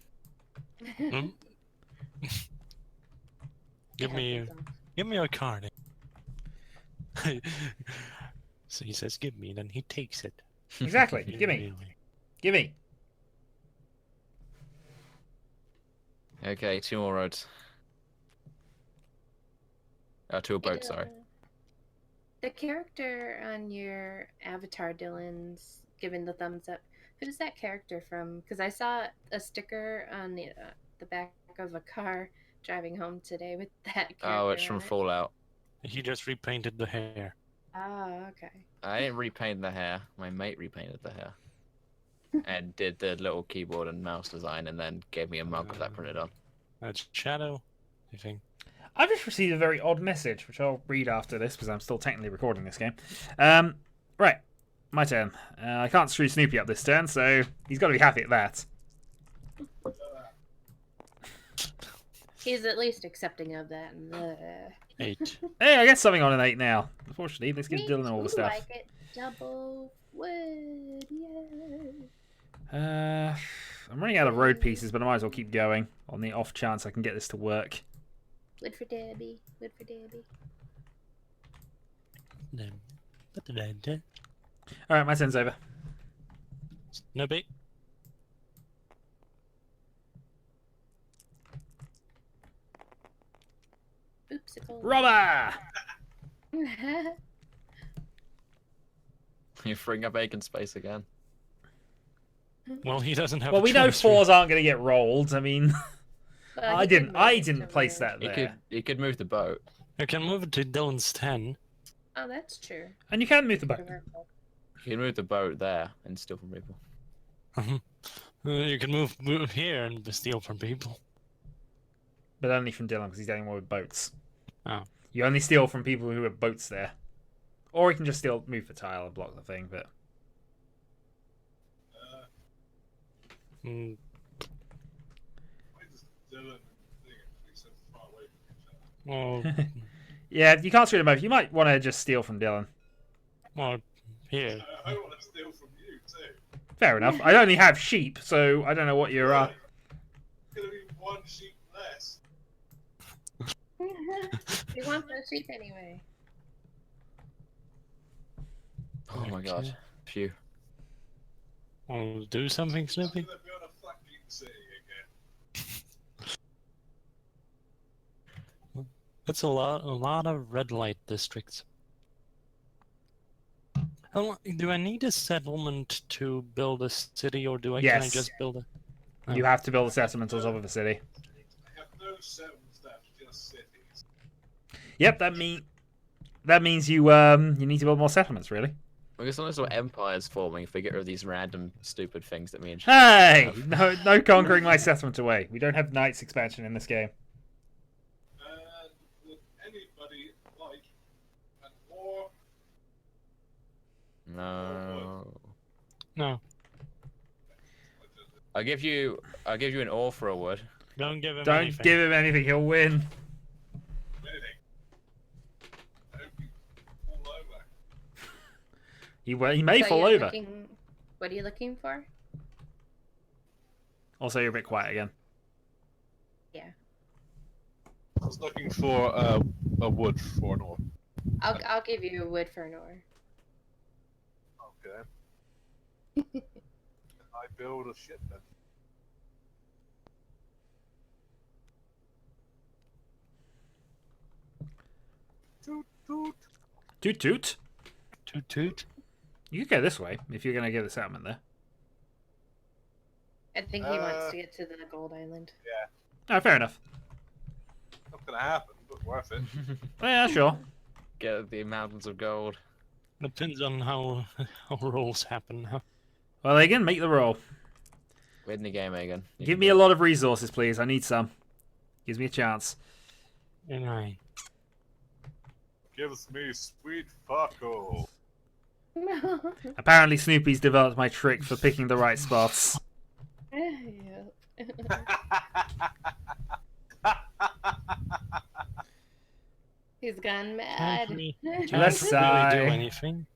Give me a card. So he says, "Give me," then he takes it. Exactly. Give me. Give me. Okay, 2 more roads. 2 boats, sorry. The character on your avatar, Dylan's giving the thumbs up. Who is that character from? Because I saw a sticker on the back of a car driving home today with that character. Oh, it's from on it. Fallout. He just repainted the hair. Oh, okay. I didn't repaint the hair. My mate repainted the hair. And did the little keyboard and mouse design, and then gave me a mug with that printed on. That's Shadow, I think. I've just received a very odd message, which I'll read after this because I'm still technically recording this game. Right, my turn. I can't screw Snoopy up this turn, so he's got to be happy at that. He's at least accepting of that. 8. Hey, I get something on an 8 now. Unfortunately, let's give Me Dylan all the too, stuff. I get double wood. Yeah. I'm running out of road pieces, but I might as well keep going on the off chance I can get this to work. Wood for Debbie. Wood for Debbie. Alright, my turn's over. Snubby. Oopsicle. Robber! You're freeing up Aiken space again. Well, he doesn't have. Well, a we know choice, 4s aren't going to get rolled. I mean, Well, I he didn't. could I move it didn't to place where- that He there. could move the boat. You can move it to Dylan's 10. Oh, that's true. And you can move the boat. You can move the boat there and steal from people. You can move here and steal from people. but only from Dylan because he's dealing more with boats. Oh. You only steal from people who have boats there. Or you can just move the tile and block the thing, but... Mm, Why does Dylan and Thing actually so far away from each other? well, Yeah, you can't screw them both. You might want to just steal from Dylan. well, here. I want to steal from you too. Fair enough. I only have sheep, so I don't know what you're... It's gonna be one sheep less. We want those sheep anyway. Oh my god. Phew. Well, do something, I'm Snoopy. gonna build a fucking city again. That's a lot of red light districts. Do I need a settlement to build a city, or can I Yes. just build a? Oh. You have to build a settlement on top of a city. I have no settlements left, just cities. Yep, that means you need to build more settlements, really. I guess unless empires forming, if we get rid of these random stupid things that me and Hey! No conquering my settlement away. We don't have Knights expansion in this game. Would anybody like an war? No. No, I'll give you an ore for a wood. don't give him Don't anything. give him anything, he'll win. Anything. I hope you fall over. He may So fall you're over. What are you looking for? Also, you're a bit quiet again. Yeah. I was looking for a wood for an ore. I'll give you a wood for an ore. Okay. I build a ship then. Toot toot. Toot toot. Toot toot. You can go this way if you're going to get the settlement there. I think he wants to get to the gold island. Oh, fair enough. Not gonna happen, but worth it. Oh, yeah, sure. Get the mountains of gold. Depends on how rolls happen. Huh? Well, Egan, make the roll. Win the game, Egan. You Give can me do a it. lot of resources, please. I need some. Gives me a chance. And I. Gives me sweet fuck all. Apparently, Snoopy's developed my trick for picking the right spots. Yeah. He's gone mad. Can't Let's really sigh. do anything.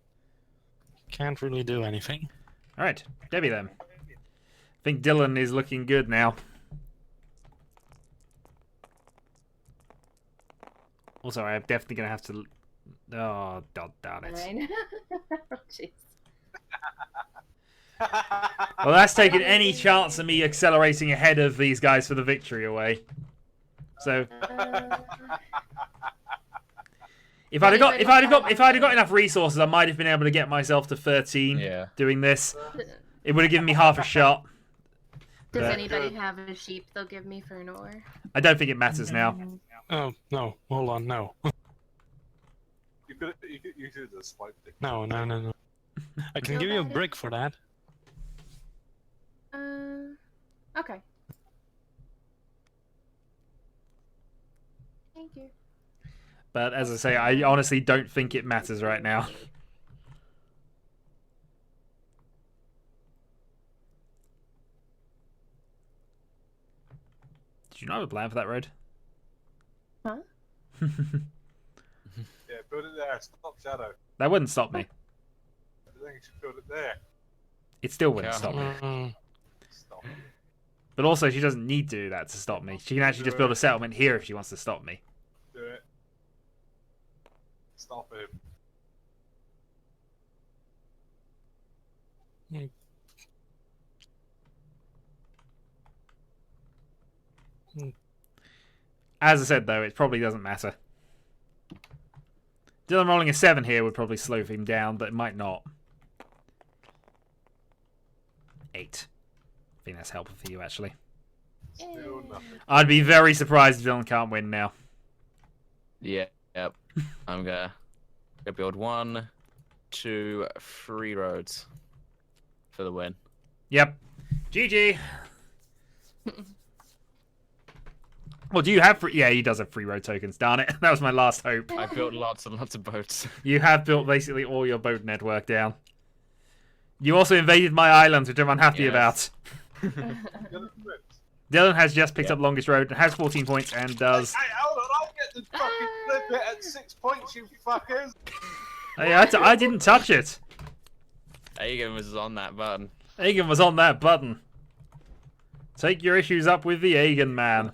Can't really do anything. All right, Debbie then. I think Dylan is looking good now. Also, I'm definitely going to have to... Oh, God darn it. Fine. Jeez. Well, that's taken any chance of me accelerating ahead of these guys for the victory away. So, if I'd have got enough resources, I might have been able to get myself to 13 Yeah. doing this. It would have given me half a shot. Does But anybody have a sheep they'll give me for an ore? I don't think it matters now. Oh no! Hold on, no, You could have just swiped it. no. I can give you a brick for that. Okay. Thank you. But as I say, I honestly don't think it matters right now. Did you not have a plan for that road? Huh? Yeah, build it there. Stop Shadow. That wouldn't stop me. I think you should build it there. It still wouldn't Yeah. stop me. Stop. But also, she doesn't need to do that to stop me. She can actually just build a settlement here if she wants to stop me. Do it. Stop him. As I said, though, it probably doesn't matter. Dylan rolling a 7 here would probably slow him down, but it might not. 8. I think that's helpful for you, actually. Still nothing. I'd be very surprised if Dylan can't win now. Yeah. Yep. I'm gonna build 1, 2, 3 roads for the win. Yep. GG. Well, do you have free... Yeah, he does have free road tokens. Darn it. That was my last hope. I built lots and lots of boats. You have built basically all your boat network down. You also invaded my island, which I'm unhappy Yes. about. Dylan has just picked up longest road, has 14 points, and does... Hey, hold on, I'll get the fucking flip it at 6 points, you fuckers! Hey, I didn't touch it. Aegon was on that button. Aegon was on that button. Take your issues up with the Aegon man.